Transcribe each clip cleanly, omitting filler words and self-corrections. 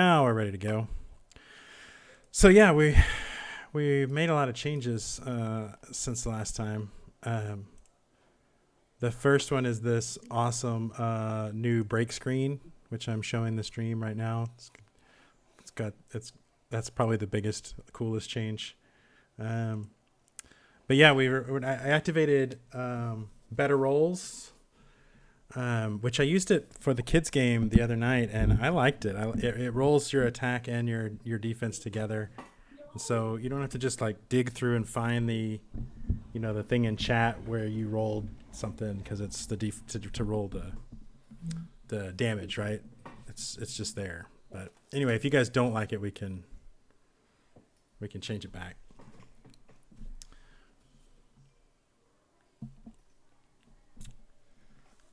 Now we're ready to go. So yeah, we made a lot of changes since the last time. The first one is this awesome new break screen, which I'm showing the stream right now. That's probably the biggest, coolest change. But yeah, I activated better rolls, which I used it for the kids game the other night, and I liked it. It rolls your attack and your defense together, so you don't have to just like dig through and find the thing in chat where you rolled something, because it's the to roll the damage, right? It's just there. But anyway, if you guys don't like it, we can change it back.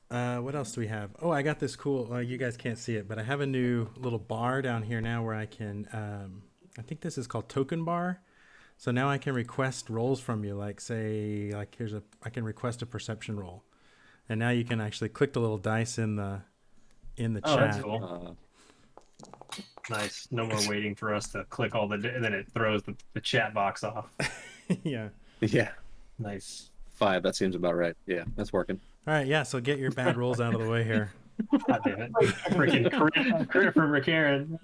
What else do we have? Oh, I got this cool, you guys can't see it, but I have a new little bar down here now where I can, I think this is called token bar. So now I can request rolls from you. Like say, I can request a perception roll. And now you can actually click the little dice in the chat. That's cool. Nice. No more waiting for us to click all and then it throws the chat box off. Yeah. Yeah. Nice. 5. That seems about right. Yeah, that's working. All right. Yeah. So get your bad rolls out of the way here. God damn it. Freaking crit for McCarran.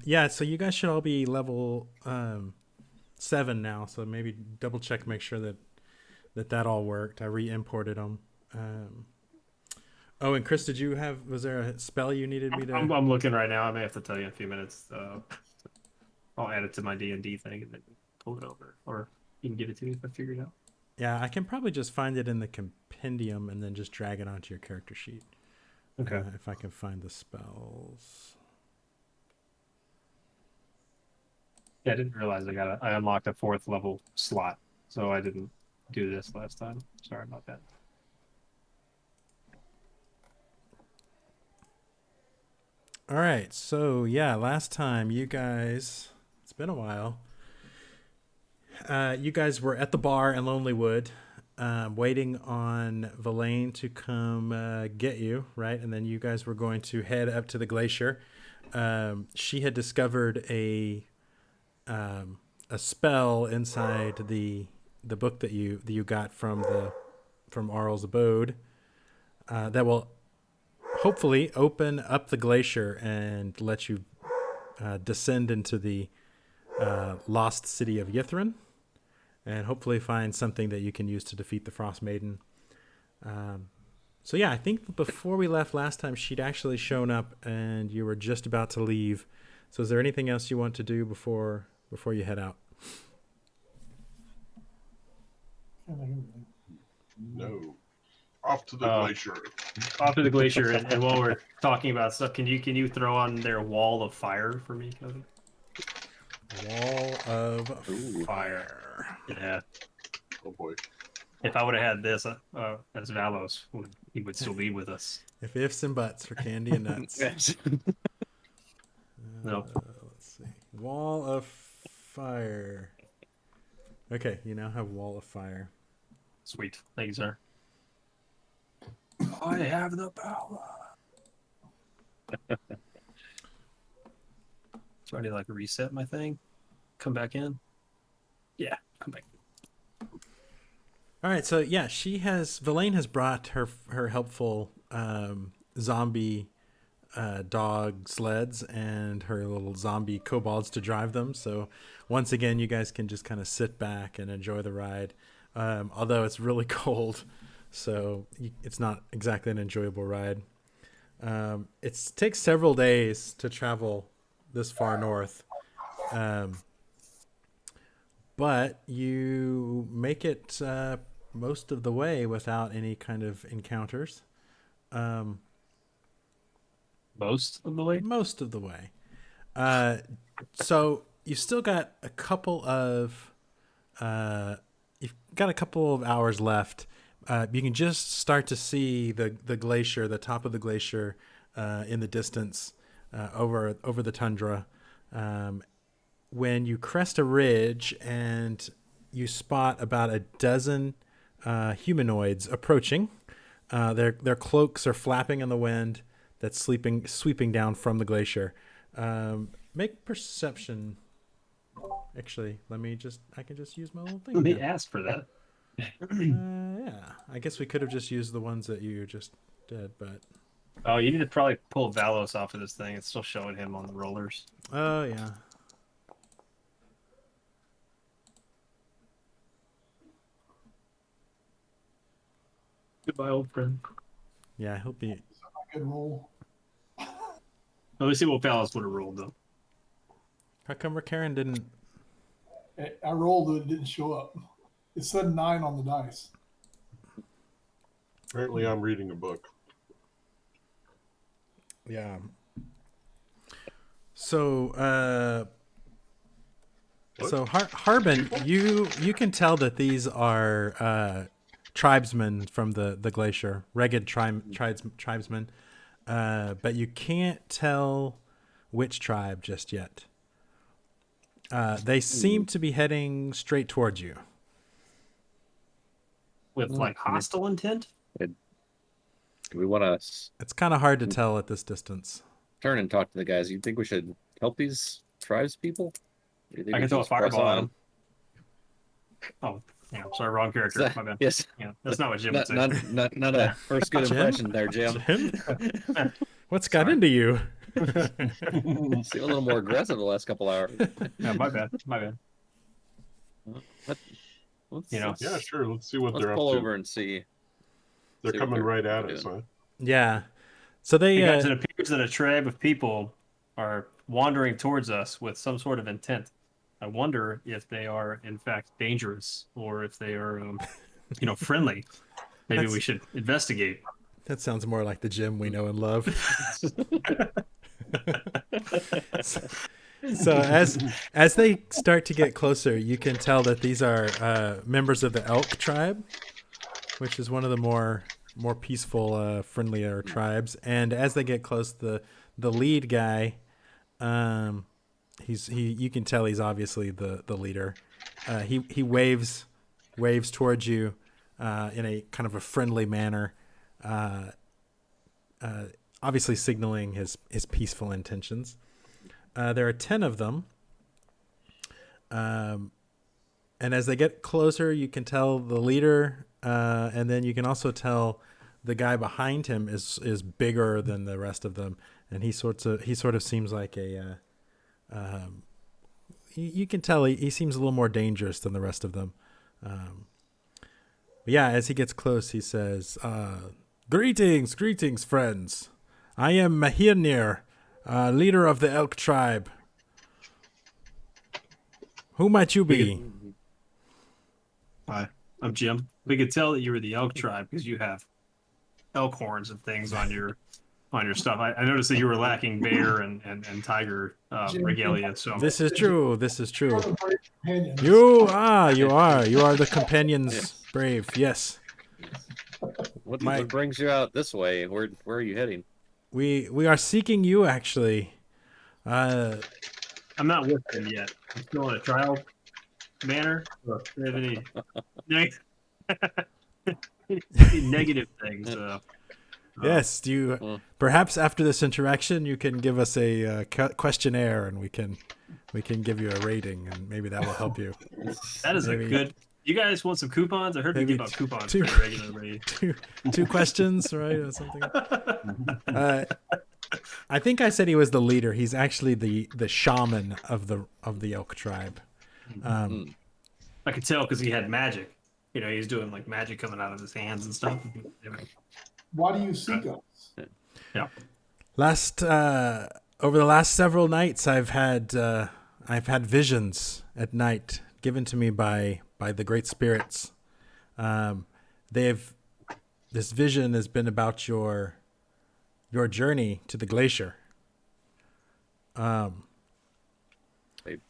Yeah. So you guys should all be level 7 now. So maybe double check, make sure that all worked. I re-imported them. Oh, and Chris, was there a spell you needed me to? I'm looking right now. I may have to tell you in a few minutes. I'll add it to my D&D thing and then pull it over, or you can give it to me if I figure it out. Yeah, I can probably just find it in the compendium and then just drag it onto your character sheet. Okay. If I can find the spells. Yeah, I didn't realize I unlocked a 4th level slot, so I didn't do this last time. Sorry about that. All right, so yeah, last time you guys, it's been a while. You guys were at the bar in Lonelywood, waiting on Verlaine to come get you, right? And then you guys were going to head up to the glacier. She had discovered a spell inside the book that you got from Arl's abode that will hopefully open up the glacier and let you descend into the lost city of Ythryn, and hopefully find something that you can use to defeat the Frostmaiden. So yeah, I think before we left last time, she'd actually shown up and you were just about to leave. So is there anything else you want to do before you head out? No. Off to the glacier. Off to the glacier, and while we're talking about stuff, can you throw on their wall of fire for me, Kevin? Wall of fire. Yeah. Oh boy. If I would have had this as Valos, he would still be with us. If ifs and buts for candy and nuts. No. Let's see. Wall of fire. Okay, you now have wall of fire. Sweet. Thank you, sir. I have the power. So I need to reset my thing. Come back in. Yeah, come back. All right, so yeah, Verlaine has brought her helpful zombie dog sleds and her little zombie kobolds to drive them. So once again, you guys can just kind of sit back and enjoy the ride. Although it's really cold, so it's not exactly an enjoyable ride. It takes several days to travel this far north, but you make it most of the way without any kind of encounters. Most of the way? Most of the way. So you've still got a couple of hours left. You can just start to see the glacier, the top of the glacier, in the distance, over the tundra. When you crest a ridge and you spot about a dozen humanoids approaching, Their cloaks are flapping in the wind that's sweeping down from the glacier. Make perception. Actually, I can just use my little thing. Let me now. ask for that. Yeah, I guess we could have just used the ones that you just did, but Oh, you need to probably pull Valos off of this thing. It's still showing him on the rollers. oh yeah. Goodbye, old friend. Yeah, he'll be. Good roll. Let me see what Valos would have rolled, though. How come Karen didn't? I rolled it, it didn't show up. It said 9 on the dice. Apparently, I'm reading a book. Yeah. So, Harbin, you can tell that these are tribesmen from the glacier, ragged tribesmen, but you can't tell which tribe just yet. They seem to be heading straight towards you. With, like, hostile intent? Do we want to It's kind of hard to tell at this distance. turn and talk to the guys? You think we should help these tribes people? I can throw a fireball at him. Oh, yeah, sorry, wrong character. My bad. Yes. Yeah, that's not what Jim would say. Not a first good Jim? impression there, Jim. Jim? What's got into you? Seem a little more aggressive the last couple hours. Yeah, my bad. Let's, You know, Yeah, sure. Let's see what let's they're up pull to. over and see. They're see what coming right at doing. us, huh? Yeah. So they. Hey guys, it appears that a tribe of people are wandering towards us with some sort of intent. I wonder if they are, in fact, dangerous or if they are, friendly. Maybe That's- we should investigate. That sounds more like the Jim we know and love. So as they start to get closer, you can tell that these are members of the Elk tribe, which is one of the more peaceful, friendlier tribes. And as they get close, the lead guy, you can tell he's obviously the leader. He waves towards you in a kind of a friendly manner, obviously signaling his peaceful intentions. There are 10 of them. And as they get closer, you can tell the leader, and then you can also tell the guy behind him is bigger than the rest of them, and he sort of seems like a. You can tell he seems a little more dangerous than the rest of them. But yeah, as he gets close, he says, "Greetings, friends. I am Mahirnir, leader of the Elk tribe. Who might you be?" Hi, I'm Jim. We could tell that you were the Elk tribe because you have elk horns and things on your stuff. I noticed that you were lacking bear and tiger regalia. So This is true. Companions. You are the companions. Yes. Brave. Yes. What Mike. brings you out this way? Where are you heading? We are seeking you, actually. I'm not with them yet. I'm still in a trial manner. Do you have any any negative things? Yes. Do you perhaps after this interaction you can give us a questionnaire and we can give you a rating and maybe that will help you. That is maybe- a good. You guys want some coupons? I heard we maybe give out coupons two- pretty regularly. two questions, right, or something. I think I said he was the leader. He's actually the shaman of the Elk tribe. I could tell because he had magic. He's doing like magic coming out of his hands and stuff. Why do you seek us? Yeah. Over the last several nights, I've had visions at night given to me by the great spirits. This vision has been about your journey to the glacier.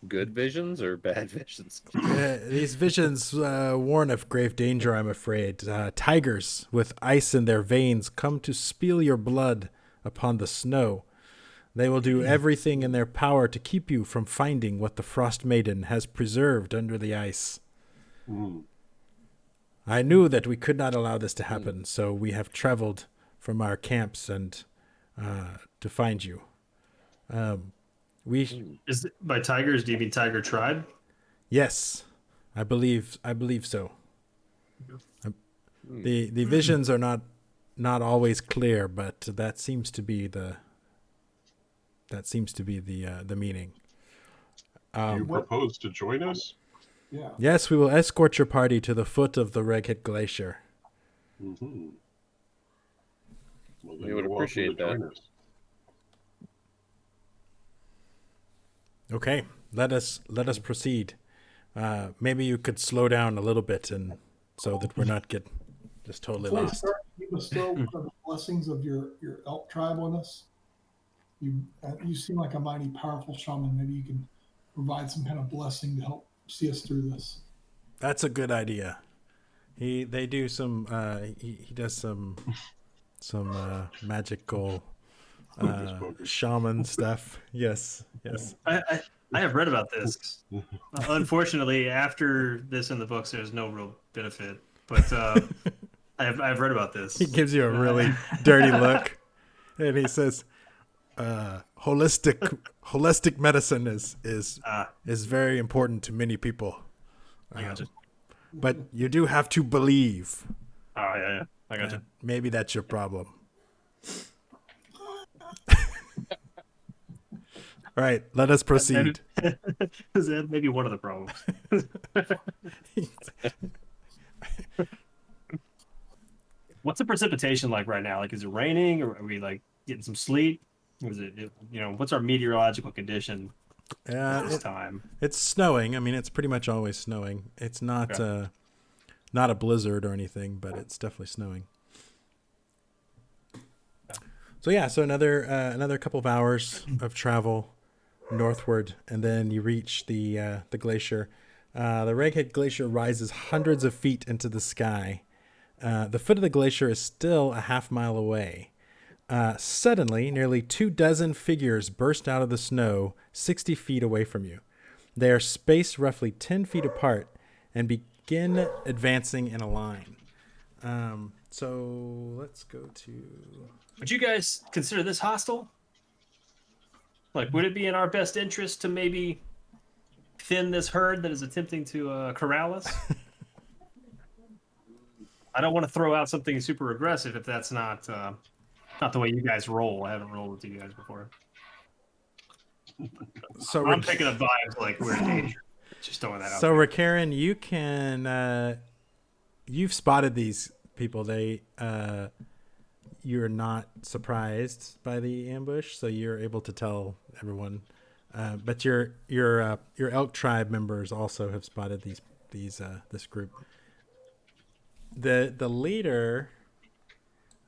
Good visions or bad visions? These visions warn of grave danger, I'm afraid. Tigers with ice in their veins come to spill your blood upon the snow. They will do everything in their power to keep you from finding what the Frostmaiden has preserved under the ice. I knew that we could not allow this to happen, so we have traveled from our camps and to find you. We Is it, by tigers, do you mean tiger tribe? Yes, I believe so. The visions are not always clear, but that seems to be the meaning. Do you propose to join us? Yeah. Yes, we will escort your party to the foot of the Reghet Glacier. Mm-hmm. Well, then We would you're welcome appreciate to join us. Okay, let us proceed. Maybe you could slow down a little bit, and so that we're not get just totally Before we lost. start, you bestow the blessings of your elk tribe on us. You seem like a mighty powerful shaman. Maybe you can provide some kind of blessing to help see us through this. That's a good idea. He does some magical shaman stuff. Yes. I have read about this. Unfortunately, after this in the books, there's no real benefit. But I've read about this. He gives you a really dirty look, and he says, "Holistic medicine is very important to many people. I gotcha. But you do have to believe. Oh yeah, I gotcha. Maybe that's your problem." All right, let us proceed. That may be one of the problems. What's the precipitation like right now? Like, is it raining, or are we like getting some sleet? Or is it what's our meteorological condition this time? It's snowing. I mean, it's pretty much always snowing. It's not not a blizzard or anything, but it's definitely snowing. So yeah, so another couple of hours of travel northward, and then you reach the glacier. The Reghet Glacier rises hundreds of feet into the sky. The foot of the glacier is still a half mile away. Suddenly, nearly 24 figures burst out of the snow 60 feet away from you. They are spaced roughly 10 feet apart and begin advancing in a line. So let's go to... Would you guys consider this hostile? Like, would it be in our best interest to maybe thin this herd that is attempting to corral us? I don't want to throw out something super aggressive if that's not the way you guys roll. I haven't rolled with you guys before. So I'm picking up vibes like we're in danger. Just throwing that out. So Rakaran, you can you've spotted these people. You're not surprised by the ambush, so you're able to tell everyone. But your elk tribe members also have spotted this group. The leader,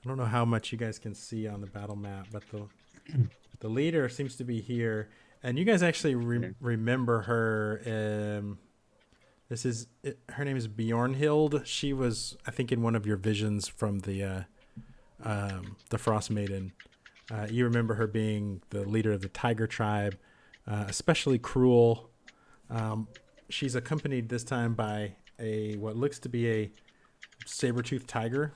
I don't know how much you guys can see on the battle map, but the leader seems to be here, and you guys actually remember her. Her name is Bjornhild. She was, I think, in one of your visions from the Frostmaiden. You remember her being the leader of the tiger tribe, especially cruel. She's accompanied this time by what looks to be a saber-toothed tiger,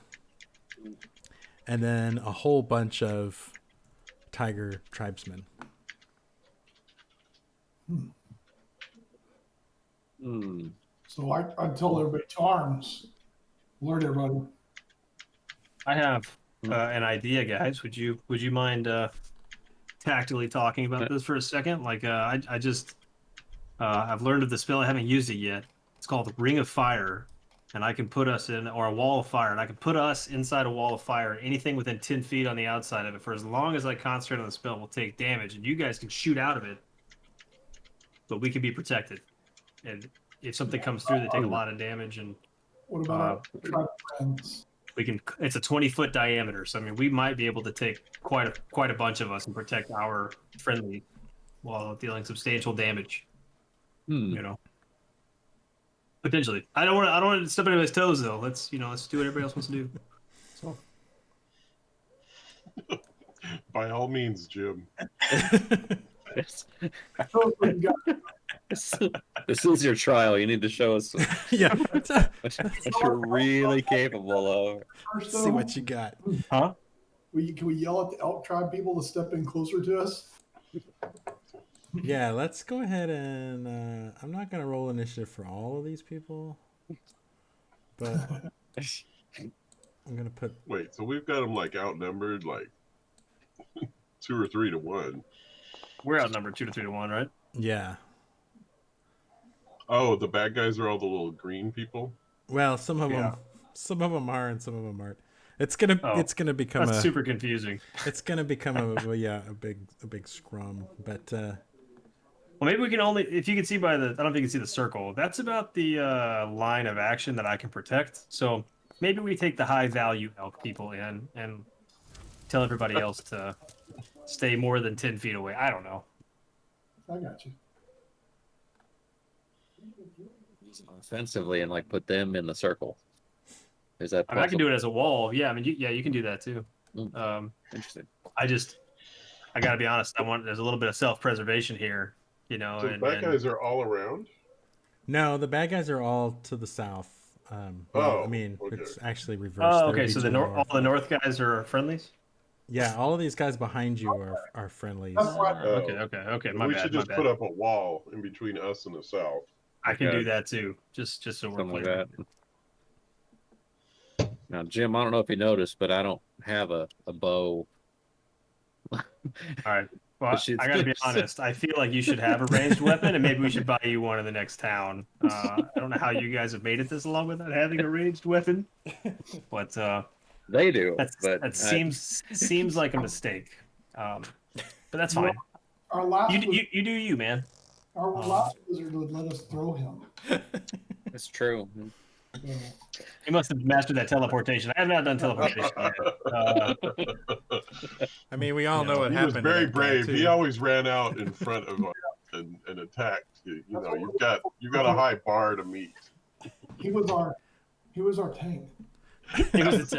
and then a whole bunch of tiger tribesmen. So I'd tell everybody to arms. Alert everybody. I have an idea, guys. Would you mind tactically talking about this for a second? Like, I've learned of the spell. I haven't used it yet. It's called Ring of Fire, and I can put us in, or a Wall of Fire, and I can put us inside a Wall of Fire. Anything within 10 feet on the outside of it, for as long as I concentrate on the spell, will take damage, and you guys can shoot out of it, but we can be protected. And if something comes through, they take a lot of damage. And what about our tribe friends? we can. It's a 20-foot diameter, so I mean, we might be able to take quite a bunch of us and protect our friendly while dealing substantial damage. Potentially. I don't want to step on anybody's toes, though. Let's do what everybody else wants to do. So. By all means, Jim. This is your trial. You need to show us Yeah. what you're really capable of. First, See what you got. Huh? Can we yell at the elk tribe people to step in closer to us? Yeah, let's go ahead and I'm not gonna roll initiative for all of these people, but I'm gonna put. Wait, so we've got them like outnumbered like 2 or 3 to 1. We're outnumbered 2 to 3 to 1, right? Yeah. Oh, the bad guys are all the little green people. Well, some of Yeah. them are, and some of them aren't. It's Oh, gonna become That's a super confusing. it's gonna become a big scrum. But Well, maybe we can only, if you can see by the, I don't know if you can see the circle. That's about the line of action that I can protect. So maybe we take the high value elk people in and tell everybody else to stay more than 10 feet away. I don't know. I got you. Offensively and like put them in the circle. Is that I mean, I can do possible? it as a wall. Yeah, I mean, you can do that too. Interesting. I got to be honest. There's a little bit of self-preservation here, you know. So the bad guys are all around. no, the bad guys are all to the south. Well, I Oh, mean, okay. it's actually reversed. Oh, They're okay. So to the all north. the north guys are friendlies. Yeah, all of these guys behind you are friendlies. That's right. Okay. Then My we bad. should My just bad. put up a wall in between us and the south. I can Okay. do that too. Just so we're Something like clear. that. Now, Jim, I don't know if you noticed, but I don't have a bow. All right. Well, But she's- I got to be honest. I feel like you should have a ranged weapon, and maybe we should buy you one in the next town. I don't know how you guys have made it this long without having a ranged weapon, but They do, that but seems like a mistake. But that's fine. Our last You do you, man. our last wizard would let us throw him. it's true. Yeah. You must have mastered that teleportation. I have not done teleportation yet. I mean, we all Yeah. know what He was happened. to very that guy, brave. too. He always ran out in front of us and attacked. You know, you've got a high bar to meet. He was our tank. It was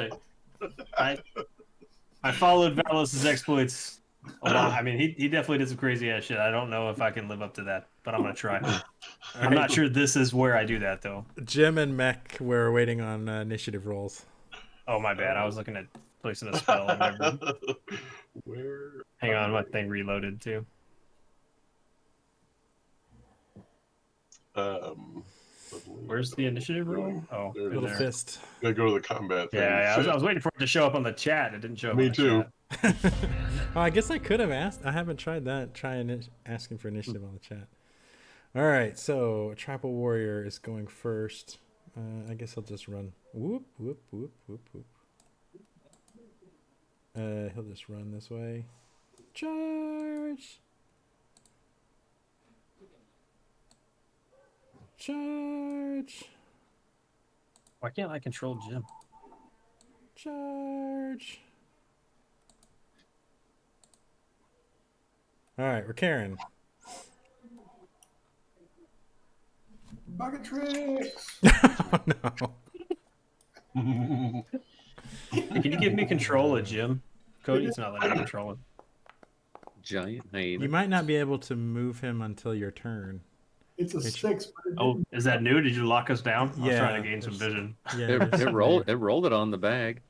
I followed Valos's exploits a lot. I mean, he definitely did some crazy ass shit. I don't know if I can live up to that, but I'm gonna try. I'm not sure this is where I do that though. Jim and Mech were waiting on initiative rolls. Oh my bad. I was looking at placing a spell. Or whatever. Where? Hang on, my thing reloaded too. Where's the initiative roll? Oh, There it in Little there. fist. Gotta go to the combat thing. Yeah, I Shit. was waiting for it to show up on the chat. It didn't show up. Me on the too. Chat. Oh, I guess I could have asked. I haven't tried that. Asking for initiative on the chat. All right, so a tribal warrior is going first. I guess he'll just run. Whoop, whoop, whoop, whoop, whoop. He'll just run this way. Charge! Charge! Why can't I control Jim? Charge! All right, we're Karen. Bucket tricks. Oh no! Can you give me control of Jim? Cody, it's not letting me control him. Giant hyena. You might not be able to move him until your turn. It's a 6. But it Oh, didn't- is that new? Did you lock us down? I was Yeah, trying to gain some there's- vision. Yeah, It there's- rolled it on the bag.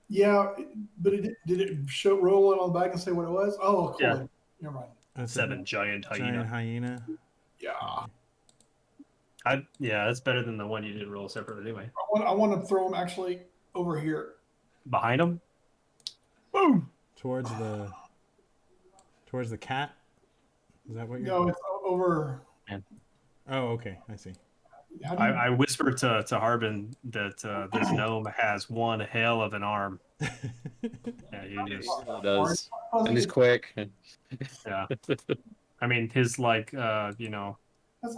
yeah, but did it show roll it on the back and say what it was? Oh, cool. Yeah. Never mind. That's a 7 giant hyena. giant hyena. Yeah. Yeah, that's better than the one you did roll separately anyway. I want to throw him actually over here. Behind him? Boom! Towards the cat. Is that what you're? No, it's over. Oh, okay. I see. How do you, I whisper to Harbin that this gnome has one hell of an arm. Yeah, he just, It does. And he's quick. yeah. I mean, his That's like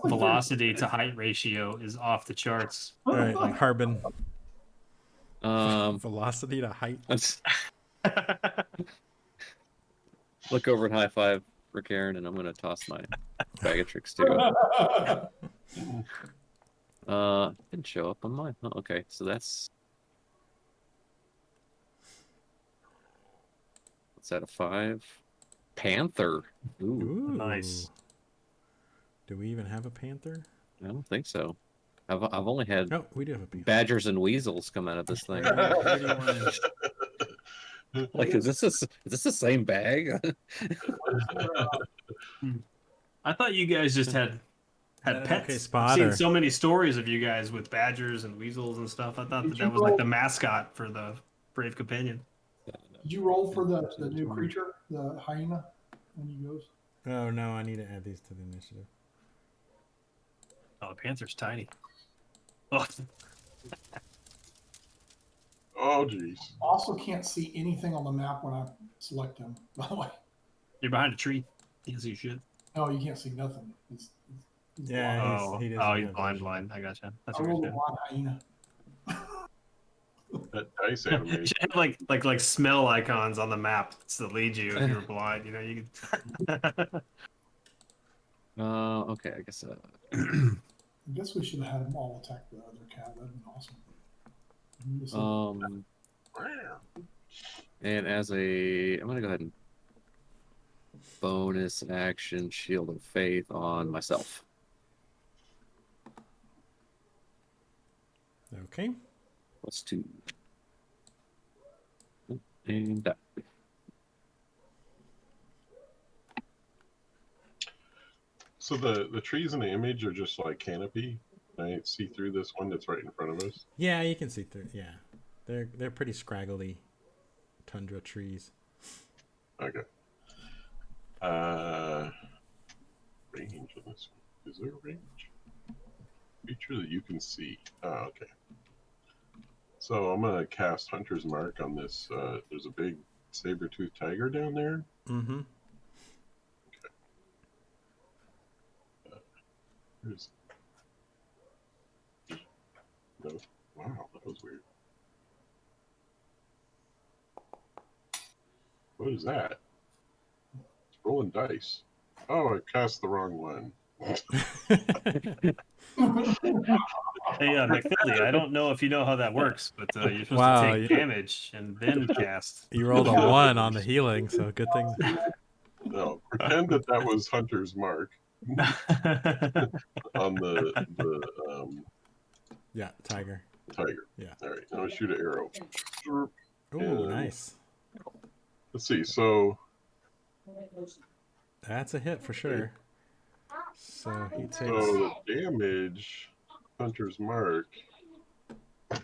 velocity to height ratio is off the charts. All right, Harbin. Um, Velocity to height. let's look over and high five for Karen, and I'm gonna toss my bag of tricks too. Didn't show up on mine. Oh, okay, so that's what's that? A 5? Panther. Ooh. Ooh. Nice. Do we even have a panther? I don't think so. I've only had No, we do have a panther. badgers and weasels come out of this thing. Where do you want to... Like, is this the same bag? I thought you guys just had Is that an pets. okay I've spot, seen or- so many stories of you guys with badgers and weasels and stuff. I thought that was like the mascot for the Brave Companion. Did you roll for the new creature, the hyena, when he goes? Oh, no, I need to add these to the initiative. Oh, the panther's tiny. Oh, Oh, jeez. Also can't see anything on the map when I select him, by the way. you're behind a tree. You can see shit. No, you can't see nothing. He's Yeah, blind. Oh, he doesn't he's have blind, vision. blind. I gotcha. That's I what rolled you're a doing. blind hyena. That dice You animation. should have like smell icons on the map to lead you if you were blind. You know, you could. Okay, I guess. I guess we should have had them all attack the other cat. That'd been awesome. And I'm gonna go ahead and bonus action Shield of Faith on myself. Okay. +2. And that. So the trees in the image are just like canopy. I see through this one that's right in front of us. Yeah, you can see through. Yeah, they're pretty scraggly tundra trees. Okay. Range on this one. Is there a range? Feature that you can see. Oh, okay. So I'm gonna cast Hunter's Mark on this. There's a big saber-toothed tiger down there. Mm-hmm. There's... No. Wow, that was weird. What is that? It's rolling dice. Oh, I cast the wrong one. Hey, McFildy, I don't know if you know how that works, but you're supposed Wow, to take damage and then cast. You rolled a 1 on the healing, so good thing. No, pretend that was Hunter's Mark on the Yeah, tiger. tiger. Yeah. All right, now I shoot an arrow. Ooh, And nice. Let's see. So That's a hit for sure. So he takes. the damage, Hunter's Mark. What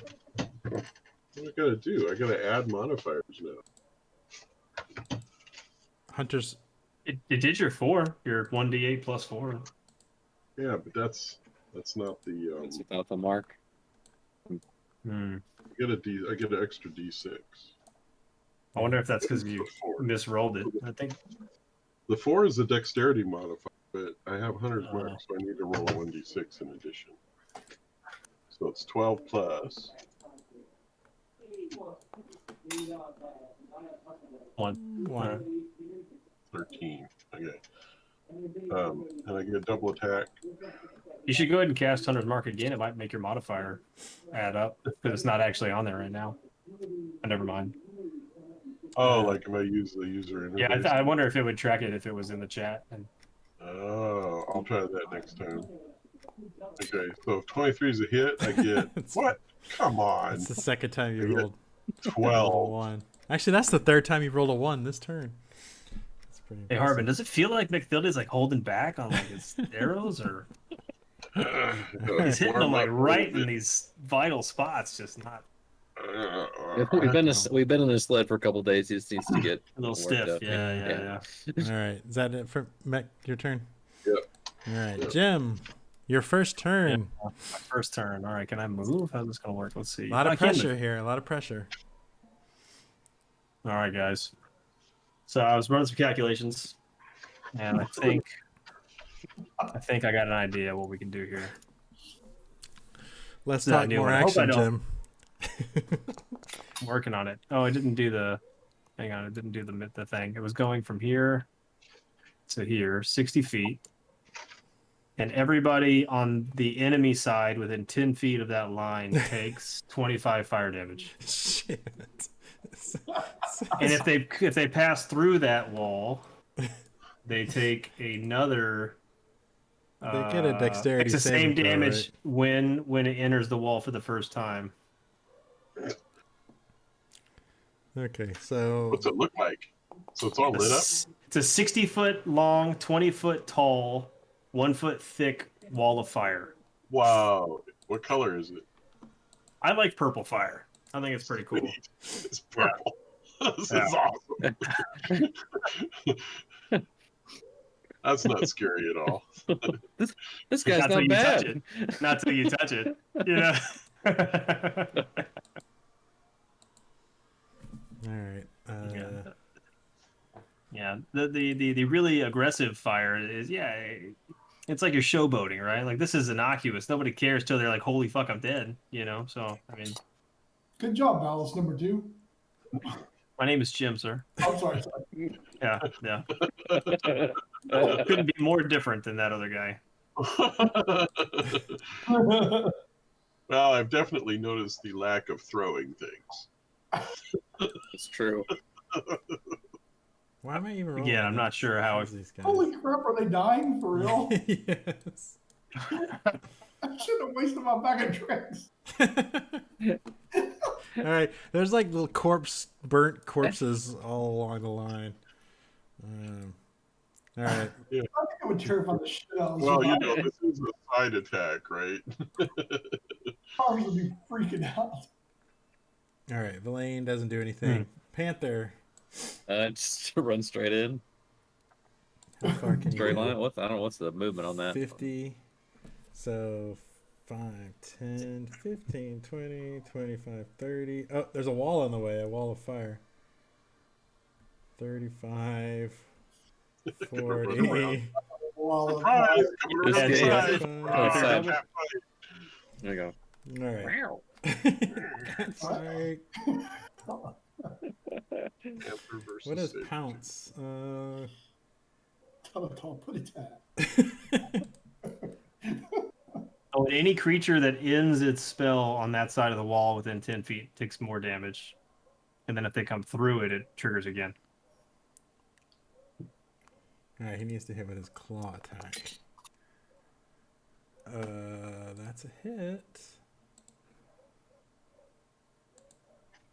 do I gotta do? I gotta add modifiers now. Hunter's. It did your 4, your 1d8 plus 4. Yeah, but that's not the It's without the mark. Hmm. I get an extra D6. I wonder if that's because you The 4. misrolled it. I think. The 4 is a dexterity modifier, but I have Hunter's Oh. Mark, so I need to roll a 1d6 in addition. So it's 12 plus. 1. 13. Okay. And I get a double attack. You should go ahead and cast Hunter's Mark again. It might make your modifier add up because it's not actually on there right now. Never mind. Oh, like if I use the user interface. Yeah, I wonder if it would track it if it was in the chat. And Oh, I'll try that next time. Okay, so if 23 is a hit, I get what? Come on, It's the second time you I get rolled a 12. 1. Actually, that's the third time you've rolled a 1 this turn. That's pretty hey, impressive. Harbin, does it feel like McFildy's like holding back on like his arrows, or he's hitting them like right in these vital spots, just not We've been in this sled for a couple of days. He just needs to get a little worked stiff? up. Yeah. All right, is that it for Mech? Your turn. Yep. All right, Yep. Jim, your first turn. My first turn. All right, can I move? How's this gonna work? Let's see. A lot I of can move. pressure here. A lot of pressure. All right, guys. So I was running some calculations, and I think I got an idea what we can do here. Let's Yeah, I talk knew more it. I hope I action, don't- Jim. I'm working on it. Oh, it didn't do the. Hang on, it didn't do the thing. It was going from here to here, 60 feet, and everybody on the enemy side within 10 feet of that line takes 25 fire damage. Shit. And if they pass through that wall, they take another They get a dexterity It's the same saving throw, damage when it enters the wall for the first time. Okay, so What's it look like? So it's all lit up? It's a 60-foot long, 20-foot tall, 1-foot thick wall of fire. Wow. What color is it? I like purple fire. I think it's pretty cool. Sweet. It's purple. This Yeah. is awesome. That's not scary at all. This guy's Not till not you touch bad. it. Not till you touch it. Yeah. all right. Yeah. The really aggressive fire is it's like you're showboating, right? Like this is innocuous. Nobody cares till they're like, holy fuck, I'm dead. So I mean, Good job, Alice number 2. my name is Jim, sir. I'm sorry. Yeah. Couldn't be more different than that other guy. Well, I've definitely noticed the lack of throwing things. It's true. Why am I even rolling? Again, I'm not this? sure how Who's these guys? Holy crap, are they dying for real? Yes. I shouldn't have wasted my bag of tricks. All right, there's like little burnt corpses all along the line. All right. I think it would terrify the shit out of us. Well, this is a side attack, right? Farmers would be freaking out. All right, Villain doesn't do anything. Panther, Just run straight in. how far can you Straight go? line. I don't know what's the movement on that. 50. So 5, 10, 15, 20, 25, 30. Oh, there's a wall in the way, a wall of fire. 35, 40. Well, Surprise! This Yeah, game- yeah. outside. Cat There you go. All right. Wow. Sorry. Panther versus What is Saber. pounce? put it at. Oh, and any creature that ends its spell on that side of the wall within 10 feet takes more damage. And then if they come through it, it triggers again. All right, he needs to hit with his claw attack. That's a hit.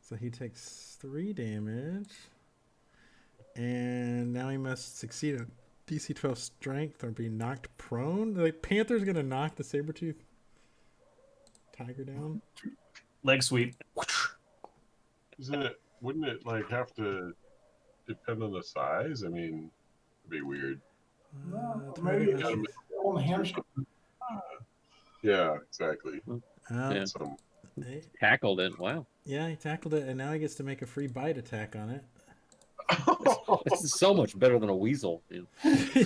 So he takes 3 damage. And now he must succeed a DC 12 strength or be knocked prone. The Panther's going to knock the saber-tooth tiger down. Leg sweep. Wouldn't it have to depend on the size? I mean, it'd be weird. Maybe target it's must- on the hamstring. Yeah, exactly. Yeah. Some Tackled it. Wow. Yeah, he tackled it, and now he gets to make a free bite attack on it. This is so much better than a weasel. Dude.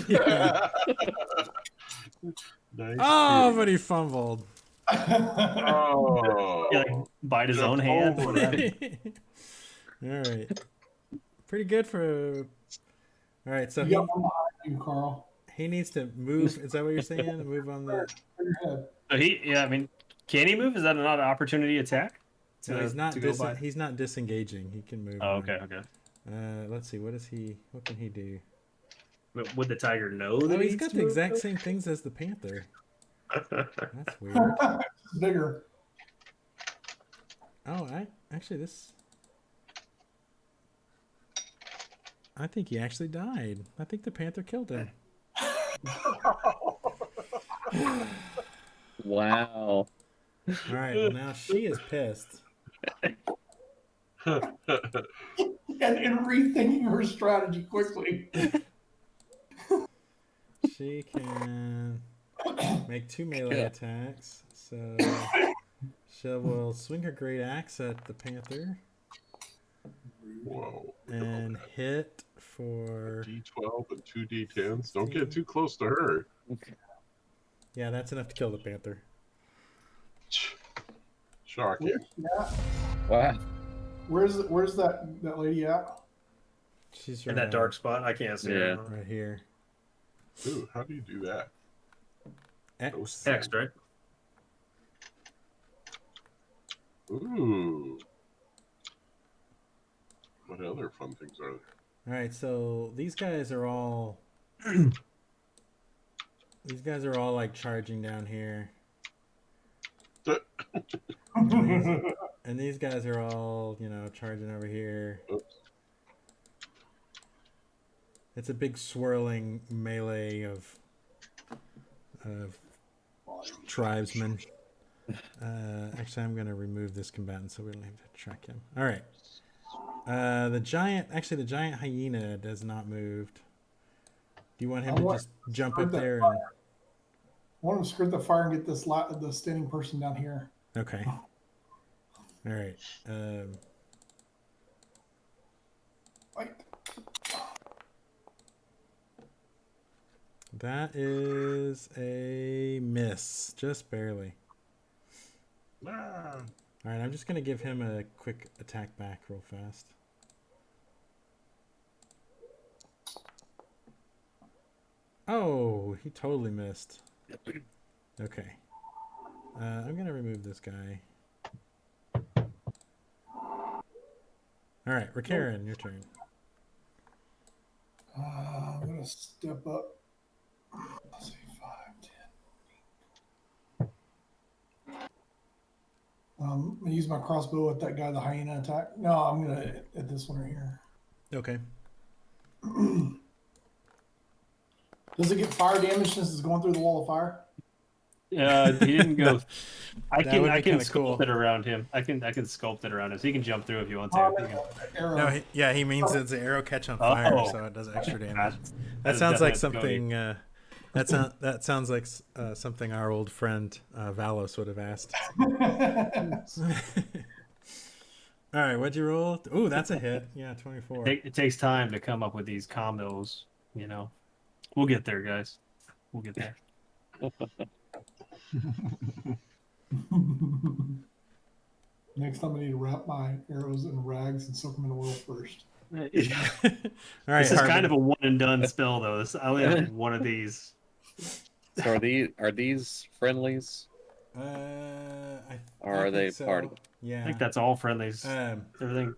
Yeah. Nice. Oh, kitty. but he fumbled. Oh. Yeah, like bite his own hand. over it. All right. Pretty good for. All right, so You got one behind you, Carl. he needs to move. Is that what you're saying? To move on the. Turn your head. So can he move? Is that not an opportunity attack? No, he's not. to go by? He's not disengaging. He can move. Oh, on. okay. Let's see. What can he do? But would the tiger know that Oh, he's needs got to the move? exact same things as the panther. That's weird. It's bigger. Oh, I think he actually died. I think the panther killed him. Wow. All right. Well, now she is pissed. And rethinking her strategy quickly. She can make 2 melee Yeah. attacks. So she will swing her great axe at the panther Whoa. and hit for. D12 and 2 D10s. Don't get too close to her. Yeah, that's enough to kill the panther. Shocking. Yeah. Wow. Where's that lady at? She's In that dark spot, I can't see Yeah. her. right here. Ooh, how do you do that? X. Text, right? Ooh. What other fun things are there? All right, so these guys are all These guys are all like charging down here. And these guys are all, you know, charging over here. Oops. It's a big swirling melee of tribesmen. Actually, I'm going to remove this combatant so we don't have to track him. All right. The giant hyena has not moved. Do you want him to just jump up there? And... I want him to skirt the fire and get the standing person down here. Okay. All right. That is a miss, just barely. Ah. All right, I'm just going to give him a quick attack back real fast. Oh, he totally missed. Okay. I'm going to remove this guy. All right, Rakaran, your turn. I'm going to step up. Let's see, 5, 10. I'm going to use my crossbow at that guy, the hyena attack. No, I'm going to hit this one right here. Okay. Does it get fire damage since it's going through the wall of fire? He didn't go. I That would can be kinda sculpt cool. it around him. I can sculpt it around him. So he can jump through if you want to. Oh, You can- arrow. No, he means it's an arrow catch on fire, Oh. so it does extra damage. That That is sounds like definitely something. That sounds like something our old friend Valos would have asked. All right, what'd you roll? Ooh, that's a hit. Yeah, 24. It takes time to come up with these combos. You know, we'll get there, guys. We'll get there. Next time I need to wrap my arrows in rags and soak them in oil first. All right, This is kind of a one and done spell, though. I only have one of these. So are these friendlies? I Or are they think so. party? Yeah. I think that's all friendlies. Everything.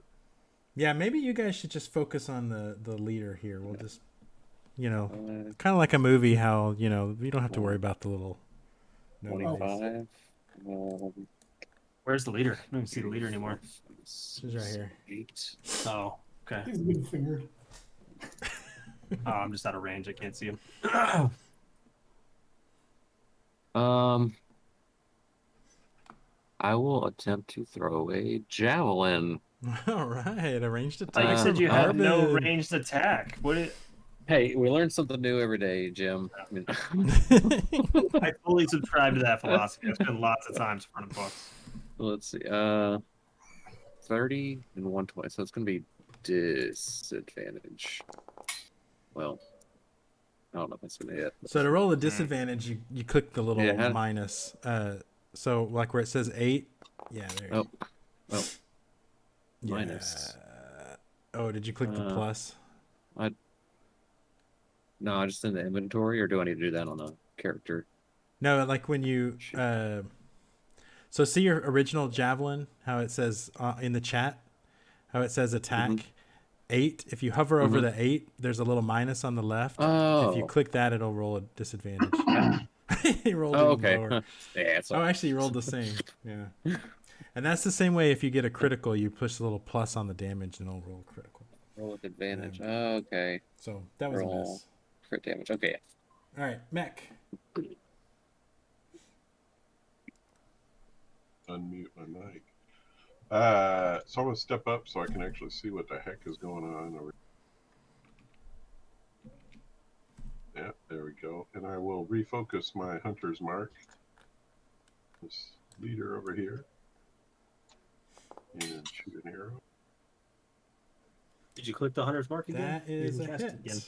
Yeah, maybe you guys should just focus on the leader here. We'll just, you know, Uh, kind of like a movie. How you know you don't have to worry about the little. nobodies. 25. Where's the leader? I don't even see the leader anymore. She's right here. 8. Oh, okay. He's big fingered. Oh, I'm just out of range. I can't see him. I will attempt to throw a javelin. All right, a ranged I thought you attack. said you from had no Arbin. ranged attack. What? Hey, we learn something new every day, Jim. I mean, I fully subscribe to that philosophy. I spend lots of time in front of books. let's see. 30 and 120. So it's going to be disadvantage. Well, I don't know if that's going to hit. So to roll a disadvantage, you click the little Yeah, minus. So like where it says 8. Yeah, there. Oh, Yeah. minus. Oh, did you click the plus? No, just in the inventory, or do I need to do that on a character? No, like when you. So see your original javelin, how it says in the chat, how it says attack 8. If you hover over the 8, there's a little minus on the left. Oh. If you click that, it'll roll a disadvantage. He rolled Oh, even okay. lower. Yeah, it's Oh, actually, you rolled the same. Yeah. And that's the same way if you get a critical, you push the little plus on the damage and it'll roll critical. roll with advantage. Okay. So that was a Roll. miss. Crit damage. Okay. All right, Mech. Unmute my mic. So I'm gonna step up so I can actually see what the heck is going on over. Yeah, there we go. And I will refocus my hunter's mark. This leader over here. And shoot an arrow. Did you click the hunter's mark again? That is You a cast it hit. again.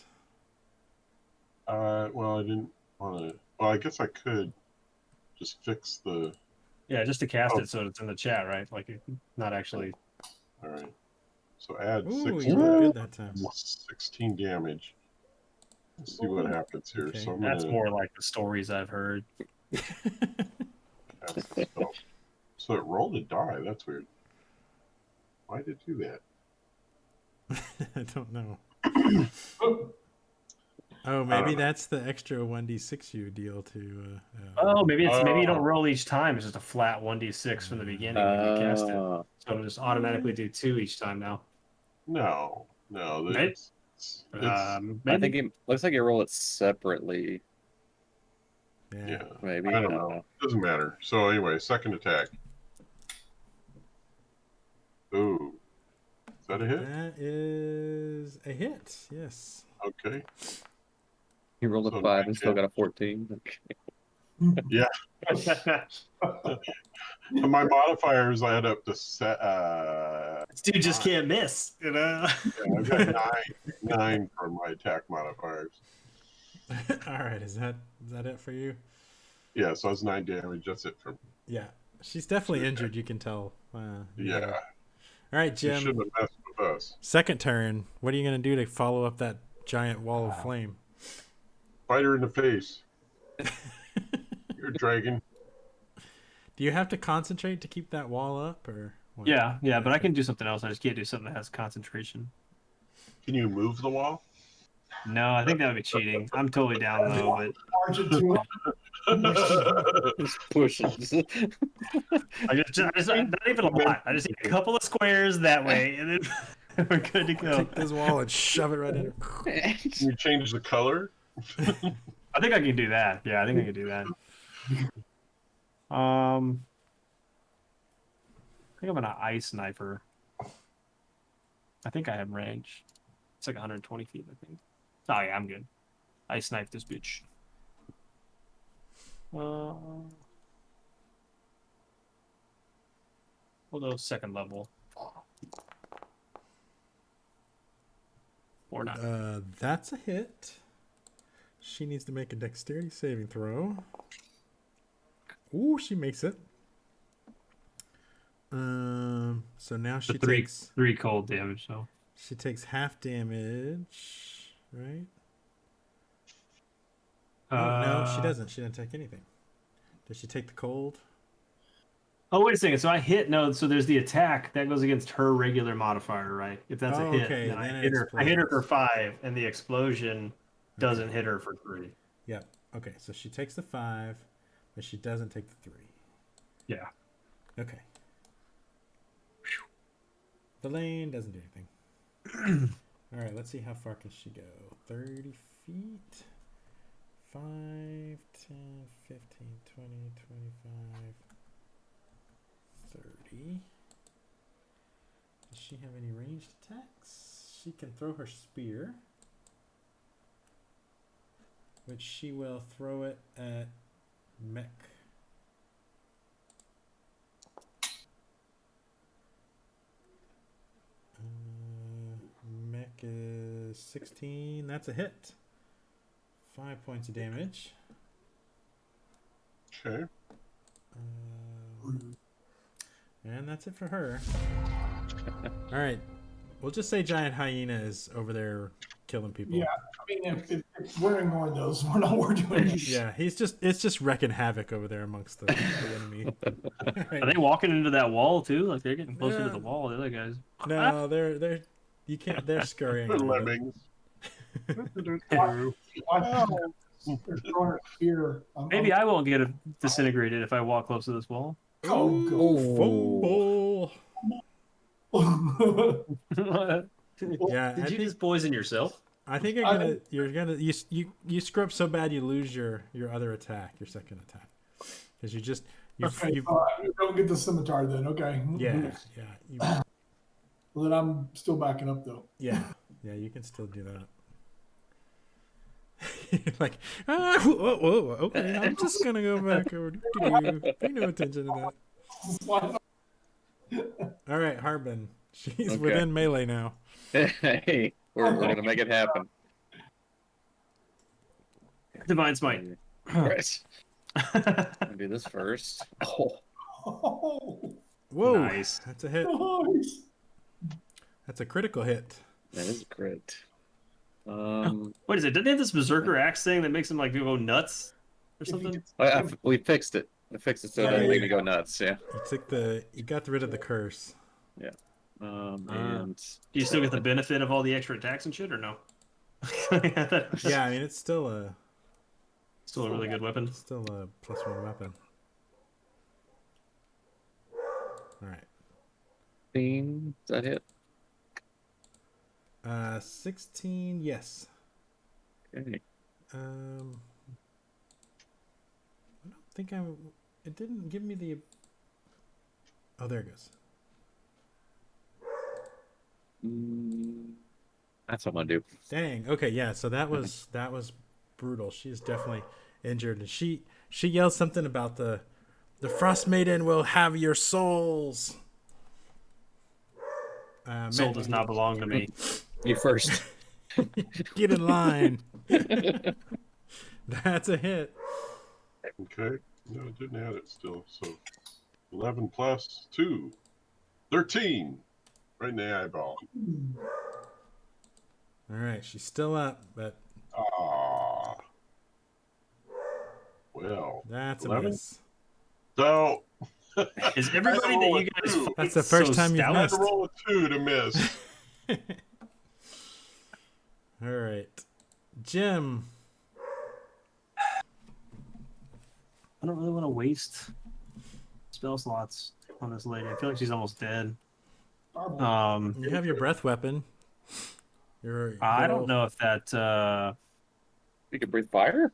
Well, I didn't want to. Well, I guess I could just fix the. Yeah, just to cast it so it's in the chat, right? Like, not actually. All right. So add Ooh, 16, you rolled good that time. 16 damage. Let's see what happens here. Okay. So I'm That's gonna more like the stories I've heard. cast the spell. So it rolled a die. That's weird. Why did it do that? I don't know. Oh, I maybe don't know. that's the extra 1d6 you deal to. Oh, maybe you don't Oh. roll each time. It's just a flat 1d6 from the beginning when you cast it. So it'll just automatically do 2 each time now. No, Maybe. it's I Maybe. think it looks like you roll it separately. yeah. Maybe. I don't know. Doesn't matter. So anyway, second attack. Ooh, is that a hit? That is a hit. Yes. Okay. You rolled So a 5 9 and still got a 14. Okay. Yeah. My modifiers add up to This dude just can't miss, you know? yeah, I've got nine for my attack modifiers. All right. Is that it for you? Yeah, so that's 9 damage. That's it from. Yeah. She's definitely Okay. injured. You can tell. Yeah. All right, You Jim. shouldn't have messed with us. Second turn. What are you gonna do to follow up that giant wall of flame? Fight her in the face. You're a dragon. Do you have to concentrate to keep that wall up, or what? Yeah, but I can do something else. I just can't do something that has concentration. Can you move the wall? No, I think that would be cheating. I'm totally down though, but Charge it to it. Just pushes. I just not even a lot. I just need a couple of squares that way, and then we're good to go. Take this wall and shove it right in her. Can you change the color? I think I can do that. Yeah, I think I can do that. I think I'm gonna ice sniper. I think I have range. It's like 120 feet, I think. Oh yeah, I'm good. I snipe this bitch. Although second level. Or not. That's a hit. She needs to make a dexterity saving throw. Ooh, she makes it. So now she takes 3 cold damage. So she takes half damage, right? Oh no, she doesn't. She didn't take anything. Does she take the cold? Oh wait a second. So I hit so there's the attack that goes against her regular modifier, right? If that's a hit, okay, then then I it hit her. I hit her for explodes. 5, and the explosion doesn't hit her for 3. Yep. Okay, so she takes the 5, but she doesn't take the 3. Yeah. Okay. The lane doesn't do anything. All right, let's see how far can she go. 30 feet. 5, 10, 15, 20, 25, 30. Does she have any ranged attacks? She can throw her spear, which she will throw it at Mech. Mech is 16. That's a hit. 5 points of damage. Okay. And that's it for her. All right. We'll just say Giant Hyena is over there killing people. Yeah, I mean, if we're ignoring those, we're not we're doing it. Yeah, it's just wrecking havoc over there amongst the enemy. Are they walking into that wall too? Like they're getting closer to Yeah. the wall. The other guys. No, they're you can't. They're scurrying. around it. Lemmings. They're throwing a spear. Maybe I won't get disintegrated if I walk close to this wall. Oh, fumble. Yeah, Did I you think- just poison yourself? I think you're gonna you screw up so bad you lose your other attack, your second attack, because Okay, you don't get the scimitar then. Okay. yeah Well, then I'm still backing up though. yeah you can still do that. Like whoa, okay, I'm just gonna go back over. Pay no attention to that. All right, Harbin, she's Okay. within melee now. Hey, we're gonna make it happen. Divine Smite. Chris. I'll do this first. Oh, Oh, Whoa, Nice. that's a hit. nice. That's a critical hit. that is great. What is it? Did they have this berserker axe thing that makes them like go nuts or something? We fixed it. I fixed it so it doesn't make me go nuts. Yeah. You got rid of the curse. And Do you still get the benefit of all the extra attacks and shit, or no? Yeah, I mean it's still a really good weapon. +1 weapon. All right. 15. Does that hit? 16. Yes. Okay. I don't think I'm. It didn't give me the. Oh, there it goes. That's what I'm gonna do. Dang. Okay. Yeah. So that was brutal. She's definitely injured, and she yells something about the Frostmaiden will have your souls. Soul does not belong to me. You first. Get in line. That's a hit. Okay. No, it didn't add it still. So 11 plus 2. 13. Right in the eyeball. All right. She's still up, but Ah. Well. that's a 11? miss. So. Is everybody that you guys Two. fight That's the first so time you've stout? I had to missed. roll a 2 to miss. All right. Jim. I don't really want to waste spell slots on this lady. I feel like she's almost dead. Fireball. You have your breath weapon. I don't know if that. You can breathe fire?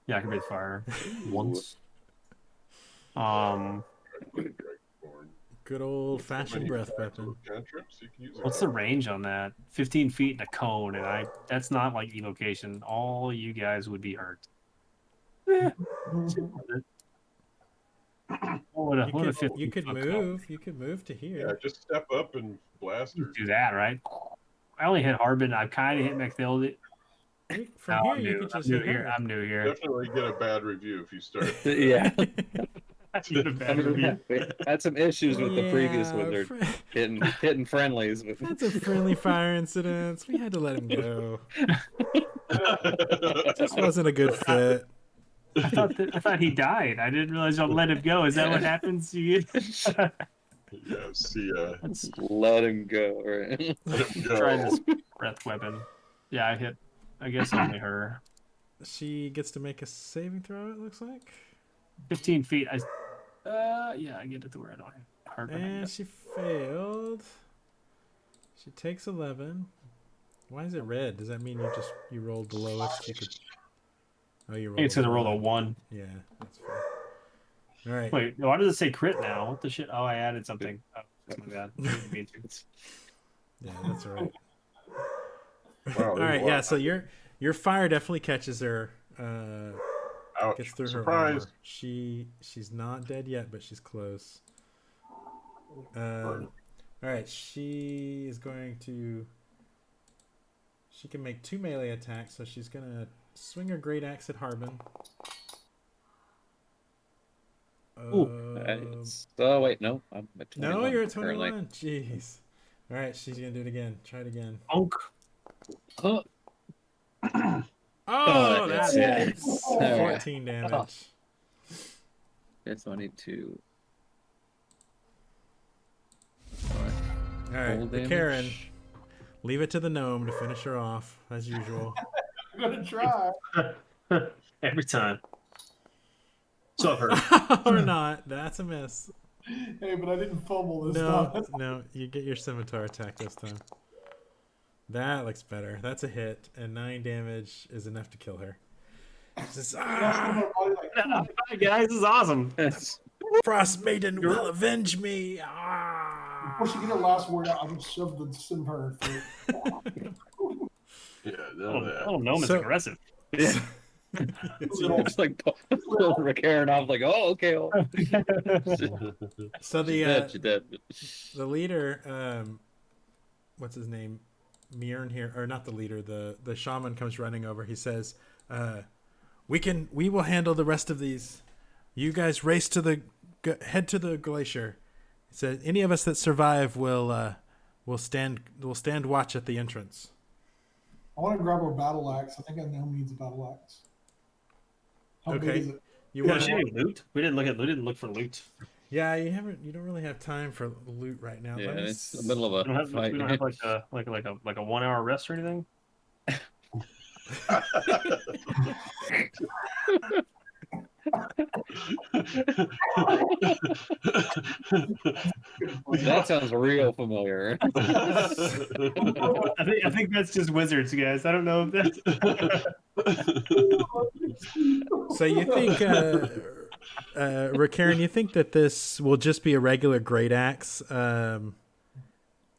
Yeah, I can breathe fire Ooh. once. Good old fashioned breath weapon. Cantrips, you can use a What's the range on that? 15 feet in a cone, and that's not like evocation. All you guys would be hurt. What a You 15 could foot cone. move. You could move to Yeah, here. just step up and blast her. Do that, right? I only hit Harbin. I kind of hit McField. From No, here, you could just I'm new hit here. her. I'm new here. Definitely get a bad review if you start. Yeah. Get a bad review. We had some issues with the previous wizard hitting friendlies. But... That's a friendly fire incident. We had to let him go. Just wasn't a good fit. I thought he died. I didn't realize I'll let him go. Is that what happens to you? Yeah, see, Let him go. Right? let him go. Try this breath weapon. Yeah, I hit. I guess only her. She gets to make a saving throw, it looks like. 15 feet. Yeah, I get it to where I don't hit Harbin. And she failed. She takes 11. Why is it red? Does that mean you rolled the lowest you could? Oh, you rolled. It's gonna roll a 1. 1. Yeah, that's fine. All right. Wait, why does it say crit now? What the shit? Oh, I added something. Oh, that's my bad. Yeah, that's all right. Wow, All right, yeah. So your fire definitely catches her. Ouch. Gets through her Surprise. armor. She's not dead yet, but she's close. All right, she is going to. She can make 2 melee attacks, so she's gonna swing her great axe at Harbin. Oh wait, no, I'm at 21. No, you're at currently. 21. Jeez. All right, she's gonna do it again. Try it again. Bonk. Oh, Oh, that's that's it. it. 14 damage. okay, so I need to. All right, Full damage. Karen. Leave it to the gnome to finish her off, as usual. I'm gonna try. Every time. So hurt. Or not. That's a miss. Hey, but I didn't fumble this No, time. no, you get your scimitar attack this time. That looks better. That's a hit, and 9 damage is enough to kill her. Just, Hi, guys. This is awesome. Frostmaiden will avenge me. Before she get her last word out, I'm gonna shove the scimitar in her throat. Yeah, none of that. Oh, no, it's So- aggressive. Yeah. It's like pulling Karen off, like, oh, okay. Well, So she's dead. the leader, what's his name? Mirn here, or not the leader, the shaman comes running over. He says, we will handle the rest of these. You guys race to head to the glacier. He said, any of us that survive will stand watch at the entrance. I want to grab our battle axe. I think I know needs a battle axe. How Okay. big is it? You Yeah, want? she didn't loot. We didn't look for loot. Yeah, you don't really have time for loot right now. Yeah, Let me it's the middle of We a don't have fight. like a 1 hour rest or anything. That sounds real familiar. I think that's just wizards, guys. I don't know if that's. So you think, Rickaron, you think that this will just be a regular great axe,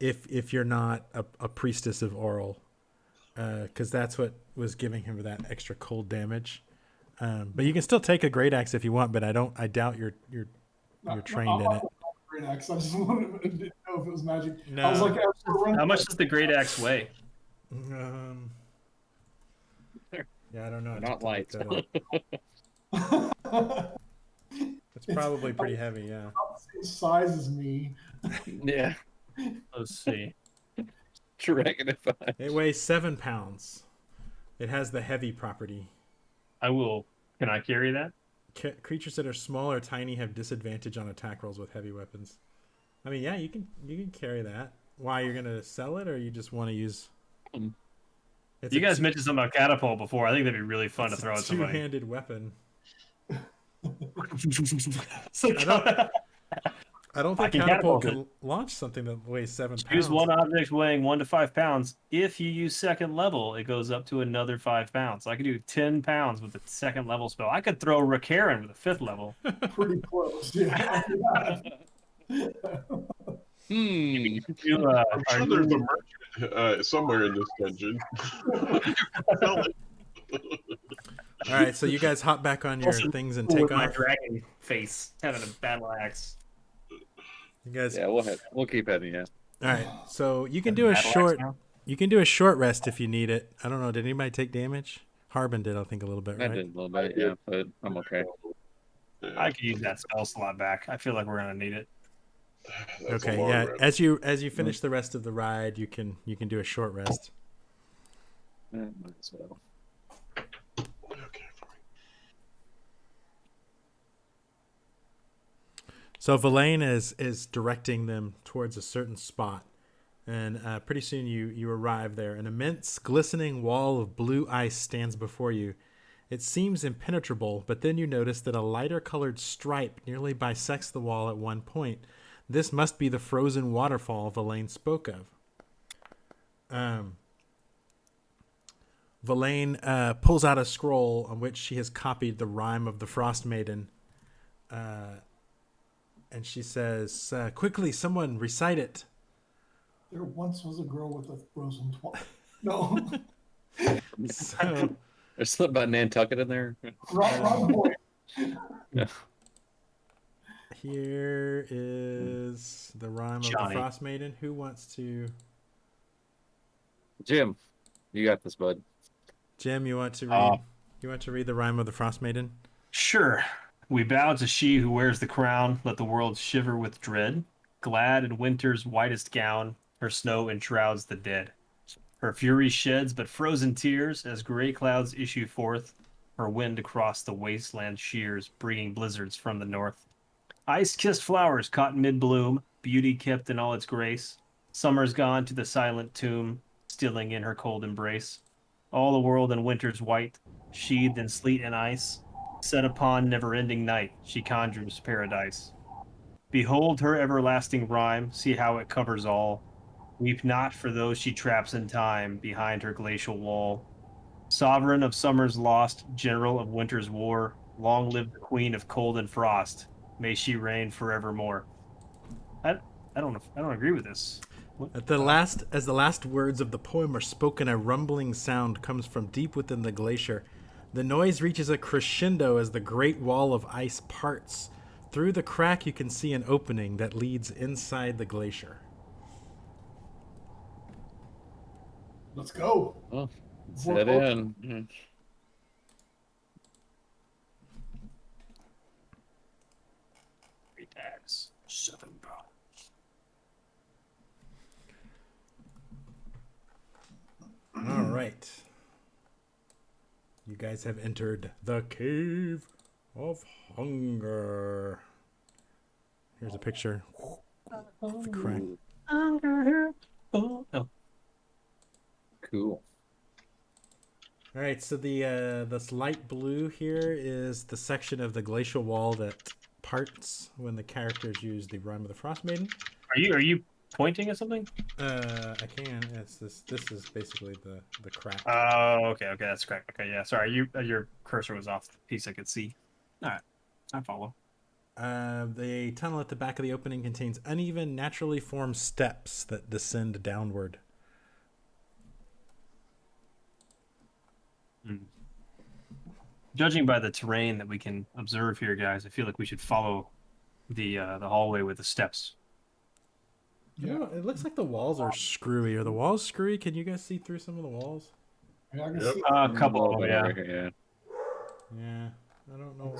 if you're not a priestess of Oral, because that's what was giving him that extra cold damage. But you can still take a great axe if you want, but I doubt you're trained in it. Great axe. I just wanted to know if it was magic. No. I was like, How much does the great axe weigh? Yeah, I don't know. Not light. It's probably pretty heavy. Yeah. same size as me. Yeah. Let's see. Dragonify. It weighs 7 pounds. It has the heavy property. I will. Can I carry that? Creatures that are small or tiny have disadvantage on attack rolls with heavy weapons. I mean, yeah, you can carry that. Why, you're gonna sell it, or you just want to use? You guys mentioned something about catapult before. I think that'd be really fun to throw at somebody. Two-handed weapon. I don't think catapult can launch something that weighs 7 pounds. Choose one object weighing 1 to 5 pounds. If you use second level, it goes up to another 5 pounds. I could do 10 pounds with the second level spell. I could throw Rickaron with a 5th level. Pretty close, yeah. You, I'm sure there's a merchant somewhere in this dungeon. All right, so you guys hop back on your things and take my off. dragon face having a battle axe. You guys. Yeah, we'll keep heading. Yeah. All right, so you can do a short. You can do a short rest if you need it. I don't know. Did anybody take damage? Harbin did, I think, a little bit. I Right? did a little bit, yeah, but I'm okay. I could use that spell slot back. I feel like we're gonna need it. That's Okay, yeah. As you finish the rest of the ride, you can do a short rest. Might as well. Okay, fine. So Verlaine is directing them towards a certain spot, and pretty soon you arrive there. An immense, glistening wall of blue ice stands before you. It seems impenetrable, but then you notice that a lighter-colored stripe nearly bisects the wall at one point. This must be the frozen waterfall Verlaine spoke of. Verlaine pulls out a scroll on which she has copied the rhyme of the Frostmaiden. And she says, quickly, someone recite it. There once was a girl with a frozen No. So, There's something about Nantucket in there. Wrong boy. Yeah. here is the rhyme of Johnny. the Frostmaiden. Who wants to... Jim, you got this, bud. Jim, you want to read? You want to read the rhyme of the Frostmaiden? Sure. We bow to she who wears the crown. Let the world shiver with dread. Glad in winter's whitest gown, her snow enshrouds the dead. Her fury sheds but frozen tears as gray clouds issue forth. Her wind across the wasteland shears, bringing blizzards from the north. Ice-kissed flowers caught mid-bloom, beauty kept in all its grace. Summer's gone to the silent tomb, stilling in her cold embrace. All the world in winter's white, sheathed in sleet and ice. Set upon never-ending night, she conjures paradise. Behold her everlasting rhyme, see how it covers all. Weep not for those she traps in time behind her glacial wall. Sovereign of summer's lost, general of winter's war, long live the queen of cold and frost. May she reign forevermore. I don't agree with this. As the last words of the poem are spoken, a rumbling sound comes from deep within the glacier. The noise reaches a crescendo as the great wall of ice parts. Through the crack, you can see an opening that leads inside the glacier. Let's go. Oh, set in. Mhm. Great axe, 7 pounds. All right. You guys have entered the Cave of Hunger. Here's a picture of the crack. Oh, no. Cool. All right, so the this light blue here is the section of the glacial wall that parts when the characters use the Rime of the Frostmaiden. Are you pointing at something? I can. It's this. This is basically the crack. Oh, okay, that's correct. Okay, yeah. Sorry, your cursor was off the piece I could see. All right, I follow. The tunnel at the back of the opening contains uneven, naturally formed steps that descend downward. Judging by the terrain that we can observe here, guys, I feel like we should follow the hallway with the steps. You know, it looks like the walls are screwy. Are the walls screwy? Can you guys see through some of the walls? Yeah, I can Yep. see A couple of them, yeah. Right here, Yeah, I don't know.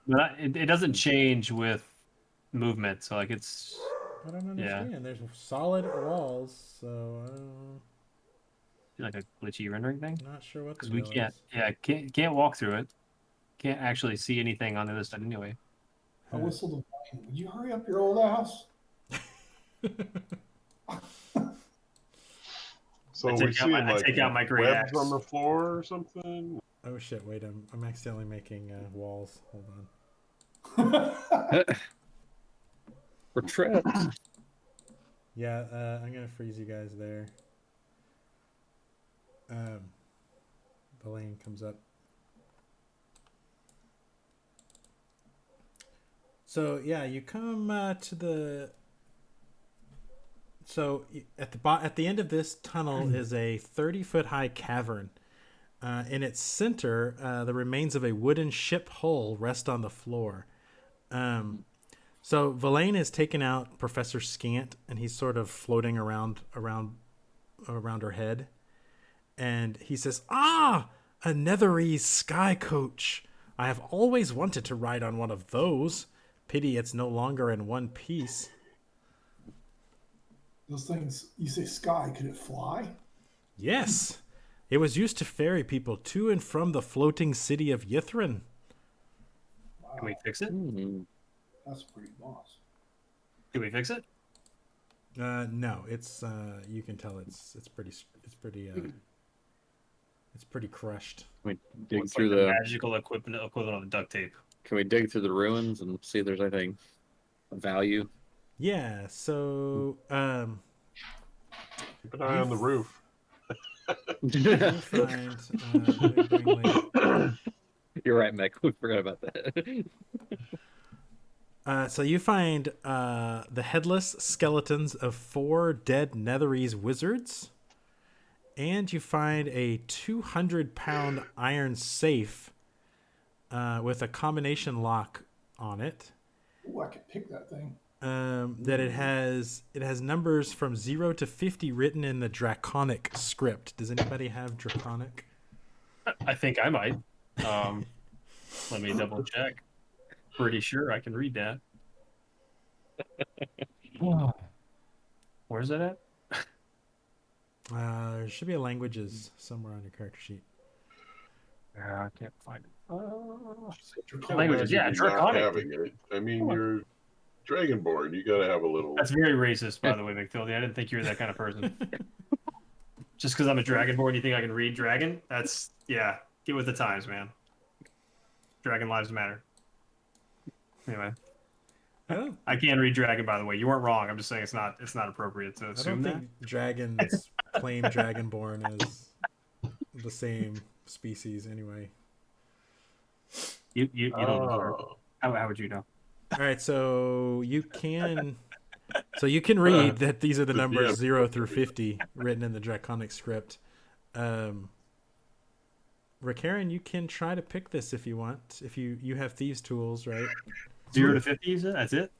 But it doesn't change with movement, so like it's I don't understand. There's solid walls, so I don't, like a glitchy rendering thing. not sure what the Because we deal can't, is. can't walk through it. Can't actually see anything on the other side anyway. I whistled a plane. Would you hurry up your old ass? So I we take out seeing my- I like take out my great webs axe. on the floor or something. Oh shit! Wait, I'm accidentally making walls. Hold on. yeah. We're trapped. Yeah, I'm gonna freeze you guys there. The lane comes up. So yeah, you come to the. So at the end of this tunnel is a 30-foot high cavern. In its center, the remains of a wooden ship hull rest on the floor. So Verlaine has taken out Professor Scant, and he's sort of floating around her head. And he says, "Ah, a Netherese sky coach. I have always wanted to ride on one of those. Pity it's no longer in one piece." Those things, you say sky, could it fly? Yes, it was used to ferry people to and from the floating city of Ythryn. Wow, Can we fix it? that's pretty boss. Can we fix it? No, it's you can tell it's pretty crushed. Can we dig It's through like the the? magical equivalent of the duct tape. Can we dig through the ruins and see if there's anything of value? Yeah, so Keep an eye on the roof. you find let me bring, like, You're right, Mech. We forgot about that. so you find the headless skeletons of 4 dead Netherese wizards, and you find a 200-pound iron safe with a combination lock on it. Ooh, I could pick that thing. That it has numbers from 0 to 50 written in the Draconic script. Does anybody have Draconic? I think I might. Let me double check. Pretty sure I can read that. Where's that at? There should be a languages somewhere on your character sheet. I can't find it. Draconic. Languages, yeah, Imagine you not Draconic. having it. I mean, you're Dragonborn. You gotta have a little. That's very racist, by the way, McFildy. I didn't think you were that kind of person. Just because I'm a Dragonborn, you think I can read Dragon? That's, yeah, get with the times, man. Dragon lives matter. Anyway, I can read Dragon, by the way. You weren't wrong. I'm just saying it's not appropriate to I assume don't that. think dragons claim Dragonborn as the same species anyway. You don't know. Oh. How would you know? All right, so you can read that these are the numbers 0 through 50 written in the Draconic script. Rakaran, you can try to pick this if you want. If you have thieves' tools, right? 0 to 50, is it? That's it?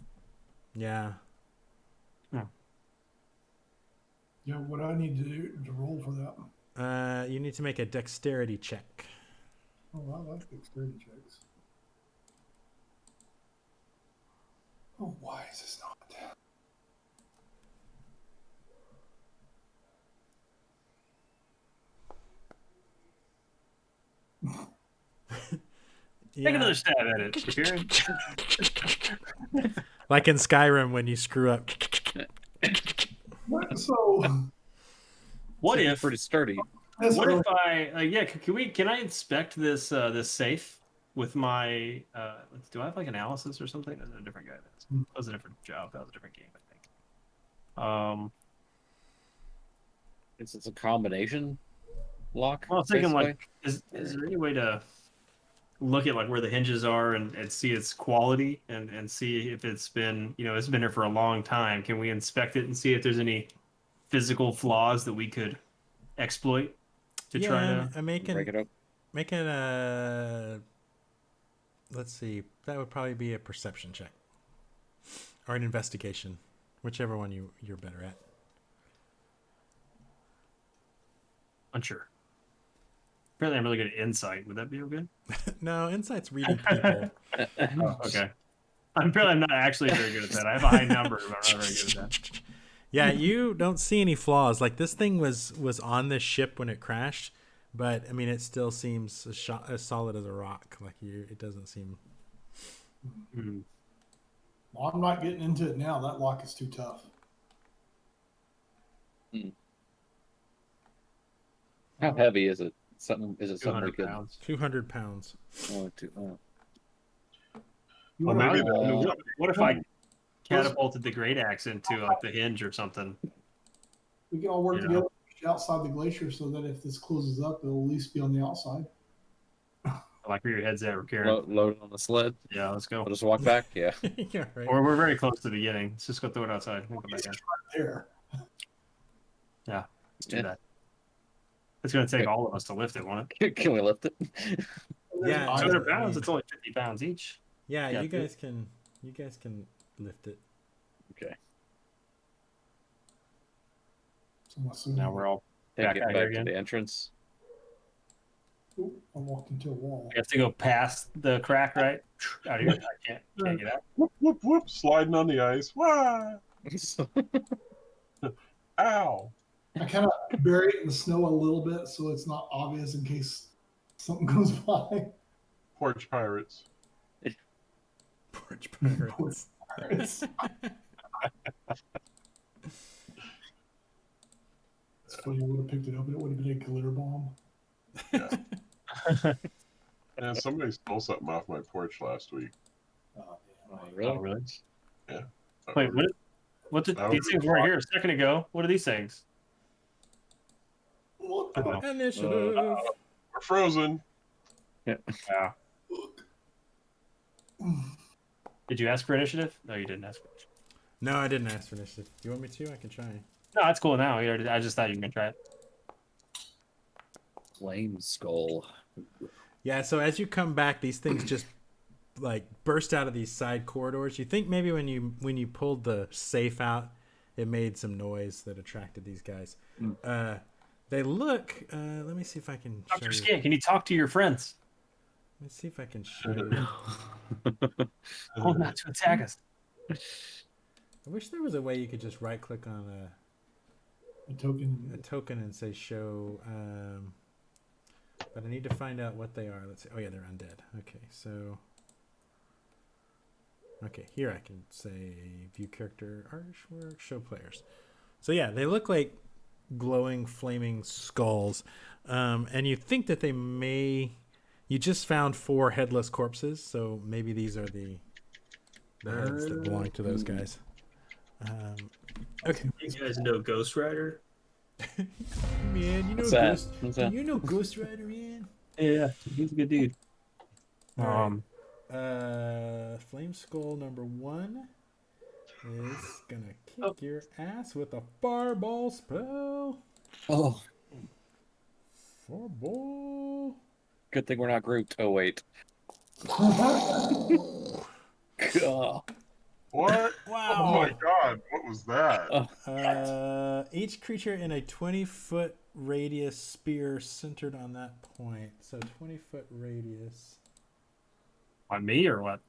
Yeah. Yeah, what I need to do to roll for that? You need to make a dexterity check. Oh, I like dexterity checks. Oh, why is this not? Take another stab at it, Kieran. Like in Skyrim when you screw up. So, What Seems if pretty sturdy? What if I? Can I inspect this this safe with my? Do I have like analysis or something? That's a different guy. That was a different job. That was a different game, I think. It's a combination lock. Well, I was thinking basically? like, is there any way to look at like where the hinges are and see its quality and see if it's been it's been here for a long time? Can we inspect it and see if there's any physical flaws that we could exploit to try to I'm break making it up. a. Let's see. That would probably be a perception check or an investigation, whichever one you're better at. unsure? Apparently, I'm really good at insight. Would that be okay? No, insight's reading people. Oh, okay. I'm not actually very good at that. I have a high number, but I'm not very good at that. Yeah, you don't see any flaws. Like this thing was on this ship when it crashed, but I mean, it still seems as solid as a rock. Like it doesn't seem. Mm. Well, I'm not getting into it now. That lock is too tough. How heavy is it? Something 200 we could? pounds. 200 pounds. Oh. You Well, wanna- maybe What if I catapulted the great axe into like the hinge or something? we can all work Yeah. together outside the glacier so that if this closes up, it'll at least be on the outside. I like where your head's at, Karen. Load it on the sled. Yeah, let's go. I'll just walk back. Yeah. Yeah, right. Or we're very close to the beginning. Let's just go throw it outside. We'll come back in. There. Yeah, let's do Yeah. that. It's going to take all of us to lift it, won't Can we lift it? Yeah, it? 200 pounds. I It's only 50 pounds each. Yeah, Yeah, you guys can lift it. Okay. So Now we're all Take back it out back here to again. the entrance. Oop, I walked into a wall. We have to go past the crack, right? Out here. I can't get out. Whoop, whoop, whoop, sliding on the ice. Wah! Ow! I kind of bury it in the snow a little bit so it's not obvious in case something goes by. Porch pirates. Porch pirates. It's funny. I would have picked it up and it would have been a glitter bomb. And somebody stole something off my porch last week. Oh, Oh, Oh, really? really? Yeah. Wait, what did That these was things weren't here a second ago? What are these things? What the Uh-oh. Initiative. We're frozen. Yeah. Did you ask for initiative? No, you didn't ask for initiative. No, I didn't ask for initiative. You want me to? I can try. No, that's cool now. I just thought you were going to try it. Flame skull. Yeah, so as you come back, these things just like burst out of these side corridors. You think maybe when you pulled the safe out, it made some noise that attracted these guys. They look. Let me see if I can. Dr. show you. Skin, can you talk to your friends? Let me see if I can show you. Oh, not to attack us. I wish there was a way you could just right click on a token. a token and say show. But I need to find out what they are. Let's see. Oh yeah, they're undead. Okay, so. Okay, here I can say view character artwork, show players. So yeah, they look like glowing, flaming skulls, and you think that they may. You just found 4 headless corpses, so maybe these are the heads that belong to those guys. Okay. You guys know Ghost Rider? Man, you know What's that? Ghost. What's that? You know Ghost Rider, man. Yeah, he's a good dude. Alright. Flame Skull number 1 is gonna kick your ass with a fireball spell. Oh, Fireball. good thing we're not grouped. Oh wait. God. What? Wow. Oh my god, what was that? Each creature in a 20-foot radius spear centered on that point. So 20-foot radius. On me or what?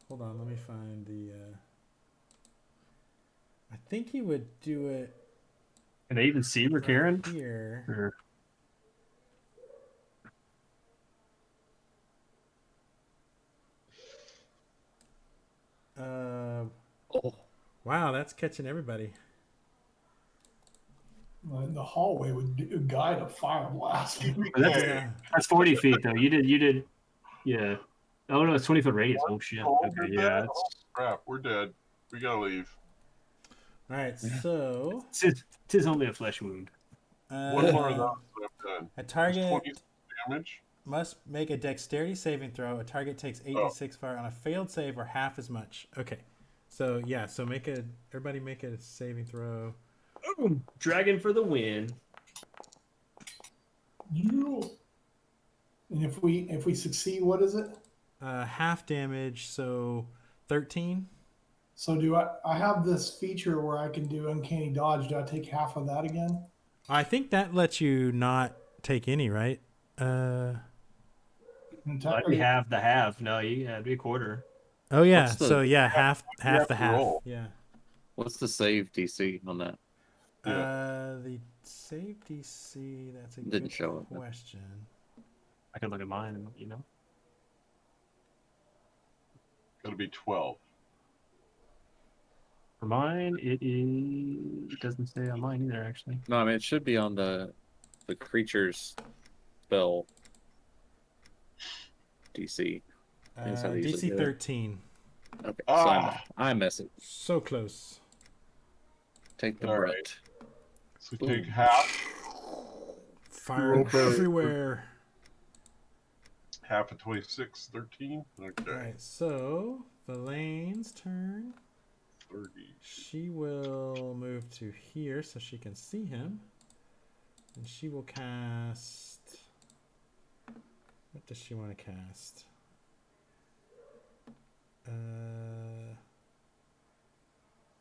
Hold on, let me find the. I think he would do it Can they even see Karen? here. Or... Oh. Wow, that's catching everybody. The hallway would guide a fire blast. That's Yeah. that's 40 feet though. You did yeah. Oh no, it's 20-foot radius. Oh shit. Oh, Okay, we're yeah. dead? Oh, crap, we're dead. We gotta leave. All right, so Tis only a flesh wound. One more of those, and I'm done. a There's target 20 damage. must make a dexterity saving throw. A target takes 8d6 fire on a failed save or half as much. Okay. So yeah, so everybody make a saving throw. Dragon for the win. And if we succeed, what is it? Half damage, so 13. So do I have this feature where I can do uncanny dodge? Do I take half of that again? I think that lets you not take any, right? Let me have the half. No, you gotta be a quarter. Oh yeah, What's the- so yeah, half have the to half. roll. Yeah. What's the save DC on that? The save DC, that's a Didn't good show up. question. I could look at mine and you know. Gotta be 12. For mine, it doesn't say on mine either, actually. No, I mean it should be on the creature's spell DC. That's how they usually DC do it. 13. Okay, Ah. so I miss it. So close. Take the All brunt. right. So Boom. take half Fire Okay. everywhere. of 26, 13. Okay. Alright, so Verlaine's turn. 30. She will move to here so she can see him. And she will cast. What does she want to cast?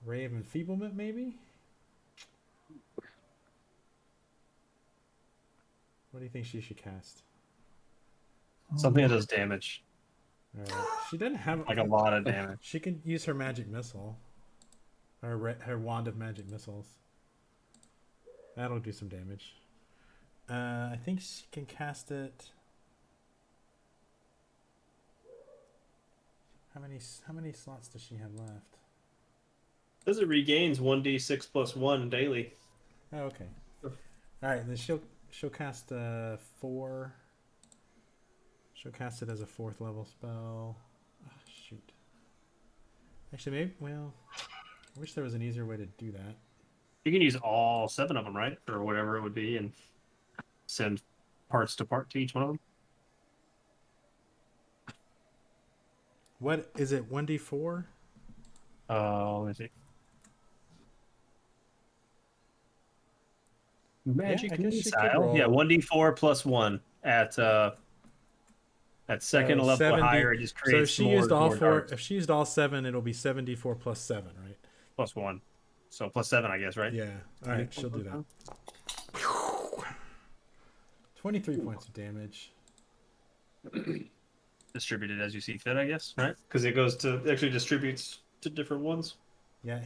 Ray of Enfeeblement, maybe? What do you think she should cast? Something that does damage. Alright. She doesn't have Like a lot of damage. She can use her magic missile. Her wand of magic missiles. That'll do some damage. I think she can cast it. How many slots does she have left? Says it regains 1d6 plus 1 daily. Oh, okay. All right, then she'll cast 4. She'll cast it as a 4th level spell. Oh, shoot. Actually, maybe. Well, I wish there was an easier way to do that. You can use all 7 of them, right? Or whatever it would be, and send parts to each one of them. What is it? 1d4? Let me see. Magic I guess she could missile. roll. Yeah, 1d4 plus 1 at second level 70 higher. It just creates so if she more, used all more 4, darts. if she used all 7, it'll be 74 plus 7, right? Plus 1. So plus 7, I guess, right? Yeah. All right, she'll do that. 23 points of damage. Distributed as you see fit, I guess, right? Because it actually distributes to different ones. Yeah,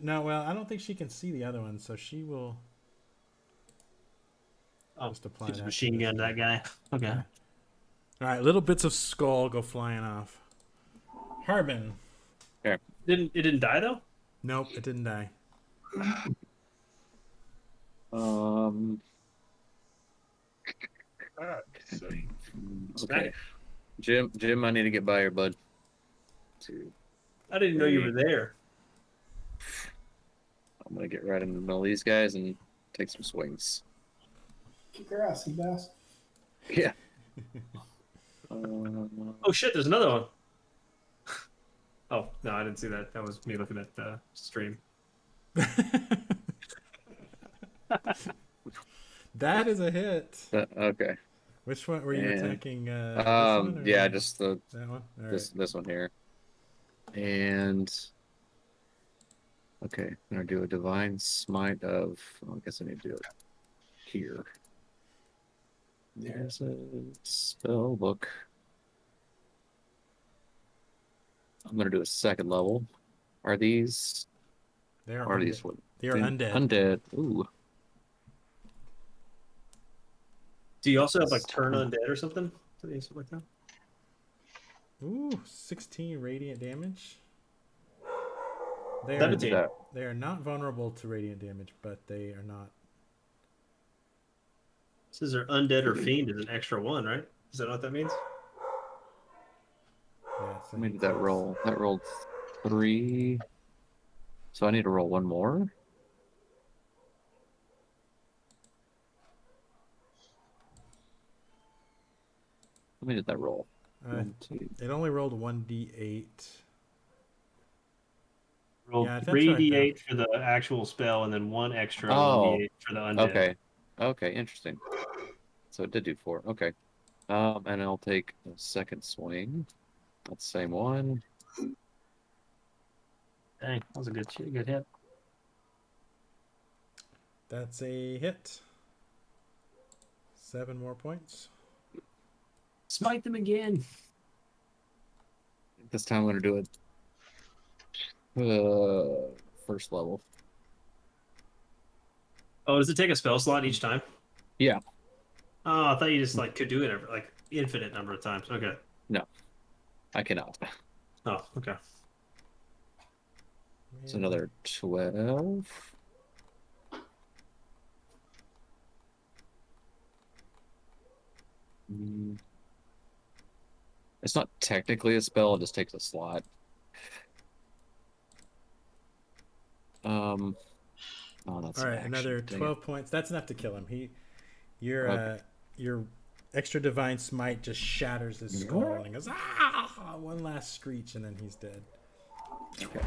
no, well, I don't think she can see the other one, so she will just apply Just that. machine gun that guy. Okay. Yeah. All right, little bits of skull go flying off. Harbin. It didn't die though? Nope, it didn't die. Okay. Jim, I need to get by here, bud. I didn't know you were there. I'm gonna get right in the middle of these guys and take some swings. Kick her ass, you bass. Yeah. Oh shit, there's another one. Oh, no, I didn't see that. That was me looking at the stream. That is a hit. Okay. Which one were you And, attacking? This one or yeah, just that one. All right. this one here. And okay, I'm gonna do a divine smite of. I guess I need to do it here. There's a spell book. I'm gonna do a 2nd level. Are these? They are Are undead. these what? They are undead. Undead. Ooh. Do you also have like turn undead or something? Something like that? Ooh, 16 radiant damage. They are, 17. That. they are not vulnerable to radiant damage, but they are not. Says they're undead or fiend is an extra 1, right? Is that what that means? Yeah, so Let me he do that takes- roll. That rolled 3. So I need to roll one more. Let me do that roll. Uh, 1, 2. it only rolled 1d8. Roll Yeah, that's 3d8 right, for the actual spell, and then 1 extra Oh, 1d8 for the undead. Okay. Okay, interesting. So it did do 4. Okay. And I'll take a second swing. That's the same one. Dang, that was a good hit. That's a hit. 7 more points. Smite them again. This time I'm going to do it first level. Oh, does it take a spell slot each time? Yeah. Oh, I thought you just like could do it like infinite number of times. Okay. No, I cannot. Oh, okay. It's another 12. It's not technically a spell, it just takes a slot. Oh, that's All an right, action. another Dang 12 points. That's enough to kill him. Your Okay. your extra divine smite just shatters his skull and he goes, ah! One last screech and then he's dead. Okay.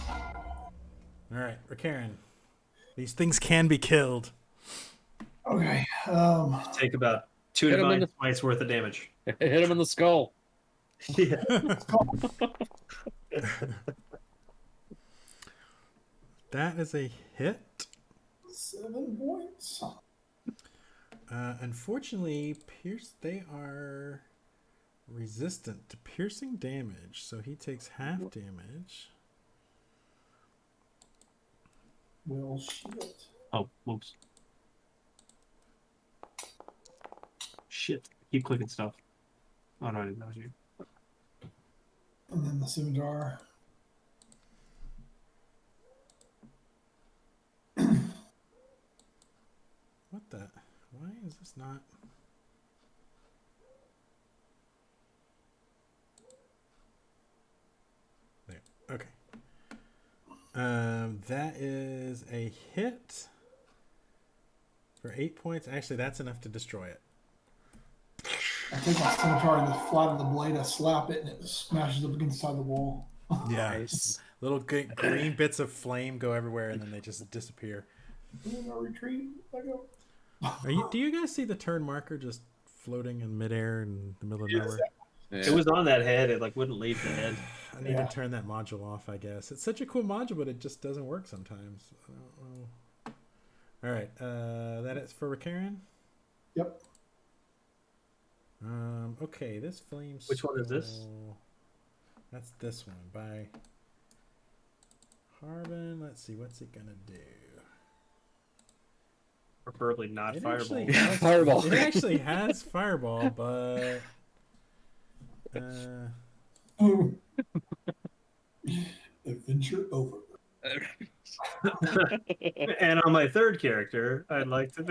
All right, Rakaran. These things can be killed. Okay. Take about 2 Hit him in divine the- smites worth of damage. Hit him in the skull. Yeah. That is a hit. 7 points. Unfortunately, they are resistant to piercing damage, so he takes half damage. Well, shit. Oh, whoops. Shit. Keep clicking stuff. Oh, no, I didn't know you. And then the scimitar. What the? Why is this not? There. Okay. That is a hit for 8 points. Actually, that's enough to destroy it. I take my scimitar and the flat of the blade, I slap it, and it smashes up against the side of the wall. Yeah. Nice. Little green bits of flame go everywhere, and then they just disappear. And then I retreat. I go. Do you guys see the turn marker just floating in midair in the middle of nowhere? It was on that head. It like wouldn't leave the head. I need to turn that module off, I guess. It's such a cool module, but it just doesn't work sometimes. I don't know. All right, that is for Rakaran. Yep. Okay, this flame. Which one is this? Skull- That's this one by Harbin. Let's see, what's it gonna do? Preferably not It fireball. actually has, Fireball. It actually has fireball, but Adventure over. And on my third character, I'd like to.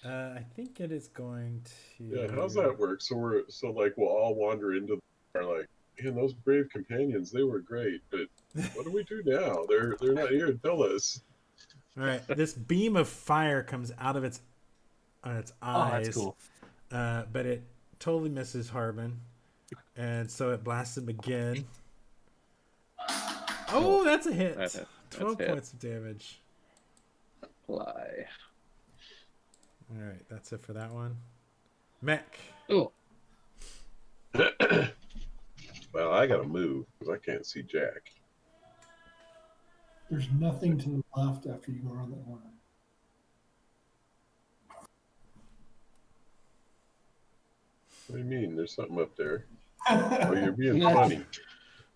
I think it is going to. Yeah, how's that work? So we'll all wander into the bar like, man, those brave companions, they were great, but what do we do now? They're not here to tell us. All right, this beam of fire comes out of its eyes. Oh, that's cool. But it totally misses Harbin, and so it blasts him again. Oh, that's a hit. That's 12 hit. points of damage. Fly. All right, that's it for that one. Mech. Oh. Well, I gotta move because I can't see Jack. There's nothing to the left after you go around that corner. What do you mean? There's something up there. Oh, you're being funny.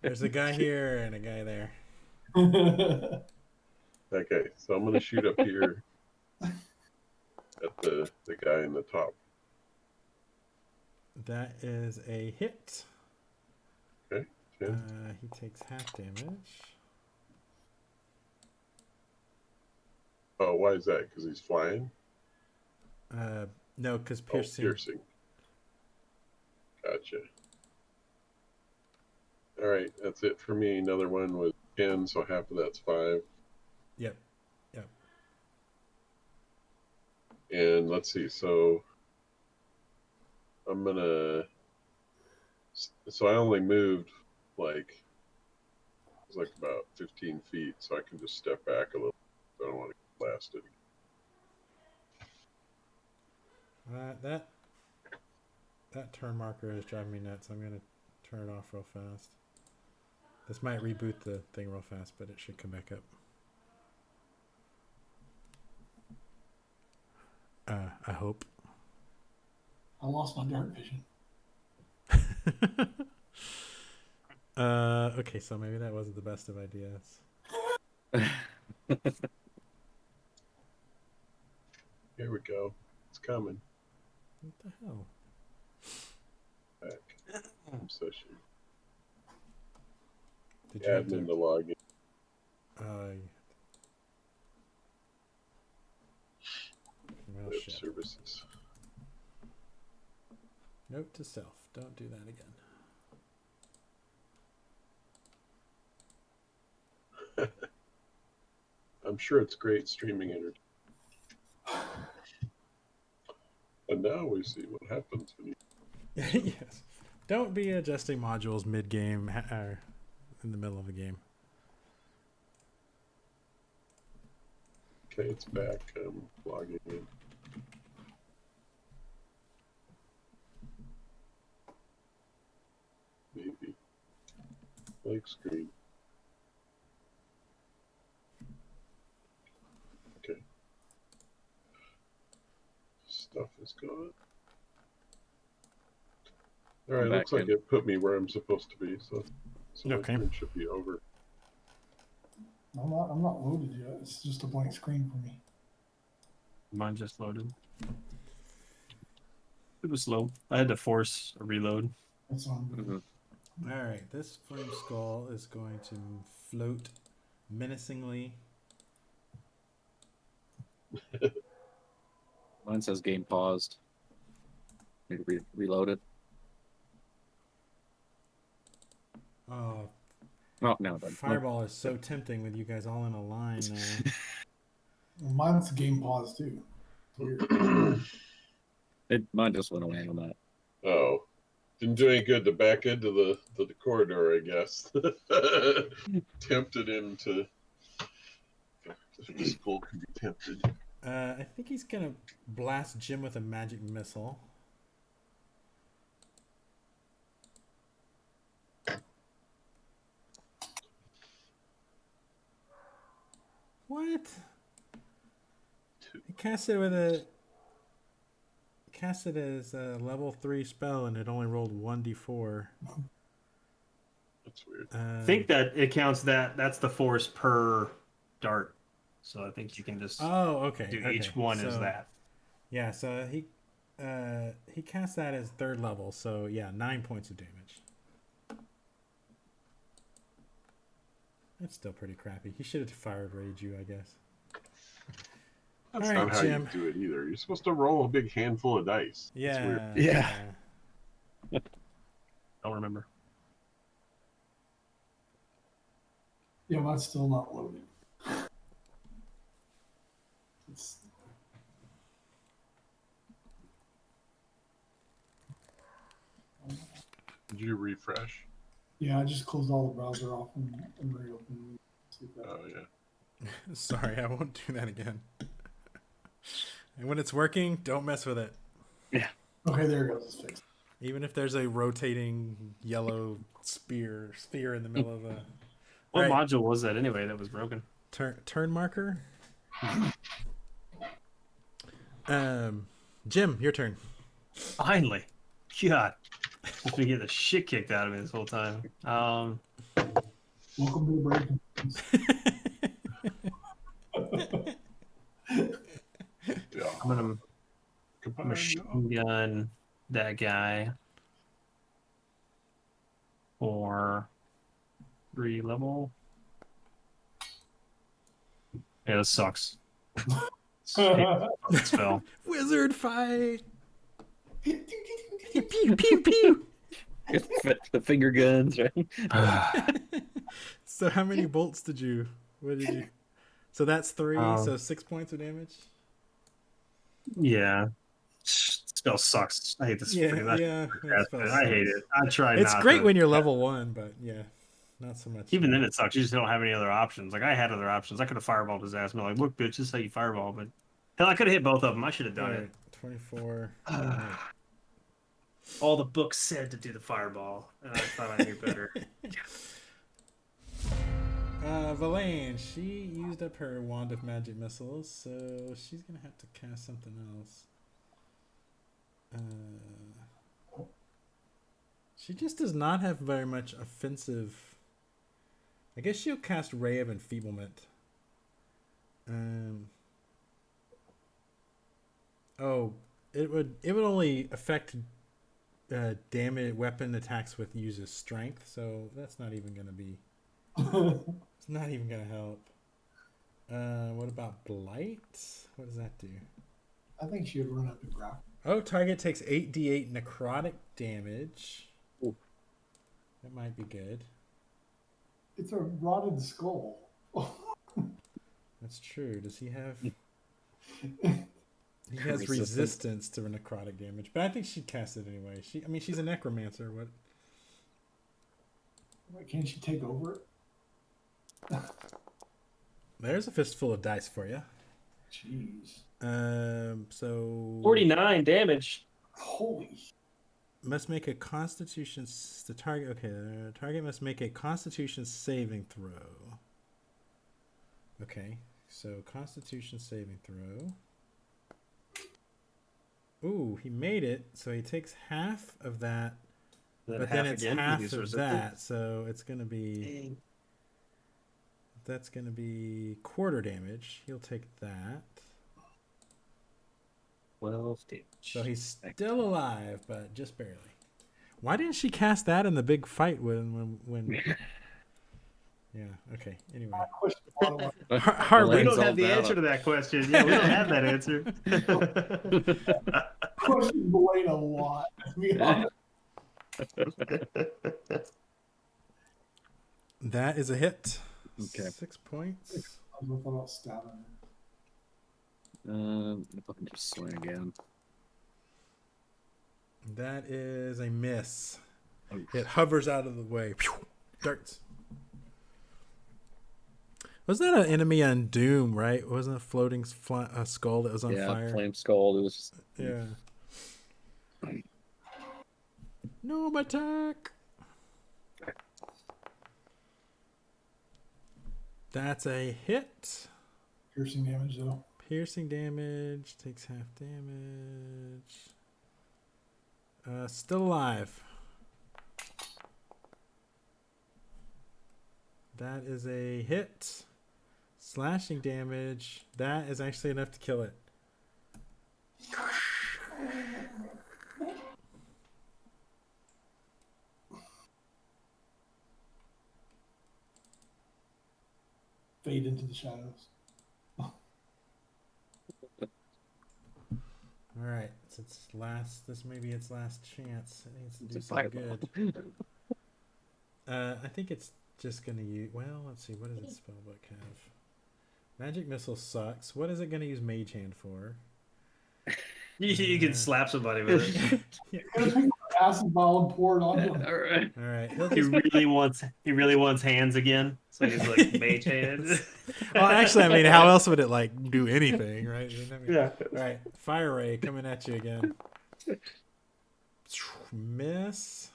There's a guy here and a guy there. Okay, so I'm gonna shoot up here at the guy in the top. That is a hit. Okay. 10. He takes half damage. Oh, why is that? Because he's flying? No, because Oh, piercing. piercing. Gotcha. All right, that's it for me. Another one with 10, so half of that's 5. Yep. And let's see, so I'm gonna. So I only moved like it was like about 15 feet, so I can just step back a little. I don't want to get blasted. That turn marker is driving me nuts. I'm gonna turn it off real fast. This might reboot the thing real fast, but it should come back up. I hope. I lost my dark vision. Okay, so maybe that wasn't the best of ideas. Here we go. It's coming What the hell? back. Session. Did you have Admin to? to log in. Well, Web shit. services. Note to self: don't do that again. I'm sure it's great streaming energy. And now we see what happens when you. Yes. Don't be adjusting modules mid-game or in the middle of a game. Okay, it's back. I'm logging in. Maybe. Blank screen. Okay. Stuff is gone. All right, I'm looks back like in. it put me where I'm supposed to be, so my Okay. turn should be over. I'm not loaded yet. It's just a blank screen for me. Mine just loaded. It was slow. I had to force a reload. That's what I'm doing. All right, this flame skull is going to float menacingly. Mine says game paused. Need to reload it. Oh, Oh, no, but fireball is so tempting with you guys all in a line. Well, mine's game pause too. Weird. mine just went away on that. Oh, didn't do any good to back into the corridor, I guess. Tempted him to. This fool can be tempted. I think he's gonna blast Jim with a magic missile. What? He cast it as a level 3 spell, and it only rolled 1d4. That's weird. I think that it counts that's the force per dart. So I think you can just Oh, okay. do okay. each one as So, that. Yeah, so he cast that as 3rd level, so yeah, 9 points of damage. That's still pretty crappy. He should have fired rage you, I guess. That's All not right, how Jim. you do it either. You're supposed to roll a big handful of dice. That's weird. Yeah. Don't remember. Yeah, mine's still not loaded. It's, Did you refresh? yeah, I just closed all the browser off and reopened. Oh yeah. Sorry, I won't do that again. And when it's working, don't mess with it. Okay, there it goes. It's fixed. Even if there's a rotating yellow sphere in the middle of the What Right. module was that anyway that was broken? turn marker. Jim, your turn. Finally. God. Just been getting the shit kicked out of me this whole time. Welcome to the break. Yeah. I'm gonna Goodbye. machine gun that guy. for 3 level. Yeah, this sucks. Spell. Wizard fight. Pew pew pew. The finger guns, right? So how many bolts did you? What did you? So that's 3. So 6 points of damage. Yeah. Spell sucks. I hate this. Yeah, freaking- yeah. that spell I hate sucks. it. I try It's not great to- when you're level 1, but yeah, not so much. Even then, it sucks. You just don't have any other options. Like, I had other options. I could have fireballed his ass and been like, look, bitch, this is how you fireball. But hell, I could have hit both of them. I should have done All it. right, 24. All the books said to do the fireball, and I thought I knew better. Valaine, she used up her wand of magic missiles, so she's gonna have to cast something else. She just does not have very much offensive. I guess she'll cast Ray of Enfeeblement. Oh, it would only affect damage weapon attacks with uses strength, so that's not even gonna be. It's not even gonna help. What about Blight? What does that do? I think she would run up and grab. Oh, target takes 8d8 necrotic damage. Ooh. That might be good. It's a rotted skull. That's true. Does he have? He has resistance to necrotic damage, but I think she'd cast it anyway. She's a necromancer. What? Can't she take over it? There's a fistful of dice for you. Jeez. So 49 damage. Holy. Must make a Constitution. The target. Okay, the target must make a Constitution saving throw. Okay, so Constitution saving throw. Ooh, he made it. So he takes half of that, but then it's half of that. So it's gonna be. Dang. That's gonna be quarter damage. He'll take that. 12 damage. So he's still alive, but just barely. Why didn't she cast that in the big fight when Yeah, okay. Anyway. We Hardly. don't have the answer to that question. Yeah, we don't have that answer. Question Blaine a lot. To be honest. That is a hit. Okay. 6 points. I was about stabbing If I can just swing again. That is a miss. Oof. It hovers out of the way. Pew! Darts. Wasn't that an enemy on Doom, right? Wasn't a floating skull that was on fire? Yeah, flame skull. It was just... Yeah. No attack. That's a hit. Piercing damage, though. Piercing damage. Takes half damage. Still alive. That is a hit. Slashing damage. That is actually enough to kill it. Fade into the shadows. All right. It's last. This may be its last chance. It needs to do something good. I think it's just gonna use. Well, let's see. What does its spellbook have? Magic missile sucks. What is it gonna use Mage Hand for? You can slap somebody with it. Acid ball and pour it on him. All right. All right. He really wants hands again. So he's like mage hands. Well, actually, I mean, how else would it like do anything, right? Yeah. All right. Fire ray coming at you again. Miss.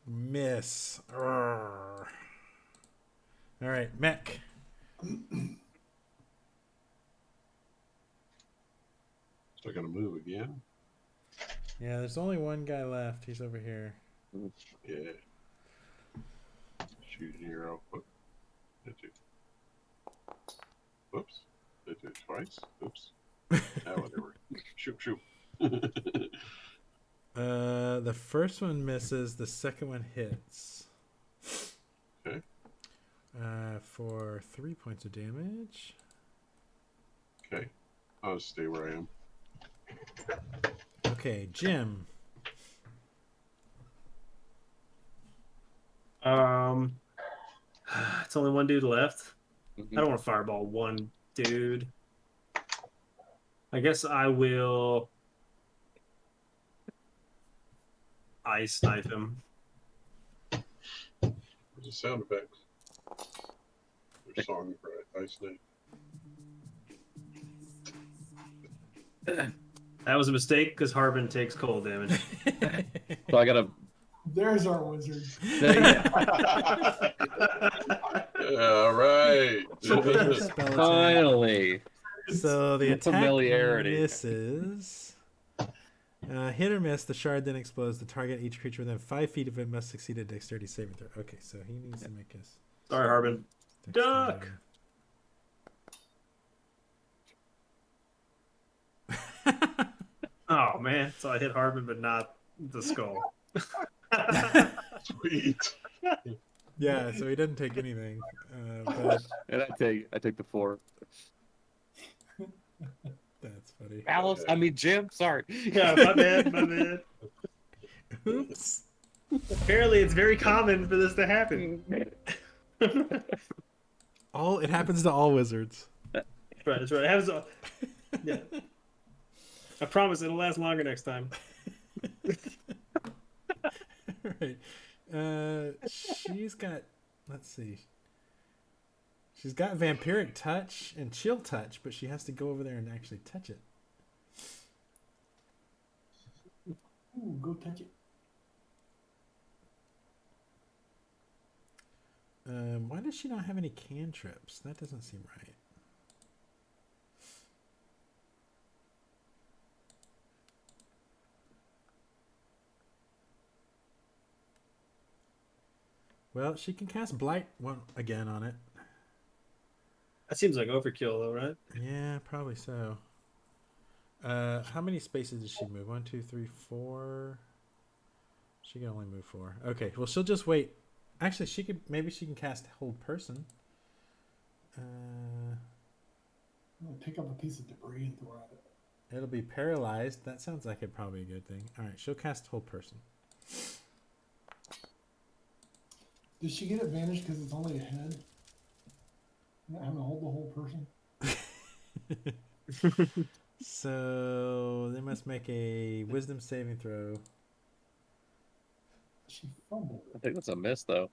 Miss. Arrgh. All right, mech. Still gonna move again. Yeah, there's only one guy left. He's over here. Yeah. Shooting your output. Did you? Whoops. Did it twice? Oops. Now whatever. Shoot. The first one misses. The second one hits. Okay. For 3 points of damage. Okay. I'll just stay where I am. Okay, Jim. It's only one dude left. Mhm. I don't want to fireball one dude. I guess I will ice knife him. There's a sound effects. There's song for Ice Knight. That was a mistake because Harbin takes cold damage. So I gotta. There's our wizard. All right. Spell attack. Finally. So the The attack familiarity. misses. Hit or miss, the shard then explodes. The target, each creature within 5 feet of it, must succeed a dexterity saving throw. Okay, so he needs to make his Sorry, Harbin. dexterity. Oh man, so I hit Harbin, but not the skull. Sweet. Yeah, so he didn't take anything. But And I take the 4. that's funny. Alice, I mean Jim. Sorry. Yeah, my bad, my bad. Oops. Apparently, it's very common for this to happen. It happens to all wizards. Right, that's right. It happens. Yeah. I promise it'll last longer next time. Right. She's got. Let's see. She's got vampiric touch and chill touch, but she has to go over there and actually touch it. Ooh, go touch it. Why does she not have any cantrips? That doesn't seem right. Well, she can cast Blight again on it. That seems like overkill, though, right? Yeah, probably so. How many spaces does she move? 1, 2, 3, 4. She can only move 4. Okay, well she'll just wait. Actually, maybe she can cast Hold Person. I'm gonna pick up a piece of debris and throw at it. It'll be paralyzed. That sounds like it probably a good thing. All right, she'll cast Hold Person. Does she get advantage because it's only a head? Not having to hold the whole person. So they must make a Wisdom saving throw. She fumbled. I think that's a miss though.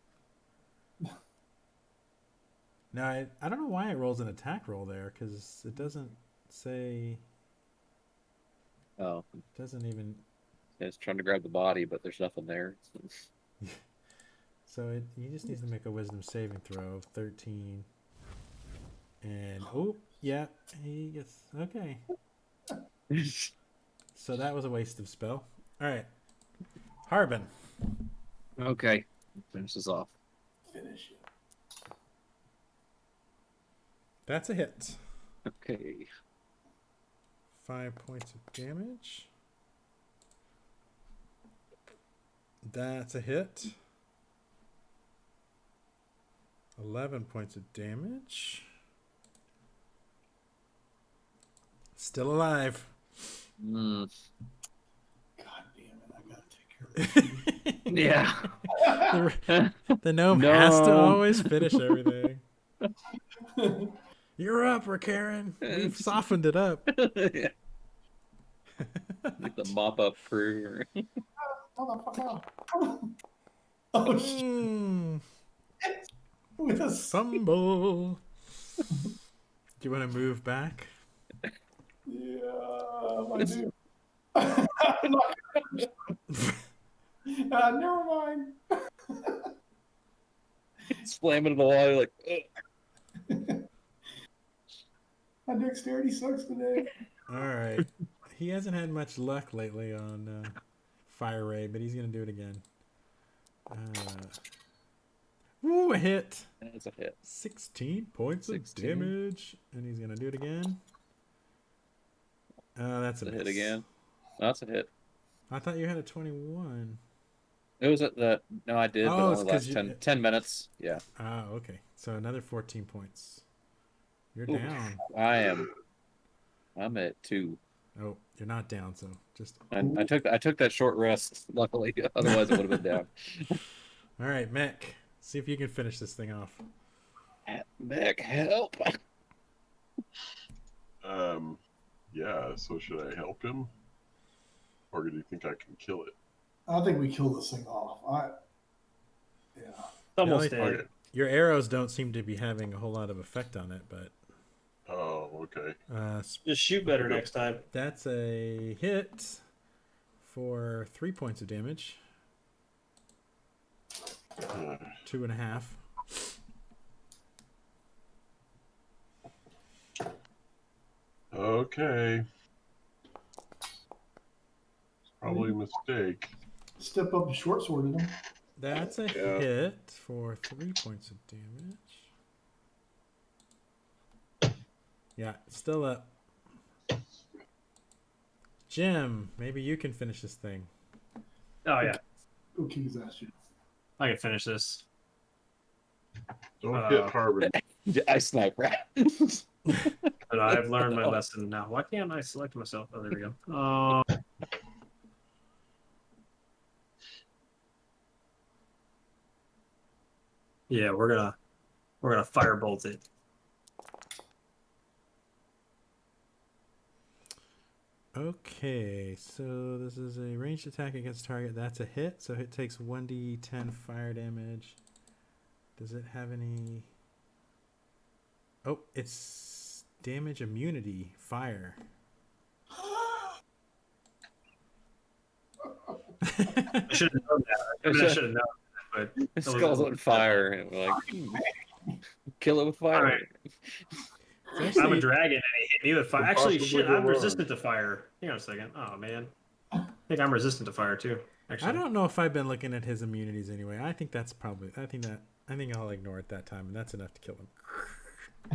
Now I don't know why it rolls an attack roll there because it doesn't say. Oh, It doesn't even. it's trying to grab the body, but there's nothing there. So he just needs to make a Wisdom saving throw of 13. And yeah, he gets okay. So that was a waste of spell. All right, Harbin. Okay, finish this off. Finish it. That's a hit. Okay. 5 points of damage. That's a hit. 11 points of damage. Still alive. God damn it! I gotta take care of it. Yeah. The gnome No. has to always finish everything. You're up, Karen. We've softened it up. Yeah. Like the mop up crew. Motherfucker. Oh shit! Mm, With a fumble. Do you want to move back? yeah, I do. I'm not never mind. Slamming the wall like, ugh. My dexterity sucks today. All right. He hasn't had much luck lately on Fire Ray, but he's going to do it again. A hit. That's a hit. 16 points 16. of damage. And he's going to do it again. That's a That's a miss. hit again. That's a hit. I thought you had a 21. It was at the no, I did, but Oh, it it's only 'cause lasts you- 10 minutes. Yeah. Ah, okay. So another 14 points. You're Ooh, down. I'm at 2. Oh, you're not down. So just I took that short rest. Luckily, otherwise it would have been down. all right, Mech. See if you can finish this thing off. Mech, help! Yeah. So should I help him, or do you think I can kill it? I think we kill this thing off. Yeah. It's almost The only- dead. Okay. Your arrows don't seem to be having a whole lot of effect on it, but Oh, okay. Just shoot better next time. that's a hit for 3 points of damage. Uh, 2.5. okay. It's probably a mistake. Step up and short sworded him. That's a Yeah. hit for 3 points of damage. Yeah, still up. Jim, maybe you can finish this thing. Oh yeah, Go kick his ass, Jim. I can finish this. Don't hit Harbin. I snipe rat. But I've learned my lesson now. Why can't I select myself? Oh, there we go. Yeah, we're gonna firebolt it. Okay, so this is a ranged attack against target. That's a hit, so it takes 1d10 fire damage. Does it have any... Oh, it's damage immunity, fire. I should have known that. I mean, I should have known that, but His skull's on fire, and we're like, kill it with fire. Alright. I'm a dragon and he hit me with fire. Actually, Impossible shit, to I'm run. resistant to fire. Hang on a second. Oh man, I think I'm resistant to fire too. Actually, I don't know if I've been looking at his immunities anyway. I think that's probably... I think I'll ignore it that time, and that's enough to kill him.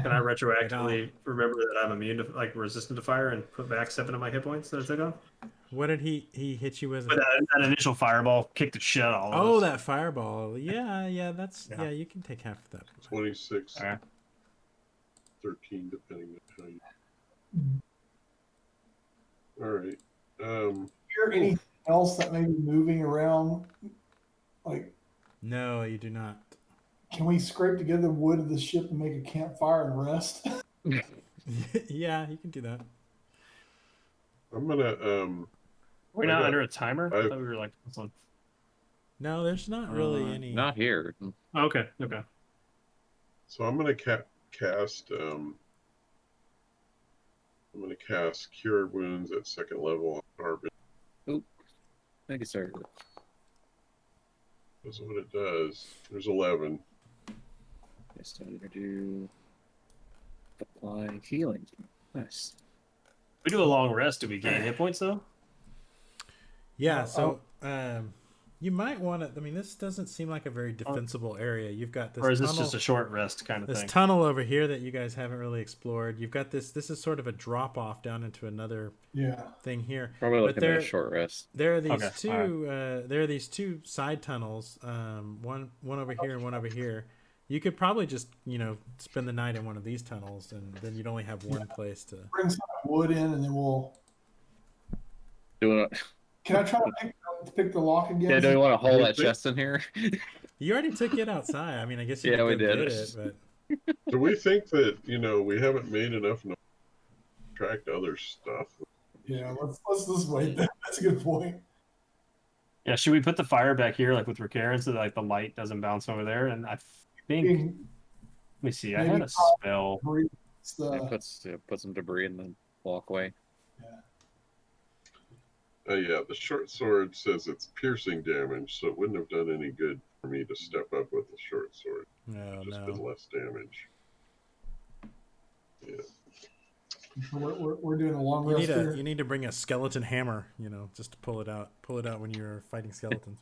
Can I retroactively remember that I'm immune to, like, resistant to fire and put back 7 of my hit points that I took off? What did he hit you with? But that initial fireball kicked the shit out of all Oh, of us. that fireball. Yeah, that's... Yeah. Yeah, you can take half of that. 26, Alright. 13, depending on how you. All right. Hear anything else that may be moving around? Like, No, you do not. can we scrape together the wood of the ship and make a campfire and rest? Yeah, you can do that. I'm gonna We're I not got- under a timer? I I've- thought we were like this one. No, there's not really any... Not here. Oh, okay, okay. so I'm gonna cast I'm gonna cast Cure Wounds at 2nd level on Harbin. Make it start. That's what it does. There's 11. Yes, I'm gonna do apply healing. Nice. We do a long rest. Do we gain hit points though? Yeah, so you might want to... I mean, this doesn't seem like a very defensible area. You've got this Or is this tunnel, just a short rest kind of this thing? tunnel over here that you guys haven't really explored. You've got this... This is sort of a drop-off down into another Yeah. thing here. Probably But looking at there- a short rest. There are these Okay, two. There are these two side tunnels. One over here and one over here. You could probably just spend the night in one of these tunnels, and then you'd only have one place to. Bring some wood in, and then we'll. Do it. Can I try to pick the lock again? Yeah, do we want to hold that think- chest in here? You already took it outside. I mean, I guess you Yeah, could we go did. get it, but Do we think that we haven't made enough to attract other stuff? Yeah, let's just wait. That's a good point. Yeah, should we put the fire back here, like with Ricaren, so that like the light doesn't bounce over there? And I think, let me see, I had a spell. It's the, Put some debris in the walkway. Yeah, the short sword says it's piercing damage, so it wouldn't have done any good for me to step up with the short sword. no, Just been no. less damage. Yeah. we're doing a long rest here. You need to bring a skeleton hammer, just to pull it out when you're fighting skeletons.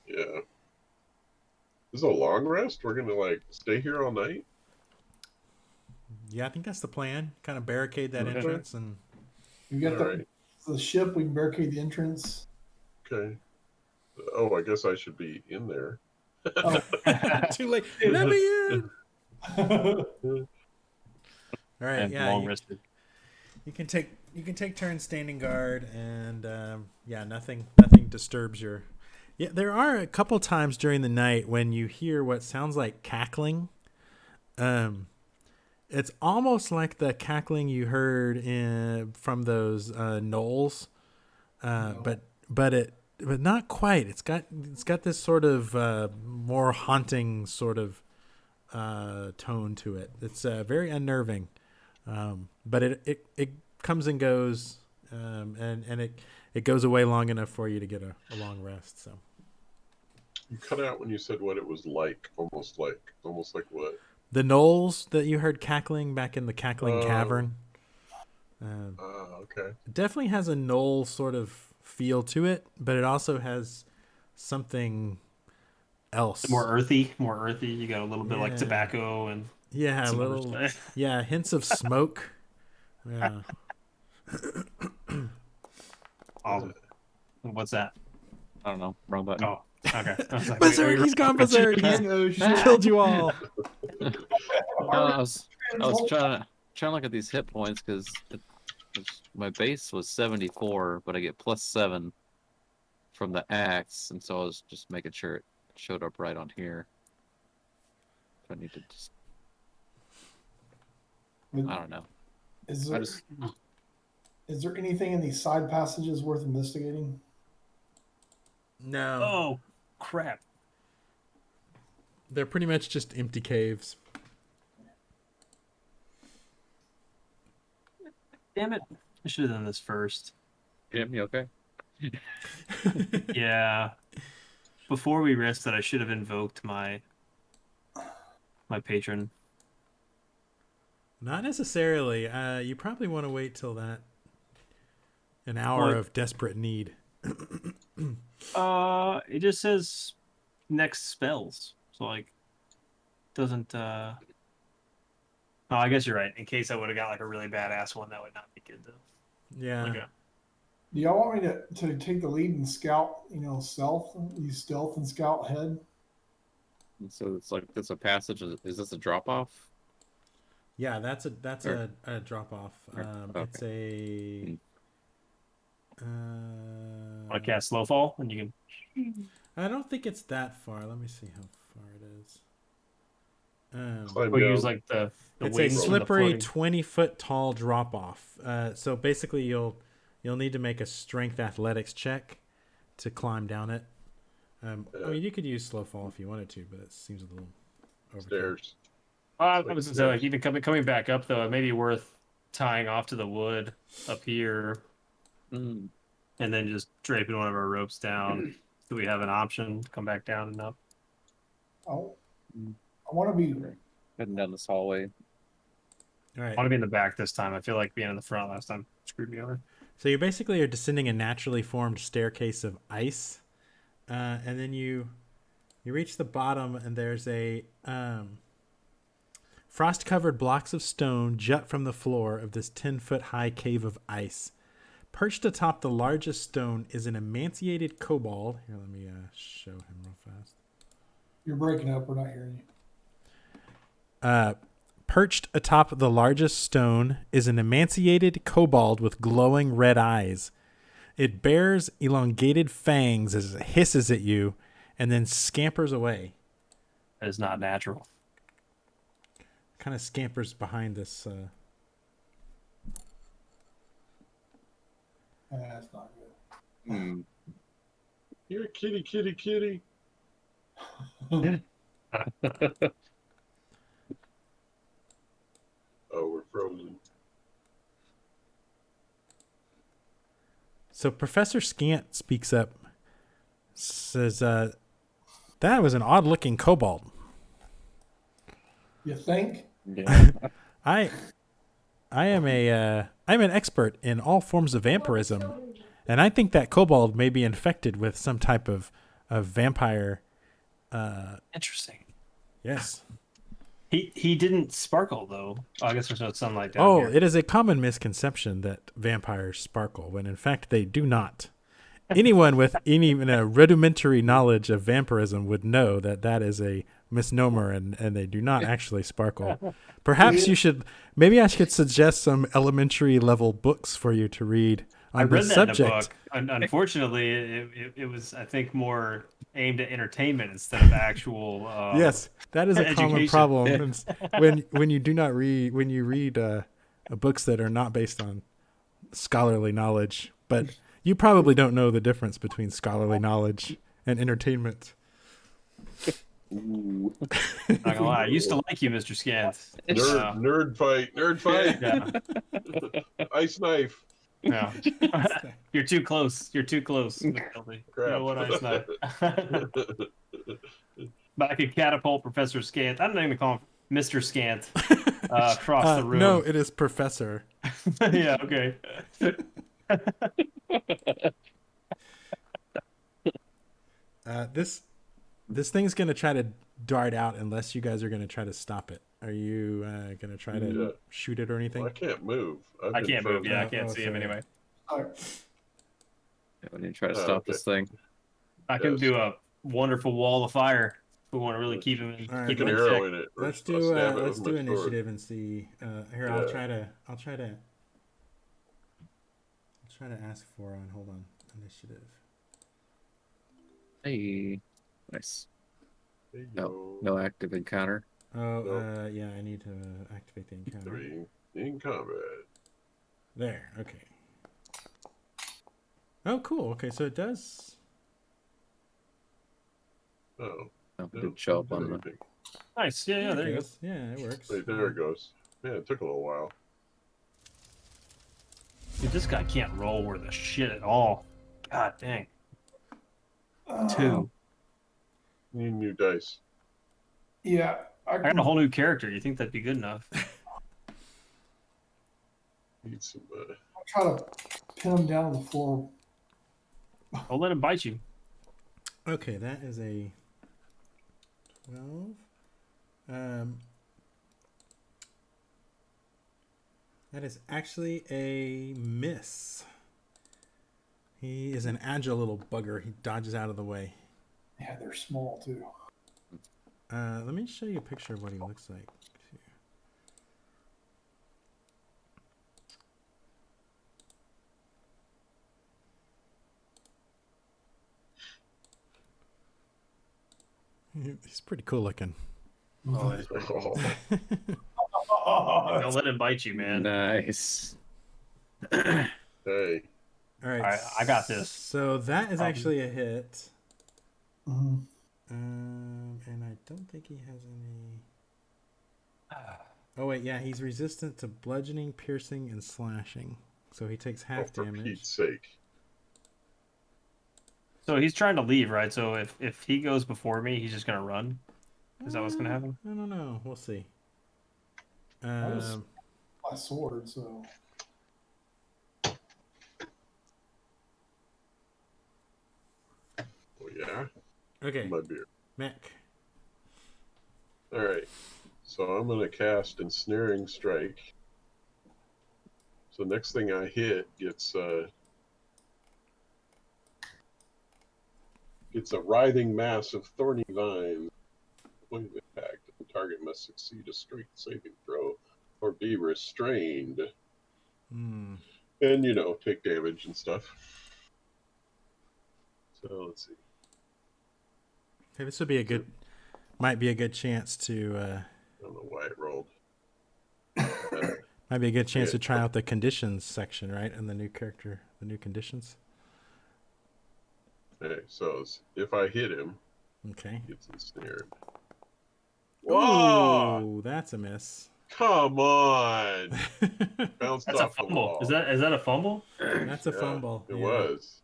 Yeah. This is a long rest? We're gonna stay here all night? Yeah, I think that's the plan. Kind of barricade that Okay. entrance and. We got All the right. ship. We can barricade the entrance. Okay. Oh, I guess I should be in there. Oh. Too late. Let me in. All right. And Yeah. long rested. You can take turns standing guard, and nothing disturbs your. Yeah, there are a couple times during the night when you hear what sounds like cackling. It's almost like the cackling you heard from those gnolls, but not quite. It's got this sort of more haunting sort of tone to it. It's very unnerving, but it comes and goes, and it goes away long enough for you to get a long rest. So You cut out when you said what it was like. Almost like what? the gnolls that you heard cackling back in the cackling cavern. Okay. It definitely has a gnoll sort of feel to it, but it also has something else. More earthy. You got a little bit like tobacco and a little hints of smoke. Yeah. What's that? I don't know. Wrong button. Oh, okay. I was like, Berserk, he's gone berserk. He's killed you all. I was trying to look at these hit points because my base was 74, but I get +7 from the axe, and so I was just making sure it showed up right on here. I need to just. I don't know. Is there anything in these side passages worth investigating? No. Oh, crap. They're pretty much just empty caves. Damn it. I should have done this first. Jim, you okay? Yeah. Before we rested, I should have invoked my patron. Not necessarily. You probably want to wait till an hour of desperate need. It just says next spells. So like doesn't Oh, I guess you're right. In case I would have got like a really badass one, that would not be good though. Yeah. Okay. Do y'all want me to take the lead and scout, stealth, use stealth and scout ahead? And so it's like that's a passage. Is this a drop off? Yeah, that's a drop off. Okay. It's a. Want to cast Slowfall and you can. I don't think it's that far. Let me see how far it is. We use like the it's a wings from the slippery floating- 20-foot tall drop off. So basically, you'll need to make a strength athletics check to climb down it. I mean, you could use slow fall if you wanted to, but it seems a little overkill. Stairs. I was gonna say, like, even coming back up though, it may be worth tying off to the wood up here, and then just draping one of our ropes down, so we have an option to come back down and up. Oh, I want to be. Heading down this hallway. All I right. want to be in the back this time. I feel like being in the front last time screwed me over. So you basically are descending a naturally formed staircase of ice, and then you reach the bottom, and there's a frost-covered blocks of stone jut from the floor of this 10-foot high cave of ice. Perched atop the largest stone is an emaciated kobold. Here, let me show him real fast. You're breaking up. We're not hearing you. Perched atop the largest stone is an emaciated kobold with glowing red eyes. It bears elongated fangs as it hisses at you and then scampers away. That is not natural. Kind of scampers behind this. That's not good. Here, kitty. Oh, we're frozen. So Professor Scant speaks up, says, that was an odd-looking kobold. You think? Yeah. I'm an expert in all forms of vampirism, and I think that kobold may be infected with some type of vampire. Interesting. Yes. He didn't sparkle though. Oh, I guess there's no sunlight down here. It is a common misconception that vampires sparkle, when in fact they do not. anyone with even a rudimentary knowledge of vampirism would know that that is a misnomer, and they do not actually sparkle. Perhaps you should. Maybe I should suggest some elementary level books for you to read on I read this that subject. in a book. Unfortunately, it was, I think, more aimed at entertainment instead of actual. Yes, that is a common education. problem when you do not read when you read books that are not based on scholarly knowledge. But you probably don't know the difference between scholarly knowledge and entertainment. Ooh. Not gonna lie, I used to like you, Mr. Scant. Nerd fight. Yeah, Ice knife. yeah. You're too close. You're too close. McKelvey. You Crap. know what I said? But I could catapult Professor Scant. I don't even call him Mr. Scant. Across the room. No, it is Professor. Yeah. Okay. This thing's gonna try to dart out unless you guys are gonna try to stop it. Are you gonna try to shoot it or anything? Well, I can't move. I can't move. Yeah, I Oh, can't see him sorry. anyway. All right. Yeah, we need to try to stop this thing. I can Yes. do a wonderful wall of fire. If we want to really keep him All right, keep Keep him an in arrow check. in it. or Let's I'll do stab it let's with my do sword. initiative and see. Here, I'll try to ask for hold on, initiative. Hey, nice. There you No, go. no active encounter. Oh, Nope. yeah, I need to activate the encounter. 3 in combat. There, okay. Oh, cool. Okay, so it does. Oh, Oh, no, it did show up didn't on do the. anything. Nice. Yeah, yeah. There you go. goes. Yeah, it works. Wait, there it goes. Yeah, it took a little while. Dude, this guy can't roll worth a shit at all. God dang. 2. Need new dice. Yeah, I got a whole new character. You think that'd be good enough? Need some. I'll try to pin him down on the floor. Don't let him bite you. Okay, that is a 12. That is actually a miss. He is an agile little bugger. He dodges out of the way. Yeah, they're small too. Let me show you a picture of what he looks like. He's pretty cool looking. Oh, that's pretty cool. Oh, Don't let him bite you, man. Nice. Hey, All right, Alright, I got this. So that is actually a hit. Mhm. And I don't think he has any. Oh wait, yeah, he's resistant to bludgeoning, piercing, and slashing. So he takes half for damage. Pete's sake. So he's trying to leave, right? So if he goes before me, he's just gonna run. Is that what's gonna happen? I don't know. We'll see. was- My sword, so Oh yeah, Okay, my beer. Mac. All right, so I'm gonna cast Ensnaring Strike. So next thing I hit gets a writhing mass of thorny vines. Point of impact. The target must succeed a strength saving throw or be restrained, Hmm. and take damage and stuff. So let's see. Okay, this would be might be a good chance to. I don't know why it rolled. Might be a good chance Yeah. to try out the conditions section, right? And the new character, the new conditions. Okay, so if I hit him, Okay. he gets ensnared. Whoa! Ooh, that's a miss. Come on! Bounced That's a off the fumble. wall. Is that a fumble? That's a Yeah, fumble. It yeah. was.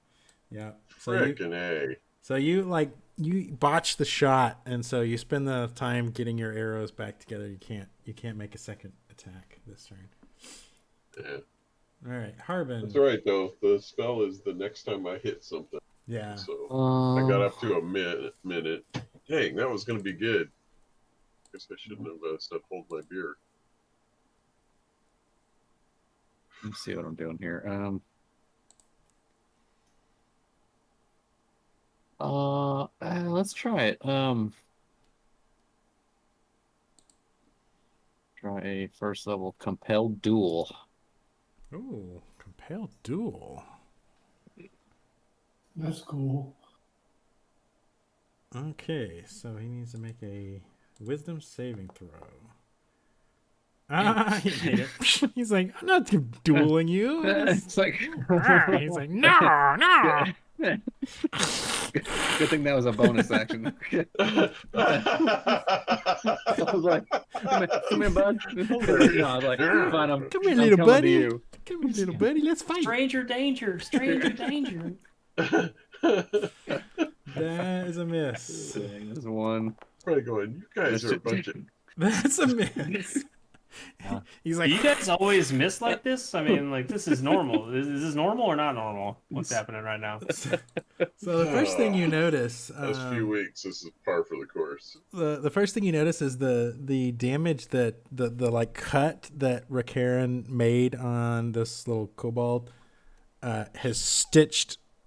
Yeah. So you, Frickin' A. so you botch the shot, and so you spend the time getting your arrows back together. You can't make a second attack this turn. Yeah. All right, Harbin. That's all right, though. The spell is the next time I hit something. Yeah. So I Um, got up to a minute. Dang, that was going to be good. Guess I shouldn't have said hold my beer. Let's see what I'm doing here. Let's try it. Try a first level compelled duel. Ooh, compelled duel. That's cool. Okay, so he needs to make a wisdom saving throw. Ah, he made it. He's like, I'm not dueling you. It's like He's like, no, no. Good thing that was a bonus action. I was like, come here, bud. No, I was like, fine, I'm Come here, I'm little coming buddy. to you. Come here, little buddy. Let's fight. Stranger danger, stranger danger. That is a miss. There's one. Probably going, you guys are a bunch of. That's a miss. He's Do like, you guys always miss like this? I mean, like, this is normal. Is this normal or not normal? What's happening right now? so the first thing you notice, Last few weeks, this is par for the course. the first thing you notice is the damage that the like cut that Rakaran made on this little kobold has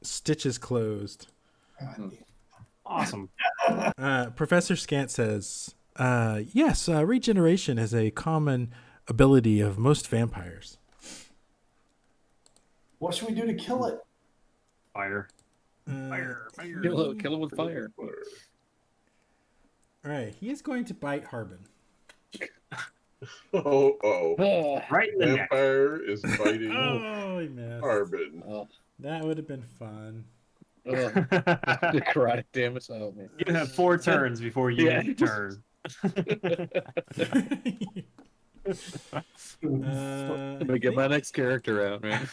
stitches closed. Awesome. Professor Scant says, yes, regeneration is a common ability of most vampires. What should we do to kill it? Fire. Fire. Kill him with fire. All right, he is going to bite Harbin. Oh. Right in the neck. Vampire is biting Oh, he missed. Harbin. Oh, That would have been fun. necrotic damage. Oh man. You have 4 turns before you get your turn. I'm gonna get my next character out, man.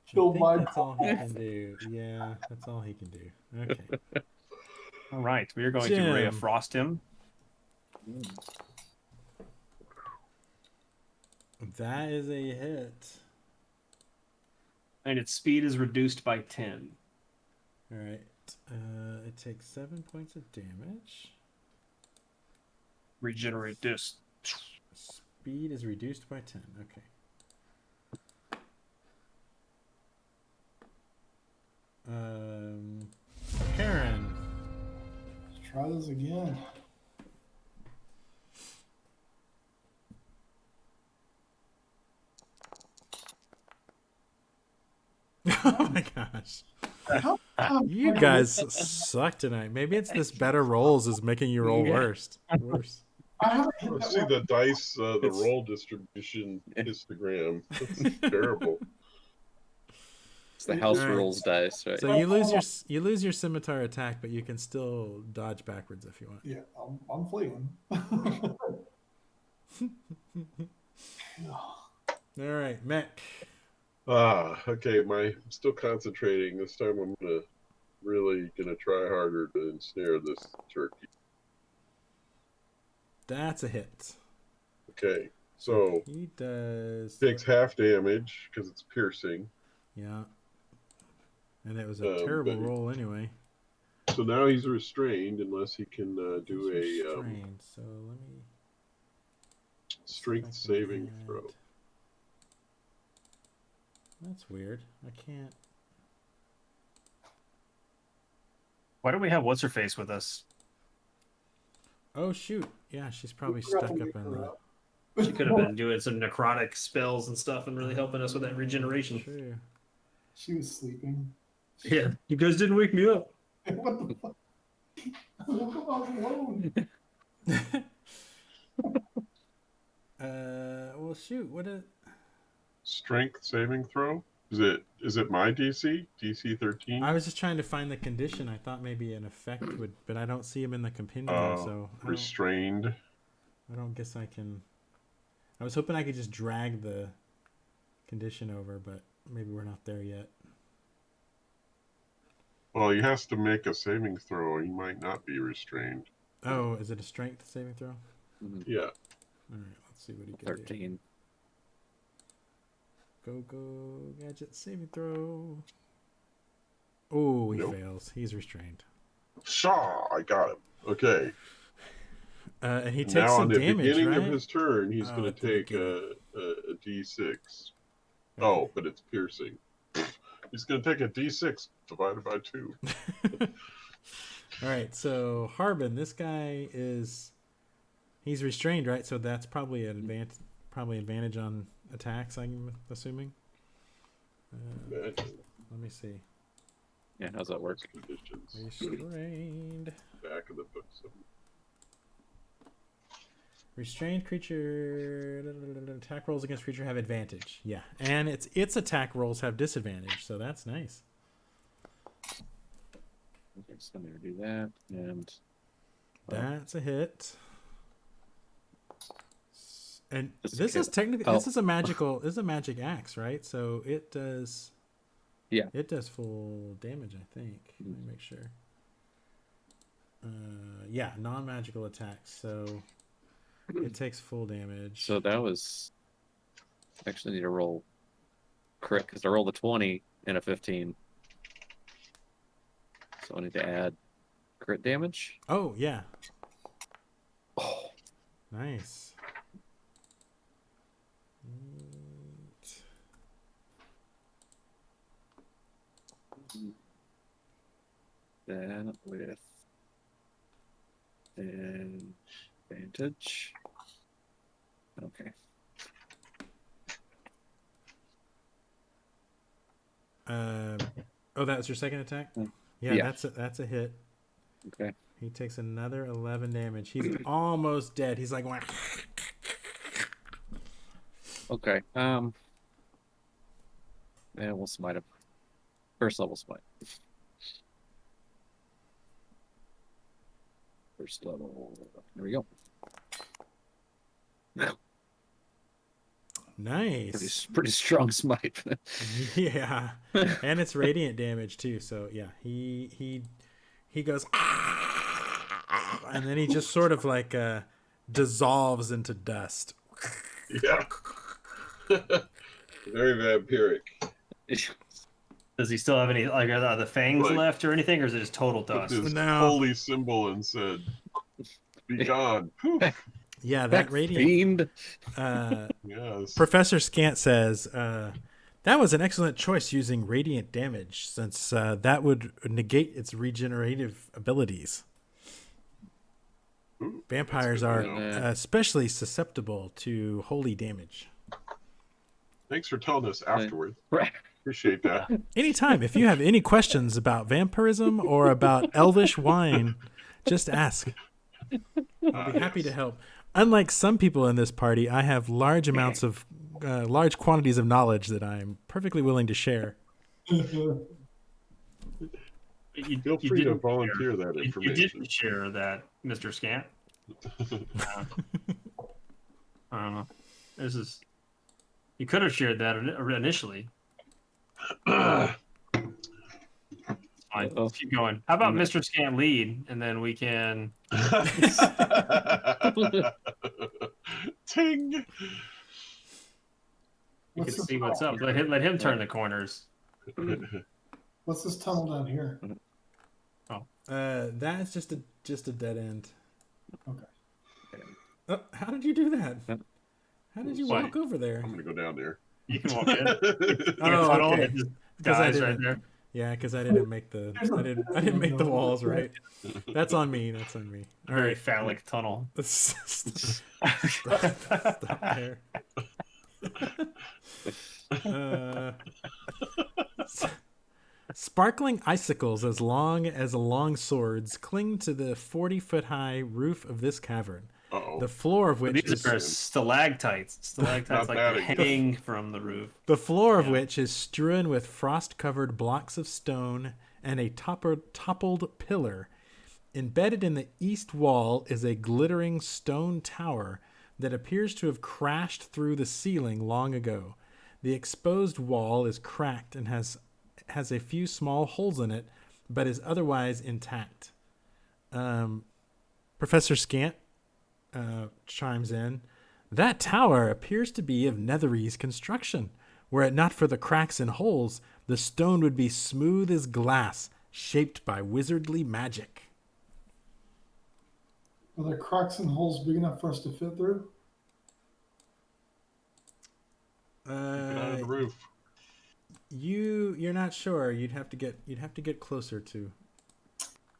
Kill my that's all he can do. Yeah, that's all he can do. Okay. All right, we are going to Ray of Frost him. That is a hit. And its speed is reduced by 10. All right. It takes 7 points of damage. Regenerate this. Speed is reduced by 10. Okay. Karen. Let's try this again. Oh my gosh. You guys suck tonight. Maybe it's this better rolls is making you roll worse. I haven't hit that See one. the dice, the roll distribution histogram. It's terrible. It's the house Alright. rules dice, right? So you lose your scimitar attack, but you can still dodge backwards if you want. Yeah, I'm fleeing. All right, Mech. Okay. I'm still concentrating. This time I'm really gonna try harder to ensnare this turkey. That's a hit. Okay, so He does. takes half damage because it's piercing. Yeah. And it was a terrible but- roll anyway. So now he's restrained unless he can do He's a restrained, so let me strength see if I can saving add- throw. That's weird. I can't. Why do we have What's-Her-Face with us? Oh shoot! Yeah, she's probably stuck up in the. She could have been doing some necrotic spells and stuff and really helping us with that regeneration. True. She was sleeping. Yeah, you guys didn't wake me up. What the fuck? I woke up, I was alone. Well, shoot. What a. Strength saving throw. Is it my DC? DC 13? I was just trying to find the condition. I thought maybe an effect would, but I don't see him in the compendium, so Restrained. I don't guess I can. I was hoping I could just drag the condition over, but maybe we're not there yet. Well, he has to make a saving throw. He might not be restrained. Oh, is it a strength saving throw? Yeah. All right, let's see what he can do. 13. Go, gadget saving throw. Oh, he Nope. fails. He's restrained. Shaw, I got him. Okay. And he takes Now some on the damage, beginning right? of his turn, he's Oh, going at to the take beginning. a D6. Okay. Oh, but it's piercing. He's going to take a D6 divided by 2. All right, so Harbin, this guy he's restrained, right? So that's probably an advantage on attacks, I'm assuming. Let me see. Yeah, how's that work? Conditions. Restrained. Back of the book. Restrained creature attack rolls against creature have advantage. Yeah, and its attack rolls have disadvantage, so that's nice. Okay, so I'm gonna do that, and That's a hit. And Just this a is hit. technically Oh. this is a magic axe, right? So it does. Yeah. It does full damage, I think. Let me make sure. Yeah, non-magical attacks. So it takes full damage. so that was actually need to roll crit because I rolled a 20 and a 15. So I need to add crit damage. Oh yeah, Oh, nice. that with advantage. Okay. Oh, that was your second attack? Mm. Yeah, Yeah. that's a hit. Okay. He takes another 11 damage. He's almost dead. He's like, whack. Okay. Yeah, we'll smite him. First level smite. First level. There we go. Nice. Pretty strong smite. Yeah, and it's radiant damage too. So yeah, he goes, and then he just sort of like dissolves into dust. Yeah. Very vampiric. Does he still have any, like, are the fangs Like- left or anything, or is it just total With dust? this No. holy symbol and said, "Be gone." Poof. Yeah, that radiant. fiend. Yes. Professor Scant says that was an excellent choice using radiant damage, since that would negate its regenerative abilities. Ooh, Vampires that's are good to know. especially susceptible to holy damage. Thanks for telling us afterwards. Right. Appreciate that. Anytime, if you have any questions about vampirism or about elvish wine, just ask. I'll be happy to help. Unlike some people in this party, I have large quantities of knowledge that I'm perfectly willing to share. You Feel free to didn't volunteer that You information. didn't share that, Mr. Scant. I don't know. This is. You could have shared that initially. Fine. Uh-oh. Let's keep going. How about Mr. Scant lead, and then we can. Ting. You can What's see this what's up. Let him turn the corners. What's this tunnel down here? That's just a dead end. Okay. Oh, how did you do that? How did you What? walk over there? I'm gonna go down there. You can walk in. Oh, Tunnel okay. that just 'Cause I dies right didn't- there. Yeah, because I didn't make the I didn't make the walls right. That's on me. That's on me. All Very right. phallic tunnel. Stop there. Sparkling icicles as long as long swords cling to the 40-foot-high roof of this cavern, Uh-oh. the floor of which These are stalactites. Stalactites Not like bad. hang from the roof. the floor of Yeah. which is strewn with frost-covered blocks of stone and a toppled pillar. Embedded in the east wall is a glittering stone tower that appears to have crashed through the ceiling long ago. The exposed wall is cracked and has a few small holes in it, but is otherwise intact. Professor Scant chimes in. That tower appears to be of Netherese construction. Were it not for the cracks and holes, the stone would be smooth as glass, shaped by wizardly magic. Are there cracks and holes big enough for us to fit through? Get out of the roof. You're not sure. You'd have to get closer to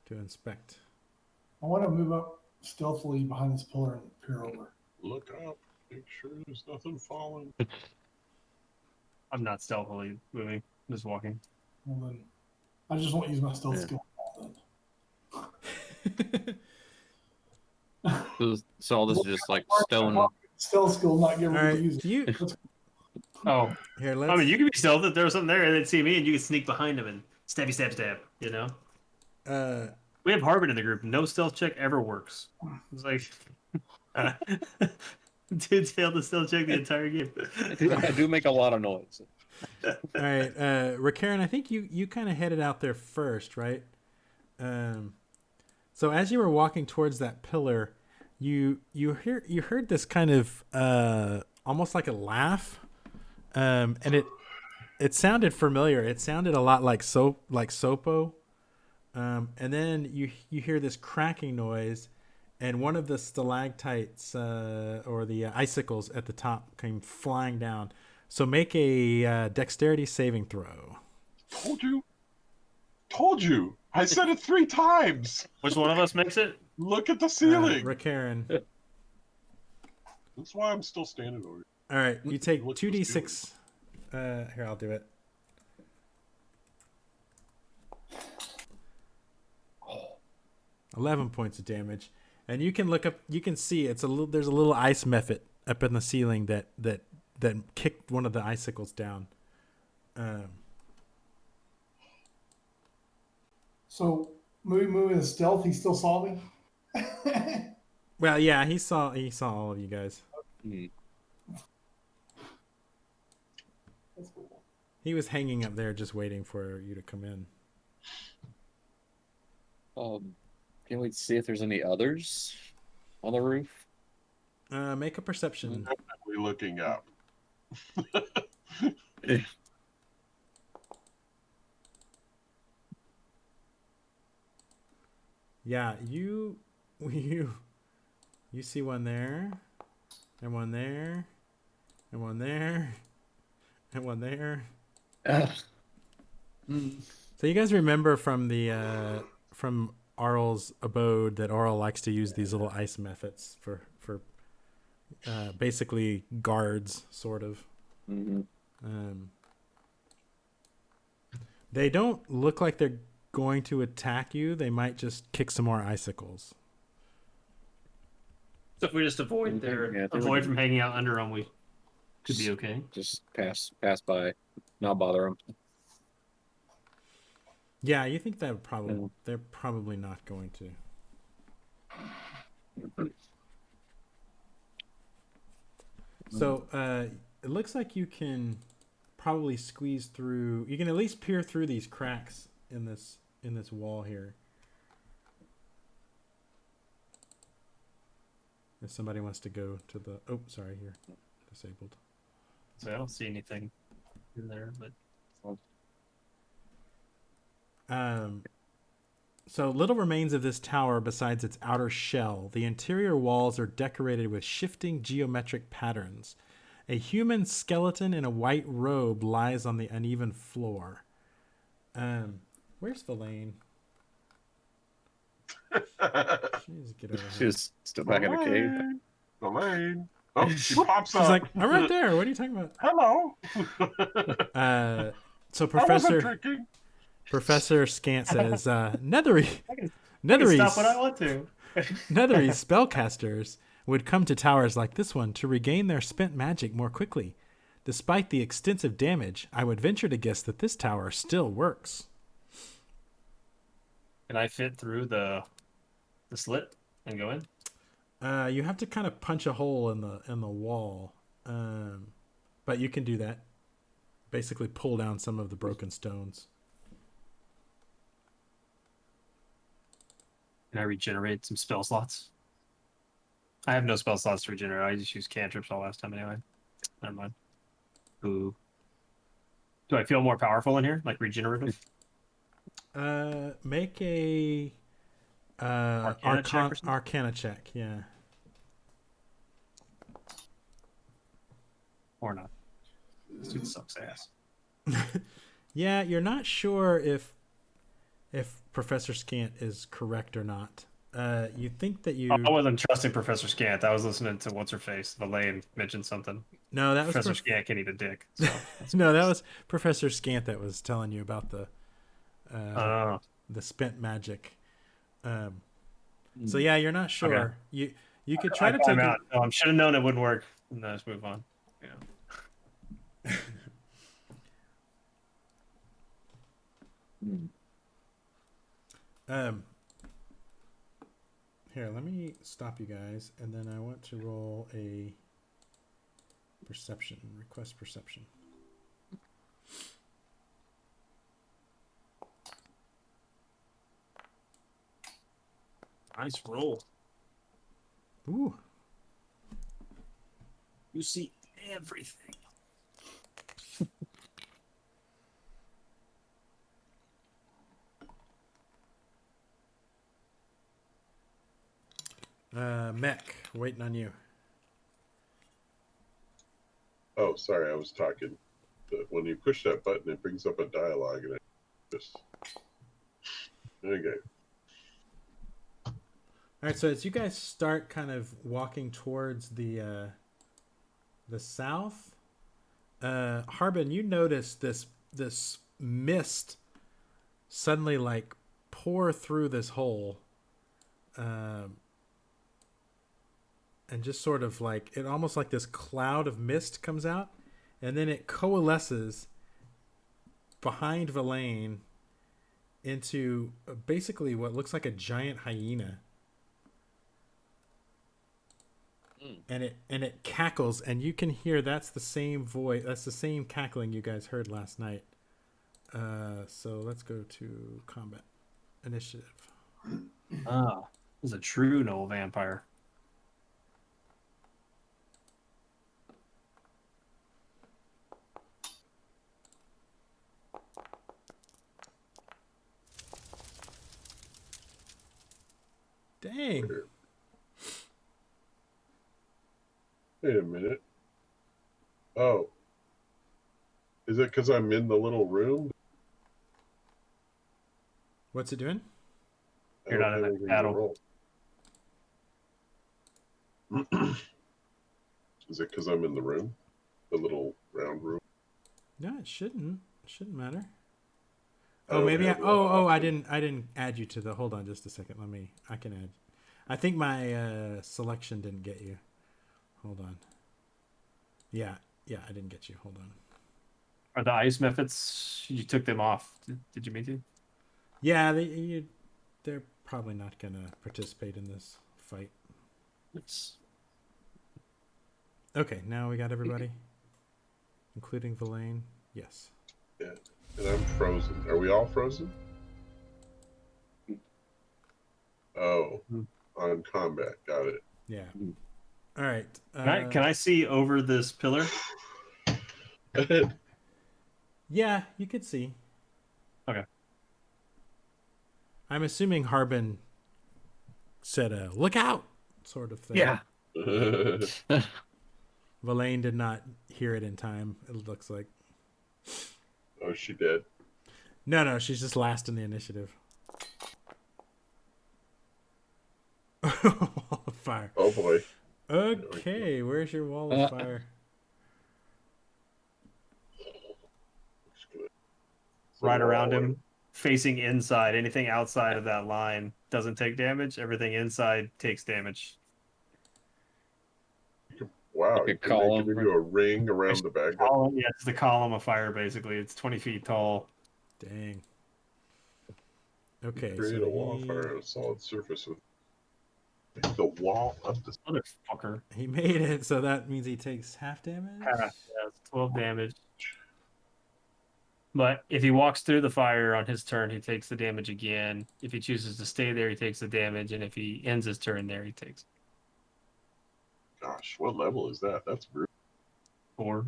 inspect. I want to move up stealthily behind this pillar and peer over. Look up. Make sure there's nothing falling. I'm not stealthily moving. I'm just walking. Well, then, I just won't use my stealth skill. So all this is just like stone. Stealth skill, not given All to right, use it. Oh, here, let's. I mean, you can be stealth if there was something there and they'd see me and you can sneak behind them and stabby stab stab, you know? We have Harbin in the group. No stealth check ever works. It's like... Dude's failed to stealth check the entire game. I do make a lot of noise. All right, Rakaran, I think you kind of headed out there first, right? So as you were walking towards that pillar, you heard this kind of almost like a laugh, and it sounded familiar. It sounded a lot like Sopo, and then you hear this cracking noise, and one of the stalactites or the icicles at the top came flying down. So make a dexterity saving throw. Told you. I said it 3 times. Which one of us makes it? Look at the ceiling. Rakaran. That's why I'm still standing over. All right, you take Look 2d6. Here, I'll do it. Oh, 11 points of damage, and you can look up. You can see it's a little. There's a little ice method up in the ceiling that kicked one of the icicles down. So, moving in stealth, he still saw me? Well, yeah, he saw all of you guys. That's cool. He was hanging up there just waiting for you to come in. Can we see if there's any others on the roof? Make a perception. We're looking up. Yeah, you see one there, and one there, and one there, and one there. So you guys remember from the from Arl's abode that Arl likes to use these little ice methods for basically guards, sort of. They don't look like they're going to attack you. They might just kick some more icicles. So if we just avoid from hanging out under them, we could be okay. Just pass by, not bother them. Yeah, you think that would probably they're probably not going to. So it looks like you can probably squeeze through. You can at least peer through these cracks in this wall here. If somebody wants to go to the sorry, here, disabled. So I don't see anything in there, but so little remains of this tower besides its outer shell. The interior walls are decorated with shifting geometric patterns. A human skeleton in a white robe lies on the uneven floor. Where's Verlaine? Jeez, get over here. She's still back in the cave. Verlaine. Oh, she pops up. She's like, I'm right there. What are you talking about? Hello. So I wasn't drinking. Professor Scant says, Nethery I can stop when I want to. Nethery spellcasters would come to towers like this one to regain their spent magic more quickly. Despite the extensive damage, I would venture to guess that this tower still works. Can I fit through the slit and go in? You have to kind of punch a hole in the wall, but you can do that. Basically, pull down some of the broken stones. Can I regenerate some spell slots? I have no spell slots to regenerate. I just used cantrips all last time anyway. Never mind. Ooh. Do I feel more powerful in here, like regenerative? Make a Arcana check. Yeah. Or not. This dude sucks ass. Yeah, you're not sure if Professor Scant is correct or not. You think that you I wasn't trusting Professor Scant. I was listening to what's her face. Elaine mentioned something. no, that was Professor Scant can eat a dick. So that's no, that was Professor Scant that was telling you about Oh, the spent magic. So Hmm. yeah, you're not sure. Okay. You could I try to time take out. Oh, I should have known it wouldn't work. No, let's move on. Yeah. Hmm. Here, let me stop you guys, and then I want to roll a perception, request perception. Nice roll. Ooh. You see everything. Mech, waiting on you. Oh, sorry, I was talking. But when you push that button, it brings up a dialogue, and it just okay. All right, so as you guys start kind of walking towards the south, Harbin, you notice this mist suddenly like pour through this hole, and just sort of like it almost like this cloud of mist comes out, and then it coalesces behind Verlaine into basically what looks like a giant hyena. And it cackles, and you can hear that's the same voice, that's the same cackling you guys heard last night. So let's go to combat initiative. Ah, this is a true Knoll vampire. Dang. Wait a minute. Oh, is it because I'm in the little room? What's it doing? I You're don't not in have the anything to battle. roll. Is it because I'm in the room, the little round room? No, it shouldn't matter. I Oh, don't maybe have that I option. didn't add you to the. Hold on just a second. I can add. I think my selection didn't get you. Hold on. Yeah, I didn't get you. Hold on. Are the ice methods? You took them off. Did you mean to? Yeah, they're probably not gonna participate in this fight. It's Okay, now we got everybody, including Verlaine. Yes. Yeah, and I'm frozen. Are we all frozen? Oh, on combat. Got it. Yeah. All right. Can I see over this pillar? Yeah, you could see. Okay. I'm assuming Harbin said a "look out" sort of thing. Yeah. Verlaine did not hear it in time. It looks like. Oh, she did. No, she's just last in the initiative. Wall of fire. Oh boy. Okay, where's your wall of fire? Looks good. Right So, around him, facing inside. Anything outside of that line doesn't take damage. Everything inside takes damage. Wow, Like a you can make column. it into a ring around the bag. Column, yeah, it's the column of fire. Basically, it's 20 feet tall. Dang. Okay, Create so a wall of fire on a solid surface with the wall of the. Motherfucker. he made it, so that means he takes half damage. Yeah, it's 12 damage. But if he walks through the fire on his turn, he takes the damage again. If he chooses to stay there, he takes the damage, and if he ends his turn there, he takes Gosh, what level is that? That's brutal. 4.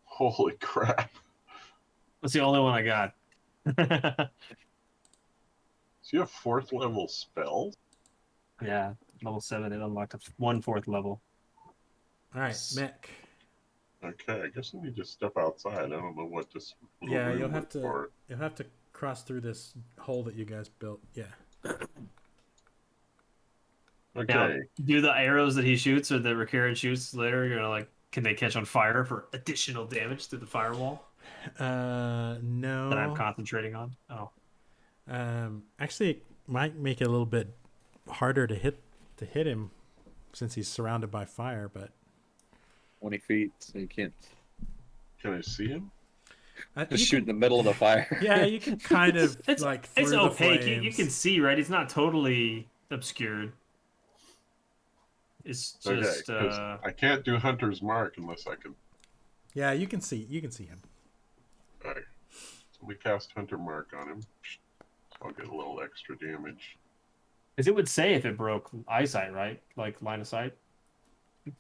Holy crap! That's the only one I got. So you have 4th level spells? Yeah, level 7. It unlocked a 1/4 level. All right, Mech. Okay, I guess I need to step outside. I don't know what this. little Yeah, room you'll have was to. for. You'll have to cross through this hole that you guys built. Yeah. Now, Okay. do the arrows that he shoots or that Ricarian shoots later, you're gonna like, can they catch on fire for additional damage through the firewall that I'm No. concentrating on? Oh, Actually, it might make it a little bit harder to hit him since he's surrounded by fire. But 20 feet, so you can't Can I see him? just you shoot in can, the middle of the fire. yeah, you can kind of it's like it's through the opaque. You flames. can see, right? It's not totally obscured. It's Okay, just because I can't do Hunter's Mark unless I can. Yeah, you can see. You can see him. All right. So we cast Hunter Mark on him. I'll get a little extra damage. because it would say if it broke eyesight, right? Like line of sight, I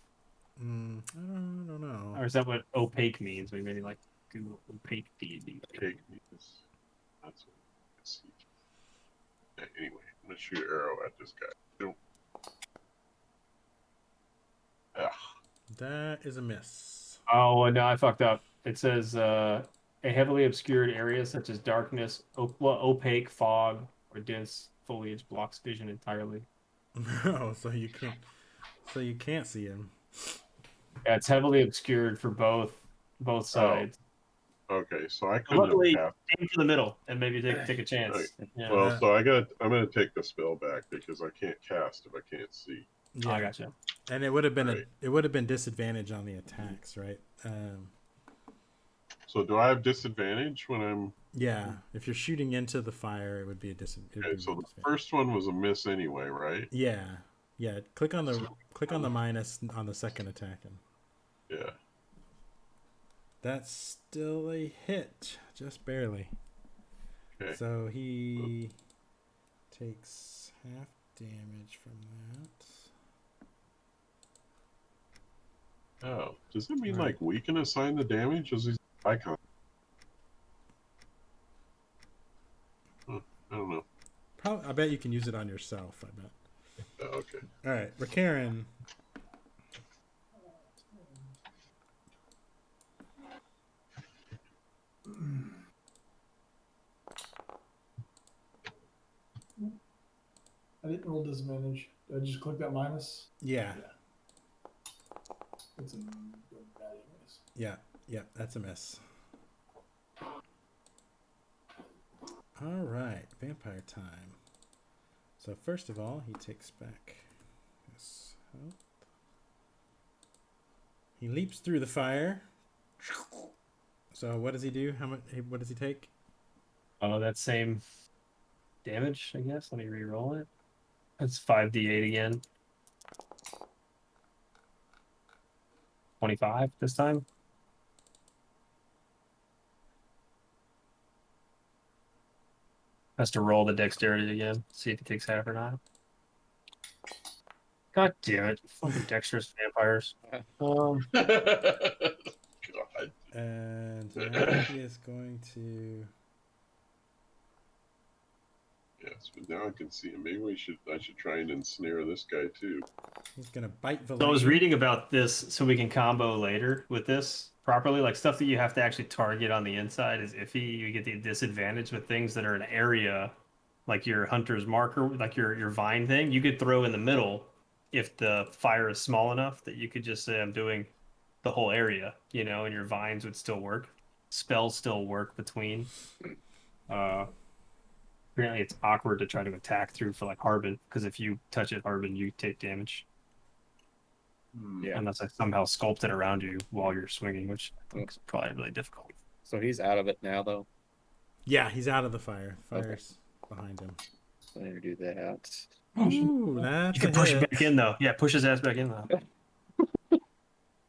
don't know. or is that what opaque means? Maybe like Google opaque deity. Take me this. That's what I can see. Yeah, anyway, I'm gonna shoot an arrow at this guy. Don't. Ugh. That is a miss. Oh no, I fucked up. It says a heavily obscured area such as darkness, opaque fog, or dense foliage blocks vision entirely. Oh, so you can't. So you can't see him. Yeah, it's heavily obscured for both sides. Okay, so I couldn't Luckily, have cast. aim for the middle and maybe take a chance. Right. Yeah. Well, so I'm gonna take the spell back because I can't cast if I can't see. Oh, I gotcha. And it would have been Right. it would have been disadvantage on the attacks, right? So do I have disadvantage when I'm? Yeah, if you're shooting into the fire, it would be a disadvantage. Okay, so the first one was a miss anyway, right? Yeah, yeah. Click on the minus on the second attack, and Yeah. that's still a hit, just barely. Okay. So he takes half damage from that. Oh, does that mean Right. like we can assign the damage as these icons? I don't know. I bet you can use it on yourself. I bet. Oh, okay. All right, Ricarian. I didn't roll disadvantage. Did I just click that minus? Yeah, It's a good bad anyways. yeah. That's a miss. All right, vampire time. So first of all, he takes back his health. He leaps through the fire. So what does he do? How much? What does he take? Oh, that same damage, I guess. Let me re-roll it. That's 5d8 again. 25 this time. Has to roll the dexterity again. See if he takes half or not. God damn it. Fucking dexterous vampires. God. And now he is going to. Yes, but now I can see him. Maybe I should try and ensnare this guy too. He's gonna bite the. So I was reading about this so we can combo later with this properly. Like stuff that you have to actually target on the inside is iffy. You get the disadvantage with things that are an area, like your hunter's marker, like your vine thing. You could throw in the middle if the fire is small enough that you could just say I'm doing the whole area, you know, and your vines would still work. Spells still work between. Apparently it's awkward to try to attack through for like Harbin, because if you touch it, Harbin, you take damage. Yeah. Unless I somehow sculpt it around you while you're swinging, which I think is probably really difficult. So he's out of it now, though. Yeah, he's out of the fire. Fire's behind him. So I need to do that. Ooh, that's You can a push hit. it back in though. Yeah, push his ass back in though.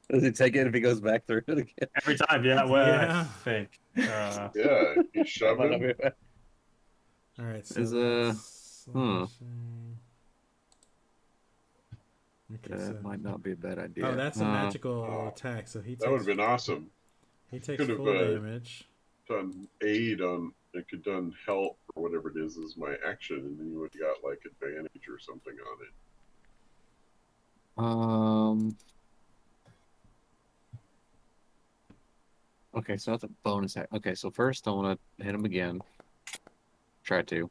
Does he take it if he goes back through it again? Every time, yeah. Well, Yeah. I think. Yeah, you shove him. All right, so Is, that's hmm. slashing. Okay, That so might not be a bad idea. oh, that's a magical attack. So he That would takes have been awesome. he takes could've, full damage. Done aid on. I could done help or whatever it is my action, and then you would have got like advantage or something on it. Okay, so that's a bonus. Okay, so first I want to hit him again. Try to.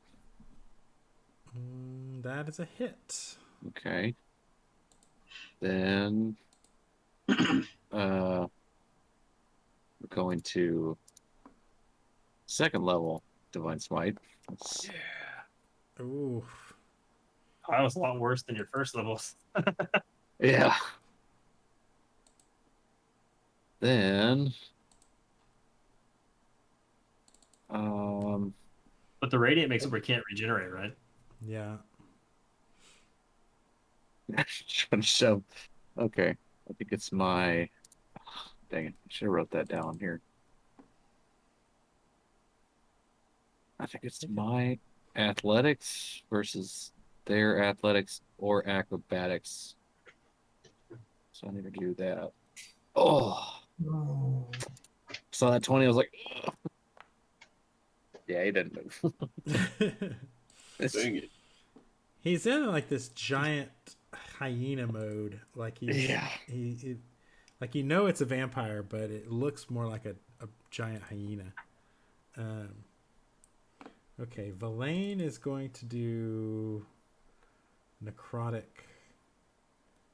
That is a hit. Okay. Then we're going to second level Divine Smite. That's- Ooh. Oh, that was a lot worse than your first levels. Yeah. Then But the radiant makes it where you can't regenerate, right? Yeah. trying to show. Okay. I think it's my dang it. I should have wrote that down here. I think it's my athletics versus their athletics or acrobatics. So I need to do that. Oh, No. saw that 20. I was like, ugh. Yeah, he didn't move. Dang it. He's in like this giant hyena mode. Like he's Yeah. he like it's a vampire, but it looks more like a giant hyena. Okay, Verlaine is going to do necrotic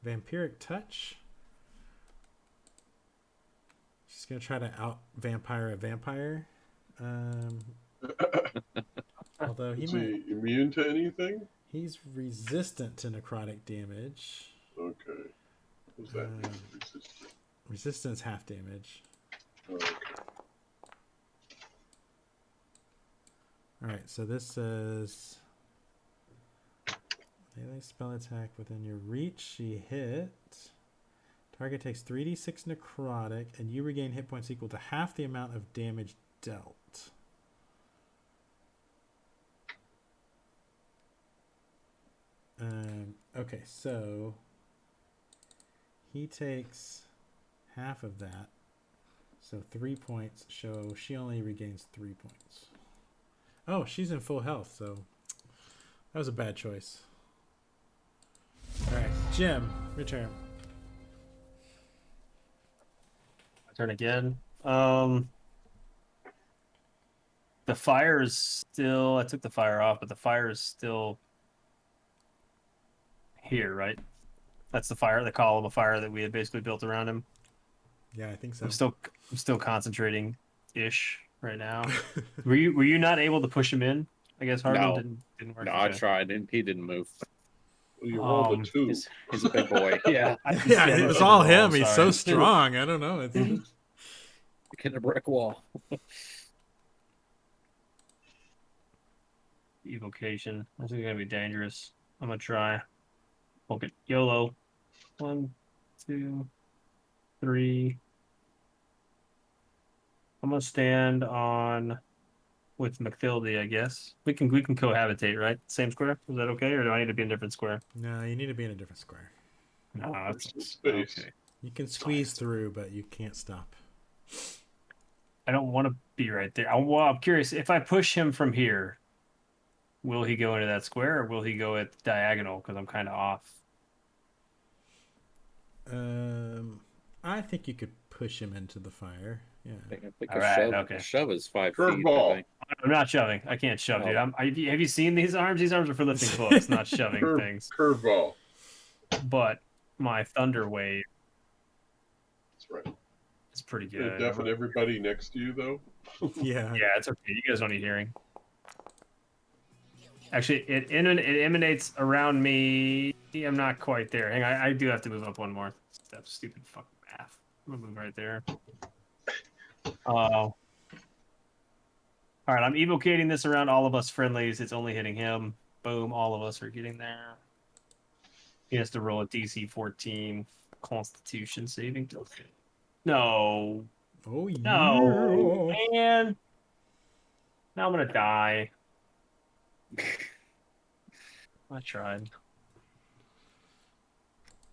vampiric touch. She's gonna try to out vampire a vampire. Although Is he immune to anything? he's resistant to necrotic damage. Okay. What does that mean? Resistant. Resistance half damage. Okay. Alright, so this says melee spell attack within your reach. She hit. Target takes 3d6 necrotic, and you regain hit points equal to half the amount of damage dealt. Okay, so he takes half of that. So 3 points. So she only regains 3 points. Oh, she's in full health, so that was a bad choice. Alright, Jim, your turn. My turn again. The fire is still. I took the fire off, but the fire is still here, right? That's the fire, the column of fire that we had basically built around him. Yeah, I think so. I'm still concentrating ish right now. were you not able to push him in? I guess Hardman No. didn't work. No, I Okay. tried and he didn't move. Well, you rolled a 2. He's a big boy. Yeah. Yeah, it was all him. Sorry. He's so strong. I don't know. It's Getting a brick wall. Evocation. I think it's gonna be dangerous. I'm gonna try. Okay, YOLO. 1, 2, 3. I'm gonna stand on with McFildy, I guess. We can cohabitate, right? Same square? Is that okay, or do I need to be in a different square? No, you need to be in a different square. No, There's some that's space. okay. You can squeeze through, but you can't stop. I don't want to be right there. I'm curious if I push him from here, will he go into that square or will he go at diagonal? Because I'm kind of off. I think you could push him into the fire. Yeah. I think All a right, shove, okay. a shove is 5 feet. Curveball. I think. I'm not shoving. I can't shove, dude. Oh. Have you seen these arms? These arms are for lifting books, not shoving things. Curveball. But my thunder wave That's right. is pretty Gonna good. deafen everybody next to you, though. Yeah. Yeah, it's okay. You guys don't need hearing. Actually, it emanates around me. I'm not quite there. Hang on, I do have to move up one more step. Stupid fucking math. I'm gonna move right there. All right, I'm evocating this around all of us friendlies. It's only hitting him. Boom, all of us are getting there. He has to roll a DC 14 Constitution saving throw. No. Oh, yeah. No, man. Now I'm gonna die. I tried.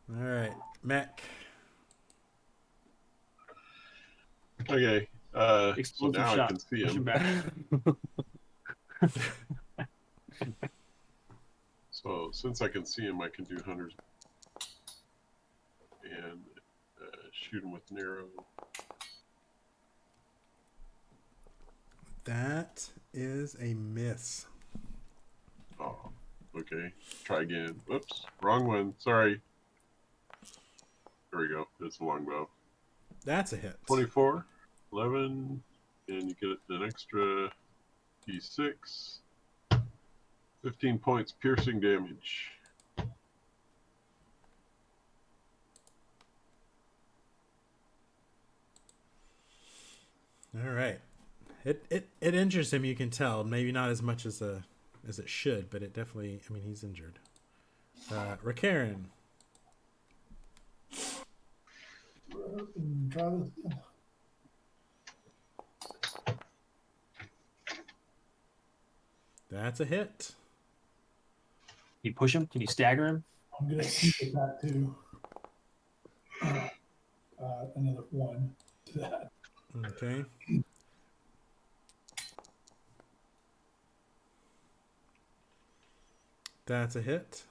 All right, Mac. Okay. So Explosive now shot. I can see Push him. back. So since I can see him, I can do hunters and shoot him with an arrow. That is a miss. Oh, okay. Try again. Whoops, wrong one. Sorry. There we go. It's a longbow. That's a hit. 24, 11, and you get an extra d6. 15 points piercing damage. All right. It injures him, you can tell. Maybe not as much as it should, but it definitely, I mean, he's injured. Rakarin. Try this again. That's a hit. Can you push him? Can you stagger him? I'm gonna sneak attack too. Another 1 to that. Okay. That's a hit.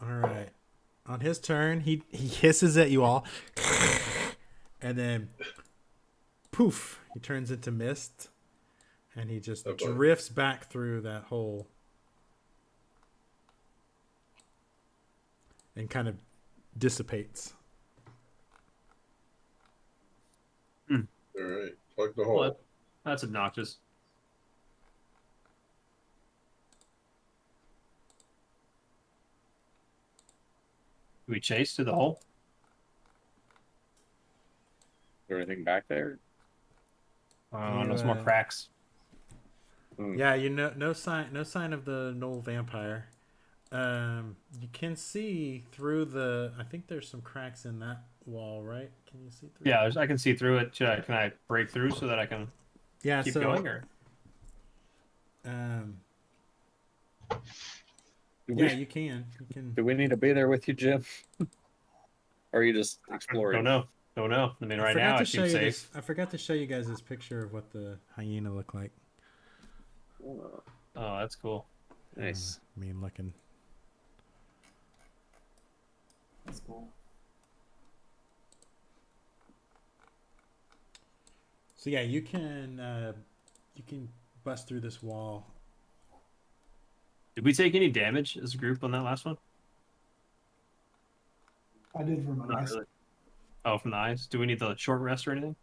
All right. On his turn, he hisses at you all, and then poof, he turns into mist, and he just drifts back through that hole and kind of dissipates. All right, plug the hole. Well, that's obnoxious. Do we chase to the hole? Is there anything back there? No some more cracks. Yeah, you know, no sign of the Knoll vampire. You can see through the. I think there's some cracks in that wall, right? Can you see through? Yeah, I can see through it. Can I break through so that I can Yeah. keep so, going? Or yeah, you can. You can. Do we need to be there with you, Jim? Or are you just exploring? Don't know. I mean, right now it seems safe. I forgot to show you guys this picture of what the hyena looked like. Oh, Oh, that's cool. nice. Mean looking. That's cool. So yeah, you can bust through this wall. Did we take any damage as a group on that last one? I did for my Not nice. really. Oh, from the eyes. Do we need the short rest or anything?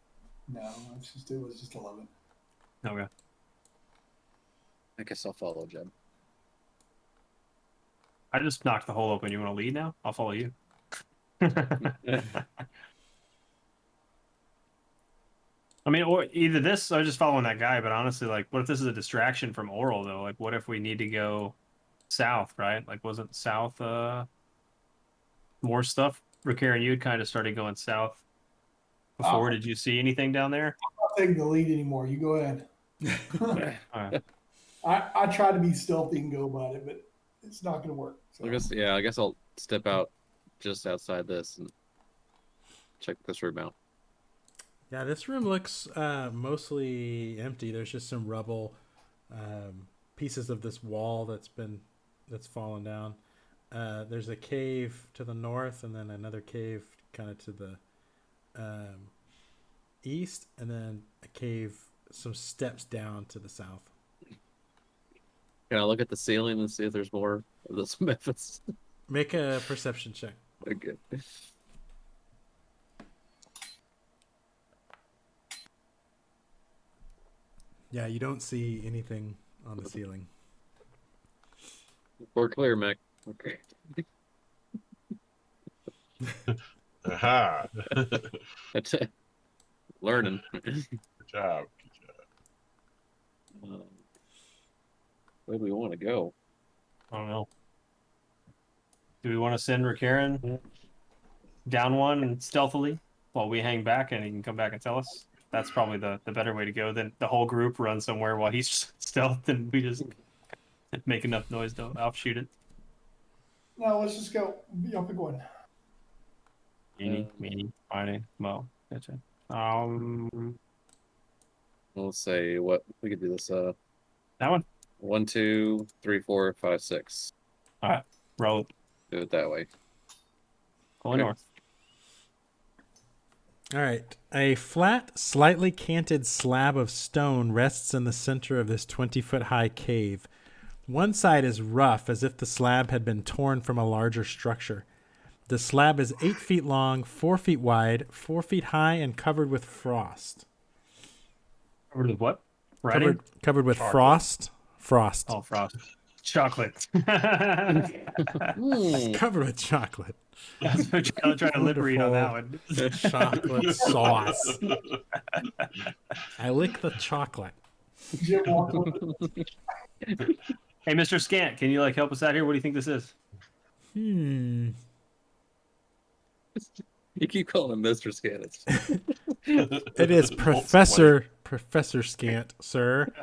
No, it was just 11. Okay. I guess I'll follow Jim. I just knocked the hole open. You want to lead now? I'll follow you. I mean, or either this, I was just following that guy, but honestly, like, what if this is a distraction from Oral, though? Like, what if we need to go south, right? Like, wasn't south more stuff? Ricare and you had kind of started going south before. Did you see anything down there? I'm not taking the lead anymore. You go ahead. All right. I tried to be stealthy and go about it, but it's not going to work. So. I guess I'll step out just outside this and check this room out. Yeah, this room looks mostly empty. There's just some rubble, pieces of this wall that's fallen down. There's a cave to the north, and then another cave kind of to the east, and then a cave, some steps down to the south. Can I look at the ceiling and see if there's more of this Memphis? Make a perception check. Okay. Yeah, you don't see anything on the ceiling. We're clear, Mick. Okay. Aha! That's it. Learning. Good job. Where do we want to go? I don't know. Do we want to send Ricaren down one and stealthily while we hang back and he can come back and tell us? That's probably the better way to go. Then the whole group run somewhere while he's stealthed and we just make enough noise to offshoot it. No, let's just go. I'll pick one. Meanie, Friday, Mo. Gotcha. We'll say what we could do this. That one. 1, 2, 3, 4, 5, 6. All right. Roll it. Do it that way. Going north. All right. A flat, slightly canted slab of stone rests in the center of this 20-foot high cave. One side is rough, as if the slab had been torn from a larger structure. The slab is 8 feet long, 4 feet wide, 4 feet high, and covered with frost. Covered with what? Writing? Covered with Chocolate. frost. Frost. Oh, frost. Chocolate. Covered with chocolate. I'm trying to lip read on that one. Chocolate sauce. I lick the chocolate. Jim walked over. Hey, Mr. Scant, can you help us out here? What do you think this is? You keep calling him Mr. Scannets. It is Professor Scant, sir.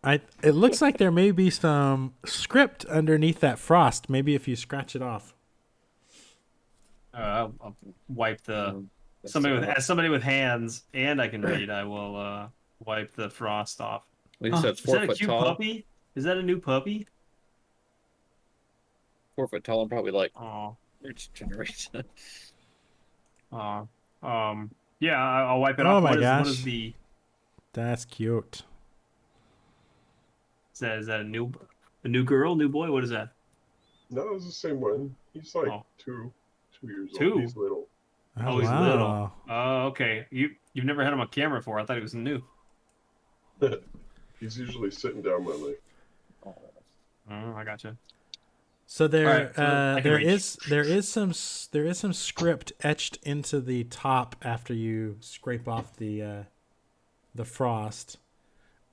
It looks like there may be some script underneath that frost. Maybe if you scratch it off. I'll wipe the somebody with hands, and I can read. I will wipe the frost off. Well, you said it's Is 4 that a foot cute tall. puppy? Is that a new puppy? 4 foot tall and probably like Oh, which generation? yeah, I'll wipe it Oh off. my What gosh. is the? That's cute. Is that a new girl, new boy? What is that? No, it's the same one. He's like Oh. 2 years Two? old. He's little. Oh, he's little. Oh, okay. You've never had him on camera before. I thought he was new. He's usually sitting down my leg. Oh, I gotcha. So there, All right, so I can reach. there is some script etched into the top after you scrape off the frost.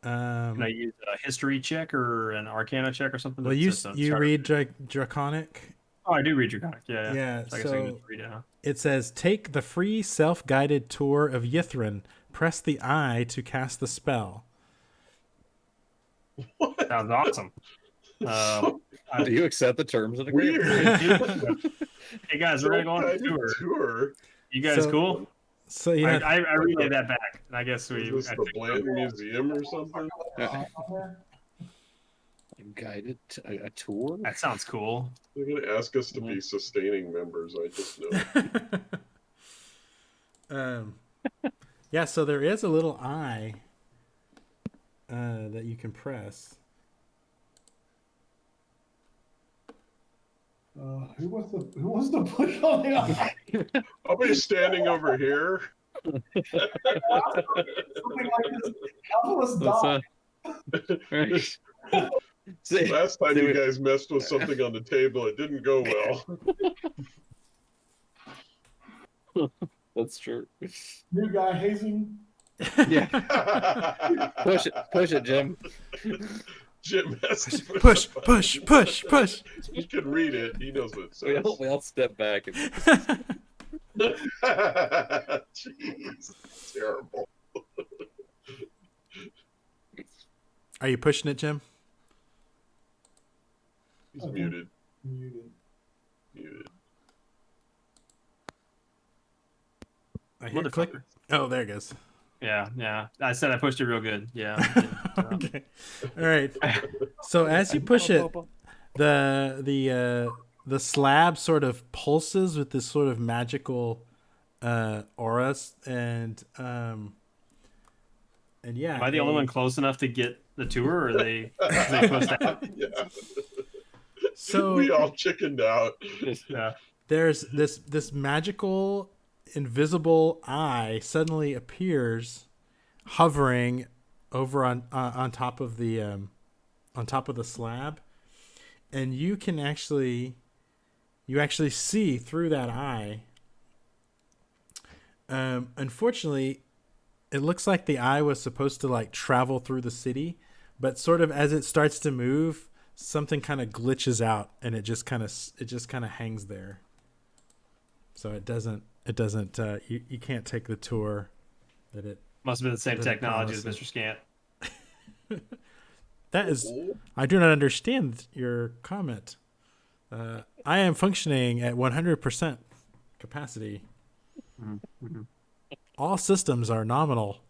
Can I use a history check or an arcana check or something? Well, you read Draconic. Oh, I do read Draconic. Yeah. Yeah. So I guess I can just read it, huh? It says, "Take the free self-guided tour of Ythryn. Press the I to cast the spell." Sounds awesome. Do you accept the terms of the Weird. agreement? Hey guys, we're gonna go on a tour. You guys cool? So yeah, I relayed that back. And I guess we. Is this the Bland Museum or something? Guided a tour? That sounds cool. They're going to ask us to be sustaining members. I just know. Yeah. So there is a little I that you can press. Who was the push on the eye? I'll be standing over here. Something like this. Alpha's dog. Right. See, Last time you guys messed with something on the table, it didn't go well. that's true. New guy hazing. Yeah. Push it, Jim. Jim has to Push. He can read it. He knows what it says. We all step back. And... Jeez, terrible. Are you pushing it, Jim? He's Okay. muted. Muted. I hear click. Motherfucker. Oh, there it goes. Yeah. I said I pushed it real good. Yeah. Okay. All right. So as you push it, the slab sort of pulses with this sort of magical aura, and yeah. Am I the only one close enough to get the tour, or are they pushed out? Yeah. So We all chickened out. Yeah. there's this magical invisible eye suddenly appears, hovering over on top of the slab, and you actually see through that eye. Unfortunately, it looks like the eye was supposed to travel through the city, but sort of as it starts to move, something kind of glitches out, and it just kind of hangs there. So it doesn't you can't take the tour that it Must have been the same Doesn't technology as promise Mr. Scant. that is I do not understand your comment. I am functioning at 100% capacity. Mm-hmm. All systems are nominal.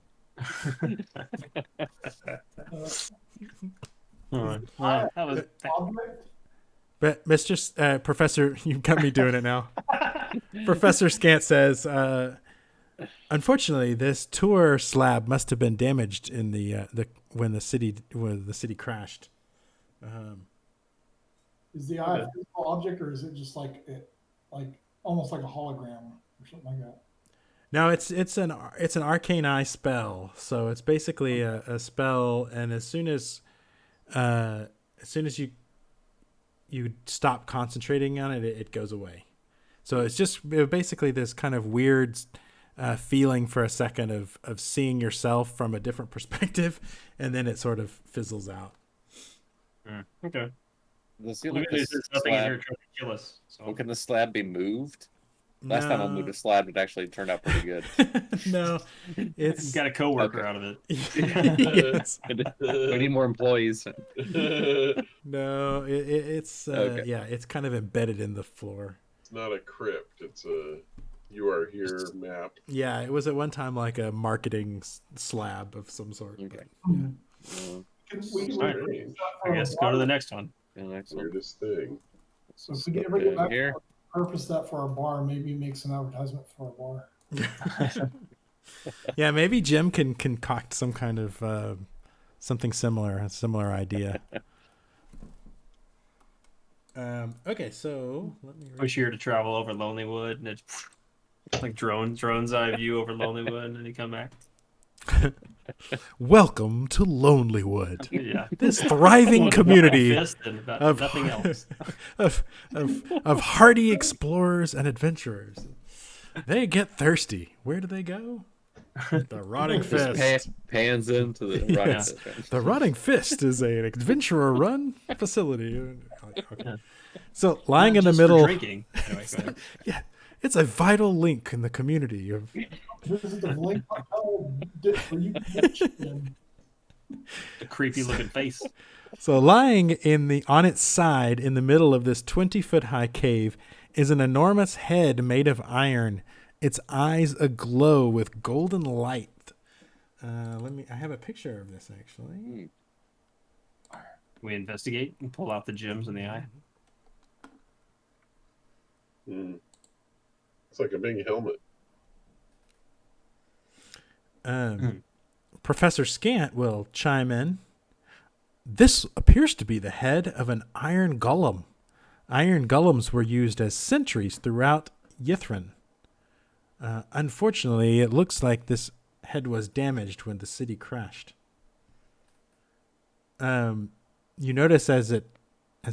All right. Well, that was Object? But Mr. Professor, you got me doing it now. Professor Scant says, unfortunately, this tour slab must have been damaged in when the city crashed. Is the eye a physical object, or is it just like almost like a hologram or something like that? No, it's an arcane eye spell. So it's basically a spell, and as soon as you stop concentrating on it, it goes away. So it's just basically this kind of weird feeling for a second of seeing yourself from a different perspective, and then it sort of fizzles out. okay. Does it Look look at this. There's nothing in here trying to kill us. So. Well, can the slab be moved? Last time I No. moved a slab, it actually turned out pretty good. No, it's He's got a coworker Okay. out of it. yes. We need more employees. No, it's Okay. yeah, it's kind of embedded in the floor. It's not a crypt. It's a "you are here" map. Yeah, it was at one time like a marketing slab of some sort. Okay. Can we, All right. I guess go to the next one. The next one. Weirdest thing. So if we ever get back Here. purpose that for our bar, maybe make some advertisement for our bar. Yeah, maybe Jim can concoct some kind of something similar, a similar idea. Okay, so let me Wish you were to travel over Lonelywood, and it's like drone's eye view over Lonelywood, and then you come back. Welcome to Lonelywood, Yeah. this thriving community Fist and about of nothing else. of hardy explorers and adventurers. They get thirsty. Where do they go? The Rotting Just Fist. pans into the right. Yes. The Rotting Fist is an adventurer-run facility. Okay. So lying in the Just for middle, drinking. Anyway, go ahead. yeah, it's a vital link in the community of. This is the Blink Hotel dip where you can get chicken. The creepy looking face. So lying on its side in the middle of this 20-foot high cave is an enormous head made of iron, its eyes aglow with golden light. I have a picture of this actually. We investigate and pull out the gems in the eye. It's like a big helmet. Professor Scant will chime in. This appears to be the head of an iron golem. Iron golems were used as sentries throughout Ythryn. Unfortunately, it looks like this head was damaged when the city crashed. You notice as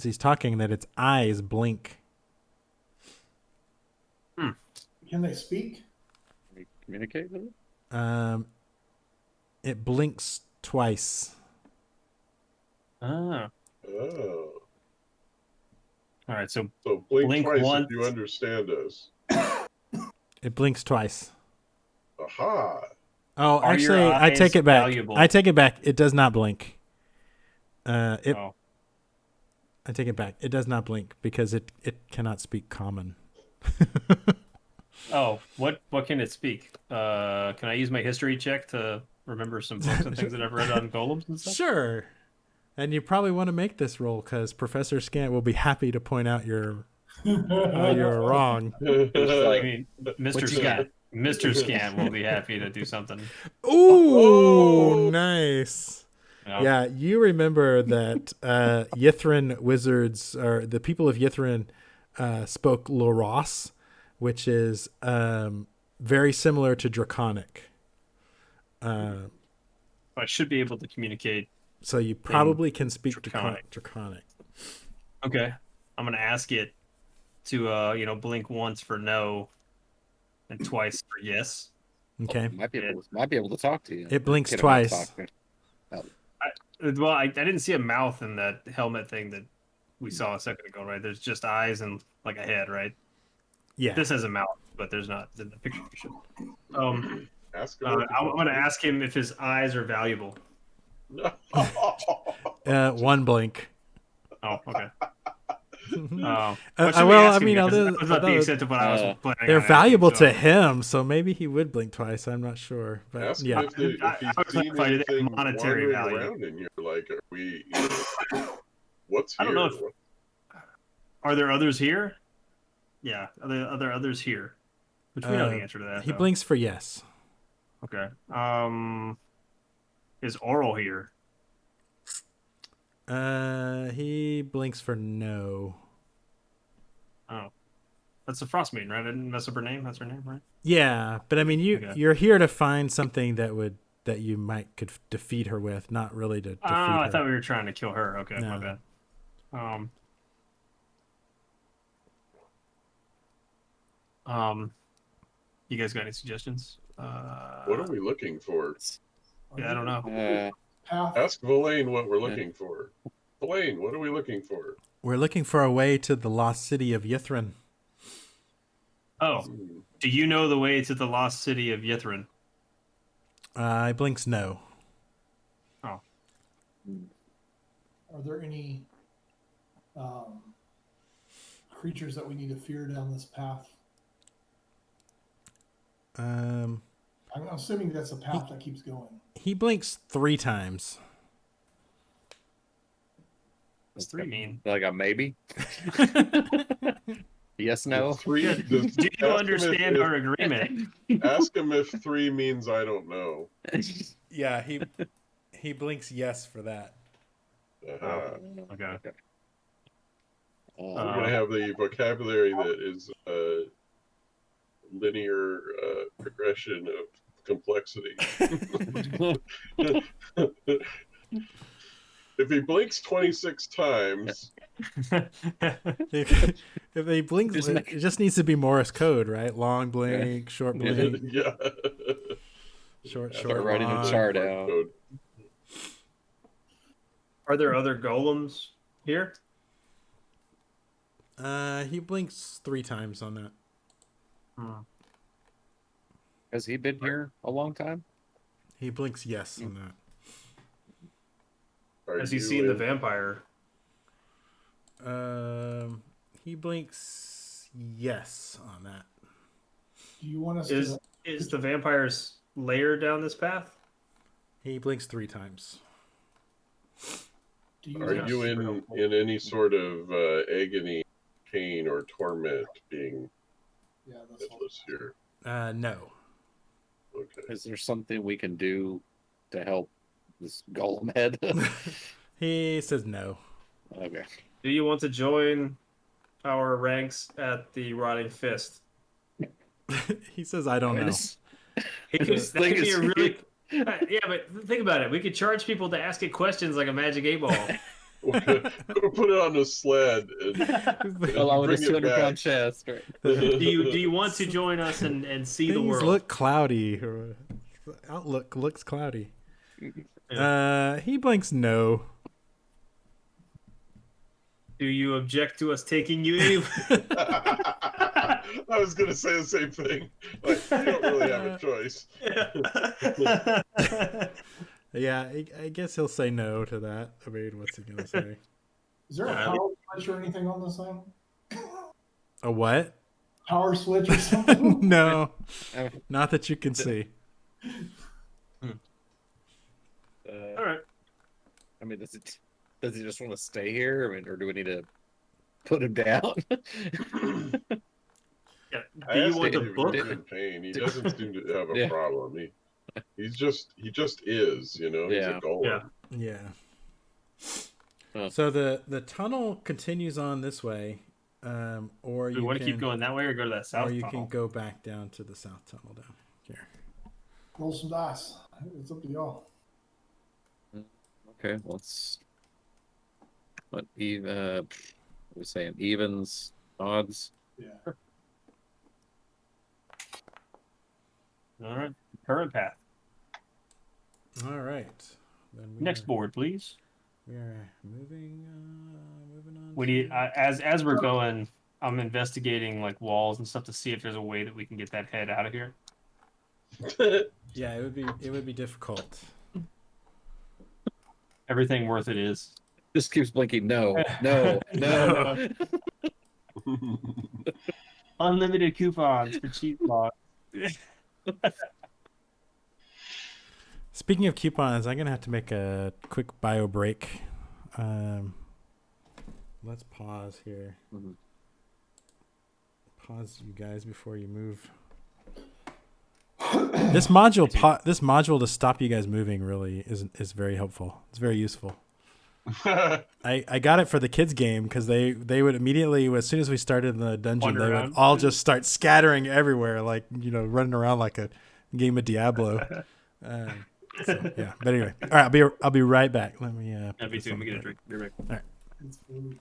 he's talking that its eyes blink. Can they speak? We communicate with it? It blinks twice. Ah. Oh. All right. So So blink twice once. if you understand us. It blinks twice. Aha. Oh, Are your actually, I take eyes it back. valuable? I take it back. It does not blink. I take it back. It does not blink because it cannot speak common. Oh, what can it speak? Can I use my history check to remember some books and things that I've read on golems and stuff? Sure. And you probably want to make this roll because Professor Scant will be happy to point out you're wrong. I mean, Mr. Scant. Mr. Scant will be happy to do something. Ooh, nice. No? Yeah, you remember that Ythryn wizards, or the people of Ythryn, spoke Loros, which is very similar to Draconic. I should be able to communicate. So you probably can speak Draconic. Draconic. Okay, I'm gonna ask it to blink once for no, and twice for yes. Okay. Might be able to talk to you. It blinks Get a twice. talk. Well, I didn't see a mouth in that helmet thing that we saw a second ago, right? There's just eyes and like a head, right? Yeah. This has a mouth, but there's not in the picture. Ask him. I'm gonna ask him if his eyes are valuable. One blink. Oh, okay. What should we well, ask I him mean, here? 'Cause that was not the although extent of what I was planning they're on asking, valuable so- to him, so maybe he would blink twice. I'm not sure, but Ask yeah. him if I he's would seen clarify, do they have anything monetary wandering value? around in here. Like, are we? What's I here? don't know Are there others here? Yeah, are there others here? Which we know the answer to that. He though. blinks for yes. Okay. Is Oral here? He blinks for no. Oh, that's the Frostmaiden, right? I didn't mess up her name. That's her name, right? Yeah, but I mean, Okay. you're here to find something that you could defeat her with, not really to defeat Oh, her. I thought we were trying to kill her. Okay, my No. bad. You guys got any suggestions? What are we looking for? Yeah, I don't know. Path. Ask Villain what we're looking for. Villain, what are we looking for? We're looking for a way to the lost city of Ythryn. Oh, do you know the way to the lost city of Ythryn? He blinks no. Oh, Are there any creatures that we need to fear down this path? I'm assuming that's a path that keeps going. He blinks 3 times. what's 3 mean? Like a maybe? Yes, no. Three. Do you understand our agreement? Ask him if 3 means I don't know. Yeah, he blinks yes for that. Okay. We're gonna have the vocabulary that is linear progression of complexity. If he blinks 26 times, If he blinks, it just needs to be Morse code, right? Long blink, short blink, yeah. short, Start writing a long. chart out. Code. Are there other golems here? He blinks 3 times on that. Has he been here a long time? He blinks yes on that. Are Has he you seen the in- vampire? He blinks yes on that. Do you want us Is the vampire's lair down this path? He blinks 3 times. do you Are want you in any sort of agony, pain, or torment being Yeah, that's all. headless here? No. Okay. Is there something we can do to help this golem head? He says no. Okay. Do you want to join our ranks at the Rotting Fist? He says I don't know. That could be a really... yeah, but think about it. We could charge people to ask it questions like a magic 8-ball. We'll put it on a sled and Along with his bring it 200-pound back. chest, right? Do you want to join us and see the Things world? look cloudy. Outlook looks cloudy. He blinks no. Do you object to us taking you anywhere? I was gonna say the same thing. Like, you don't really have a choice. Yeah, I guess he'll say no to that. I mean, what's he gonna say? Is there a power switch or anything on this thing? A what? Power switch or something? No, not that you can see. All right. I mean, does he just want to stay here? I mean, or do we need to put him down? Yeah. I Do you asked want him to if book? he was in pain. He doesn't seem to have a Yeah. problem. He just is, you know. He's Yeah. a golem. Yeah. Yeah. So the tunnel continues on this way, or Do you we want to keep can- going that way or go to that south or you tunnel? can go back down to the south tunnel down here. Roll some dice. It's up to y'all. Okay, let's. What we saying? Evens, odds. Yeah. All right. Current path. All right. Then we Next are, board, please. We are moving on. We need as we're going. I'm investigating like walls and stuff to see if there's a way that we can get that head out of here. Yeah, it would be difficult. Everything worth it is. Just keeps blinking. No, no, no. Unlimited coupons for cheap lock. Speaking of coupons, I'm gonna have to make a quick bio break. Let's pause here. Mhm. Pause, you guys, before you move. This module to stop you guys moving really is very helpful. It's very useful. I got it for the kids game because they would immediately, as soon as we started in the dungeon, Wander they around. would all just start scattering everywhere, like, you know, running around like a game of Diablo. So, yeah, but anyway, all right, I'll be right back. Let me. Yeah, put me this too. on Let me get a the- drink. Be right back. It's food.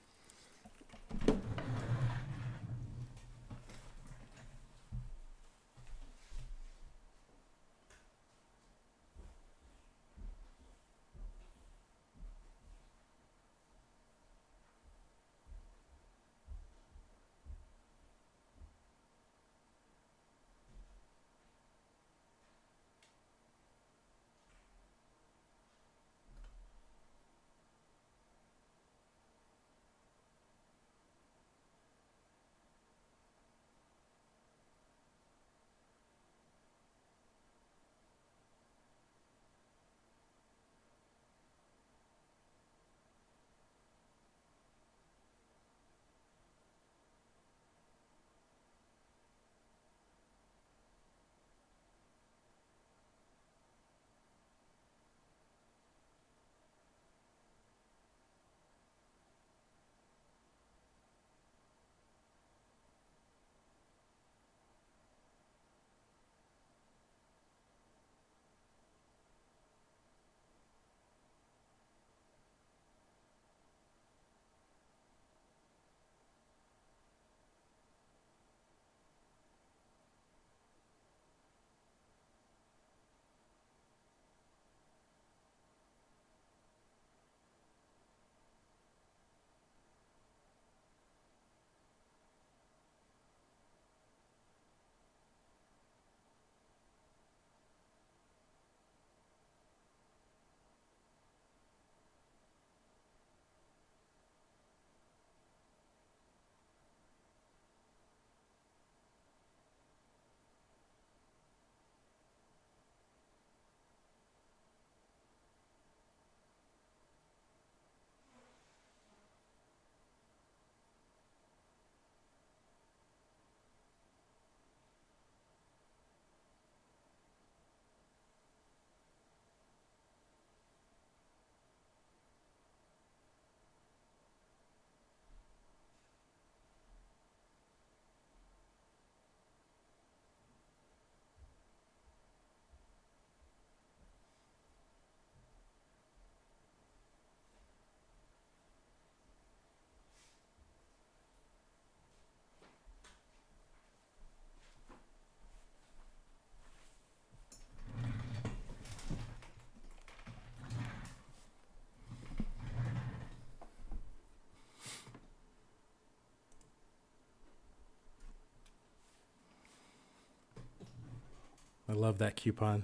I love that coupon.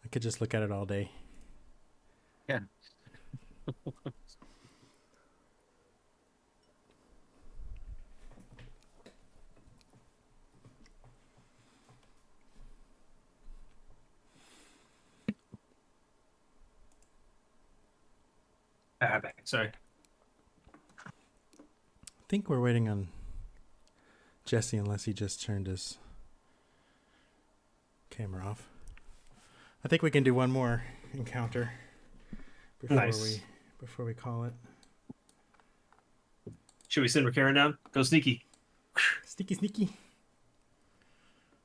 I could just look at it all day. Yeah. Back. Sorry. I think we're waiting on Jesse unless he just turned his camera off. I think we can do one more encounter Nice. before we call it. Should we send Karen down? Go sneaky. Sneaky, sneaky.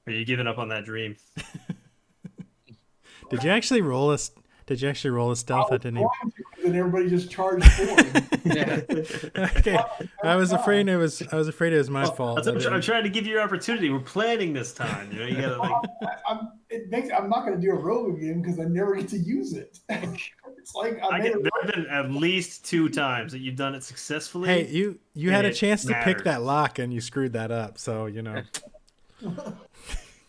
Or are you giving up on that dream? Did you actually roll a stealth? I didn't even... Then everybody just charged forward. Yeah. Okay. I was afraid it was my fault. I'm trying to give you your opportunity. We're planning this time. You know, you gotta like. I'm not going to do a rogue again because I never get to use it. It's like There have been at least 2 times that you've done it successfully. Hey, you had a It chance to pick that matters. lock and you screwed that up. So, you know.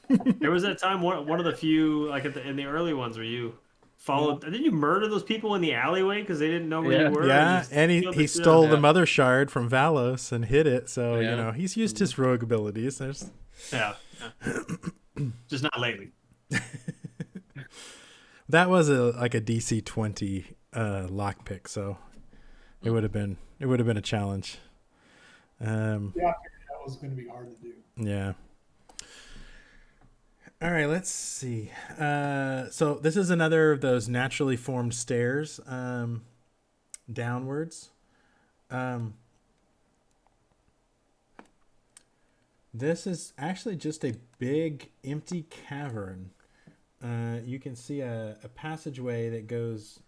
There was that time, one of the few, like in the early ones, where you followed. Didn't you murder those people in the alleyway because they didn't know where Yeah. you were? Yeah, just and killed he the shit stole out the of mother shard from Valos and hid it. So Yeah. you know he's used his rogue abilities. There's them. Yeah. Just not lately. that was like a DC 20 lockpick, so it would have been a challenge. Yeah, I figured that was going to be hard to do. Yeah. All right, let's see. So this is another of those naturally formed stairs downwards. This is actually just a big empty cavern. You can see a passageway that goes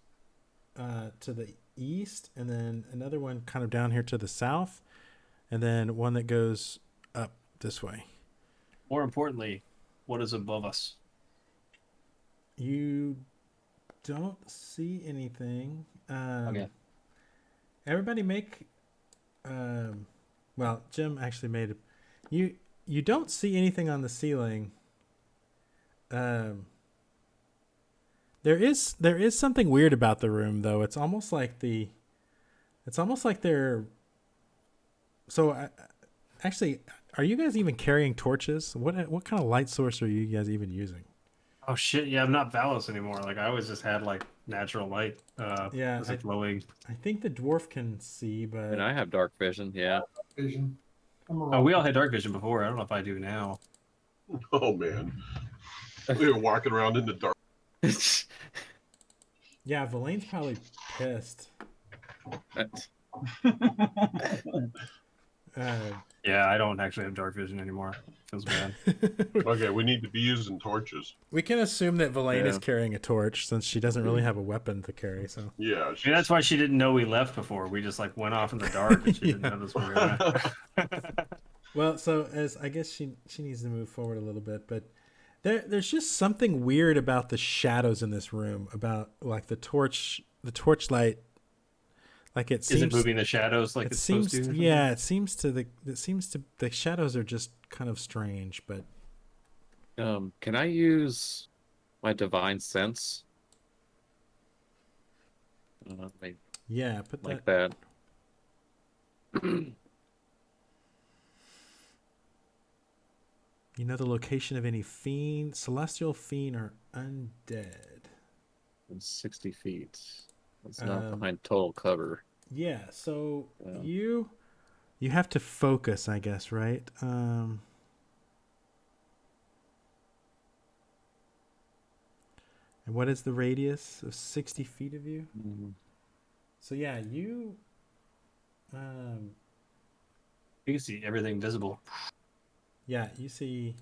to the east, and then another one kind of down here to the south, and then one that goes up this way. More importantly, what is above us? You don't see anything. Okay. Everybody make. Well, Jim actually made it. You don't see anything on the ceiling. There is something weird about the room, though. It's almost like they're. So, actually, are you guys even carrying torches? What kind of light source are you guys even using? Oh shit! Yeah, I'm not Valos anymore. Like I always just had like natural light. Yeah, it's like glowing. I think the dwarf can see, but And I have dark vision. Yeah. Vision. I'm a Oh, we all had dark vision before. I don't know if I do now. Oh man, we were walking around in the dark. yeah, Valaine's probably pissed. Yeah, I don't actually have dark vision anymore. Feels bad. Okay, we need to be using torches. We can assume that Verlaine is Yeah. carrying a torch since she doesn't really have a weapon to carry. So Yeah, I mean, that's why she didn't know we left before. We just like went off in the dark and she didn't notice we were gonna. well, so as I guess she needs to move forward a little bit, but there's just something weird about the shadows in this room. About like the torchlight. Like it seems, Is it moving the shadows like it it's seems, supposed to? yeah, it seems to the shadows are just kind of strange, but Can I use my divine sense? Like, yeah, put like that. that. You know the location of any fiend, celestial fiend, or undead. 60 feet. It's not behind total cover. Yeah, so Yeah. you have to focus, I guess, right? And what is the radius of 60 feet of you? Mm-hmm. So yeah, you You can see everything visible. yeah, you see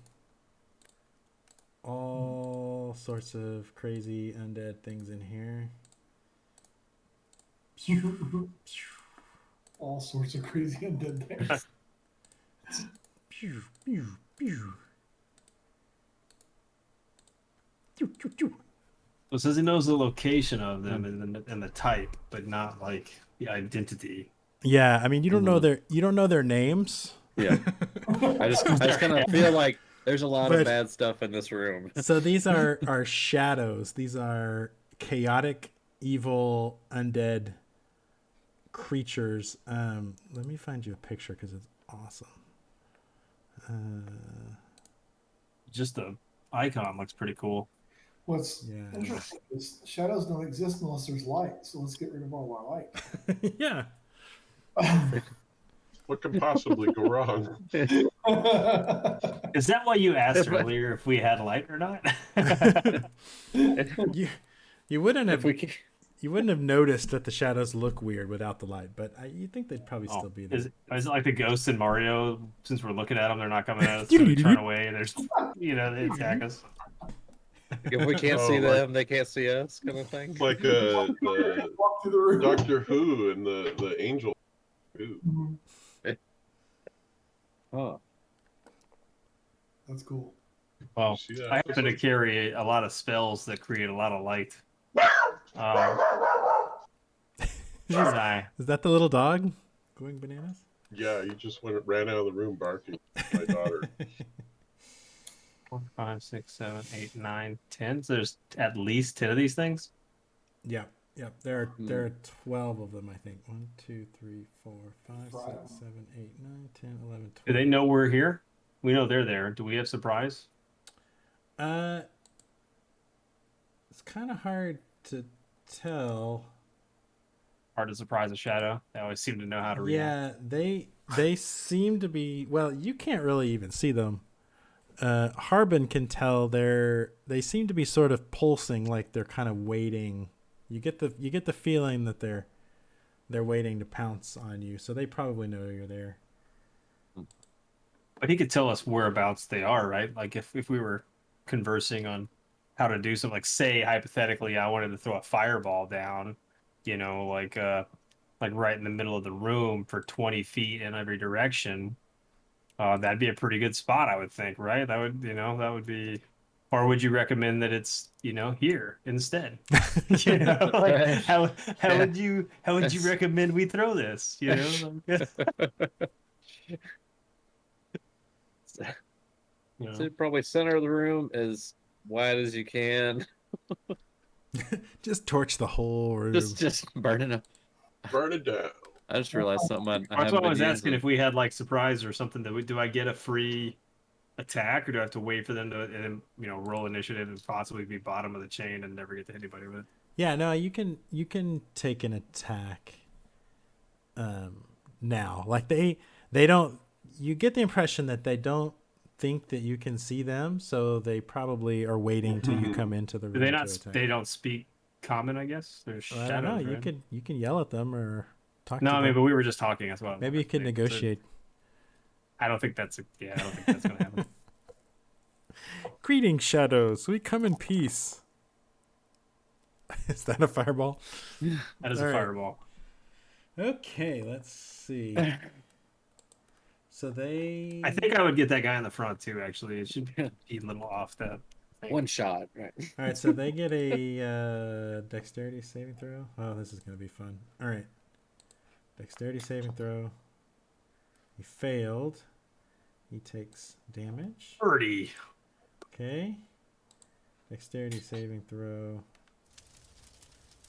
all sorts of crazy undead things in here. All sorts of crazy undead things. Pew, pew, pew. Pew, pew, pew. So it says he knows the location of them and the type, but not like the identity. Yeah, I mean you don't know their names. Yeah. I just kind of feel like there's a lot But- of bad stuff in this room. So these are shadows. These are chaotic, evil, undead creatures. Let me find you a picture because it's awesome. Just the icon looks pretty cool. What's Yeah. interesting is shadows don't exist unless there's light. So let's get rid of all our light. Yeah. what could possibly go wrong? Is that why you asked earlier if we had light or not? You wouldn't If have we can, you wouldn't have noticed that the shadows look weird without the light, but you think they'd probably Oh, still be there. is it like the ghosts in Mario? Since we're looking at them, they're not coming at us. So we turn away, and there's, they attack us. if we can't Oh, see like- them, they can't see us, kind of thing. Like the Walk through the room. Doctor Who and the Angel Who. Mhm. Oh, That's cool. Well, See that I happen to episode? carry a lot of spells that create a lot of light. Is that the little dog going bananas? Yeah, he just ran out of the room barking. My daughter. 4, 5, 6, 7, 8, 9, 10. So there's at least 10 of these things. Yeah. Yep. There are 12 of them, I think. 1, 2, 3, 4, 5, Right. 6, 7, 8, 9, 10, 11, Do 12. they know we're here? We know they're there. Do we have surprise? Uh, it's kind of hard to tell. Hard to surprise a shadow. They always seem to know how to react. Yeah, they seem to be. Well, you can't really even see them. Harbin can tell they seem to be sort of pulsing, like they're kind of waiting. You get the feeling that they're waiting to pounce on you, so they probably know you're there. But he could tell us whereabouts they are, right? Like if we were conversing on how to do something, like say hypothetically, I wanted to throw a fireball down, like right in the middle of the room for 20 feet in every direction. That'd be a pretty good spot, I would think, right? That would be. Or would you recommend that it's, here instead? Like Right. how Yeah. would you recommend we throw this? So probably center of the room as wide as you can. Just torch the whole room. Just burning up. Burn it down. I just realized something I That's haven't what I been was asking, using. if we had like surprise or something. Do I get a free attack, or do I have to wait for them to roll initiative and possibly be bottom of the chain and never get to hit anybody with it? Yeah, no, you can take an attack. Now, like they don't. You get the impression that they don't think that you can see them, so they probably are waiting till you come into the room. Do they not? to attack. They don't speak common, I guess. They're Well, I don't know. shadows, right? You can yell at them or talk No, to I mean, them. but we were just talking. That's what. Maybe you can negotiate. I don't think that's gonna happen. Greetings, shadows. We come in peace. Is that a fireball? That is All a right. fireball. Okay, let's see. So they. I think I would get that guy in the front too. Actually, it should be a little off that. One shot, right? All right, so they get a dexterity saving throw. Oh, this is gonna be fun. All right, dexterity saving throw. He failed. He takes damage. 30. Okay. Dexterity saving throw.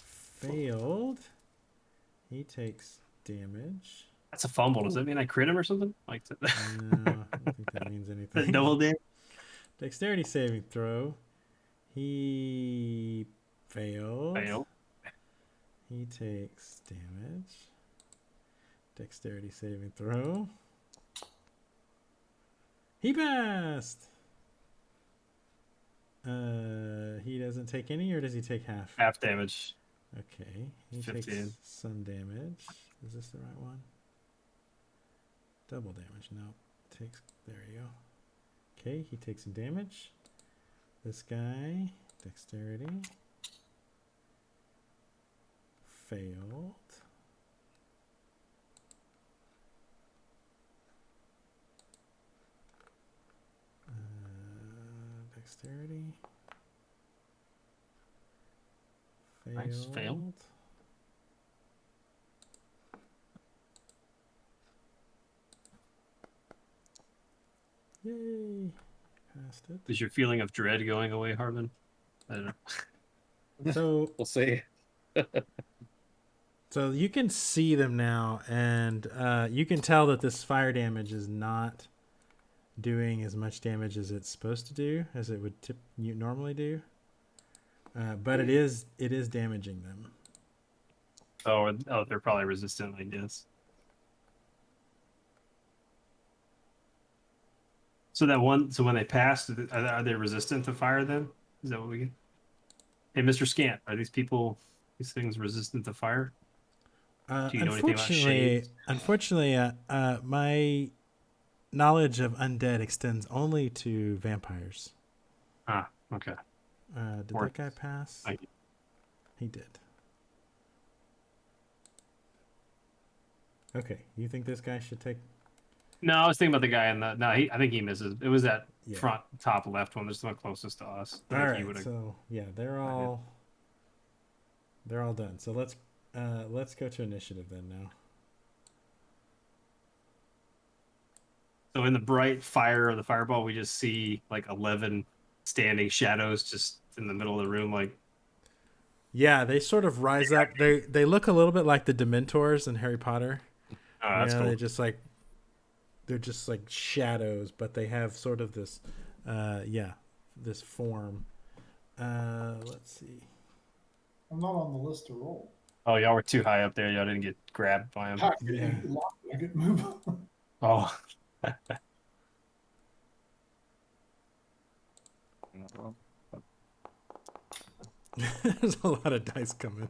Failed. He takes damage. That's a fumble. Does that mean I crit him or something? Like No, I don't think that means anything. double damage? Dexterity saving throw. He failed. Fail. He takes damage. Dexterity saving throw. He passed. He doesn't take any, or does he take half? Half damage. Okay. He 15. takes some damage. Is this the right one? Double damage. No. Takes. There you go. Okay. He takes some damage. This guy. Dexterity. Failed. Dexterity. Failed. Nice, fail. Yay. Passed it. Is your feeling of dread going away, Harmon? I don't know. So We'll see. So you can see them now, and you can tell that this fire damage is not doing as much damage as it's supposed to do, as it would you normally do. But it is damaging them. Oh, they're probably resistant, I guess. So when they pass, are they resistant to fire then? Is that what we get? Hey, Mr. Scant, are these things resistant to fire? Do you know anything about shades? Unfortunately, my knowledge of undead extends only to vampires. Ah, okay. Did that guy pass? He did. Okay, you think this guy should take? No, I was thinking about the guy in the. No, I think he misses. It was that Yeah. front top left one. That's the one closest to us. All right, so yeah, they're all done. So let's go to initiative then now. So in the bright fire of the fireball, we just see like 11 standing shadows just in the middle of the room, like Yeah, they sort of rise up. They look a little bit like the Dementors in Harry Potter. Oh, that's cool. They're just like shadows, but they have sort of this this form. Let's see. I'm not on the list to roll. Oh, y'all were too high up there. Y'all didn't get grabbed by him. Yeah. I could move. Oh, There's a lot of dice coming.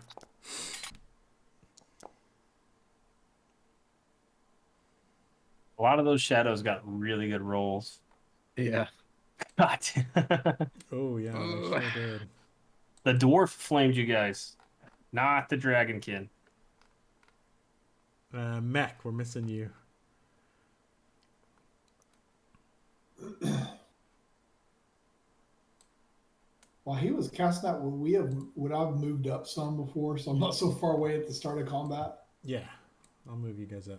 a lot of those shadows got really good rolls. Yeah. God. Oh yeah, they sure did. The dwarf flamed you guys, not the dragonkin. Mech, we're missing you. While he was casting that, would I have moved up some before, so I'm not so far away at the start of combat? Yeah, I'll move you guys up.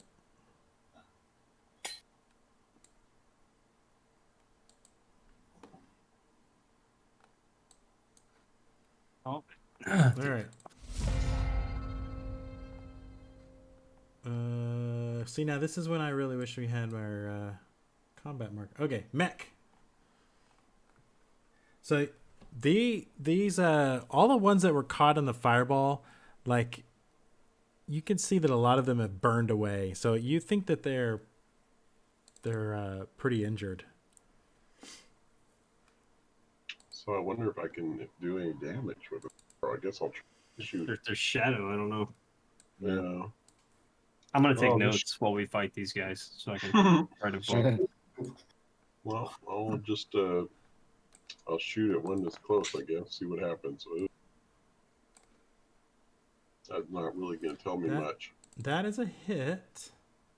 Oh. All right. See, now this is when I really wish we had our combat mark. Okay, mech. So these all the ones that were caught in the fireball, like you can see that a lot of them have burned away. So you think that they're pretty injured. So I wonder if I can do any damage with it. Or I guess I'll try to shoot. There's shadow. I don't know. Yeah. I'm gonna take Oh, notes while we fight these guys, so I can try to vote. Well, I'll just I'll shoot at one that's close, I guess. See what happens. That's not really going to tell me much. That is a hit.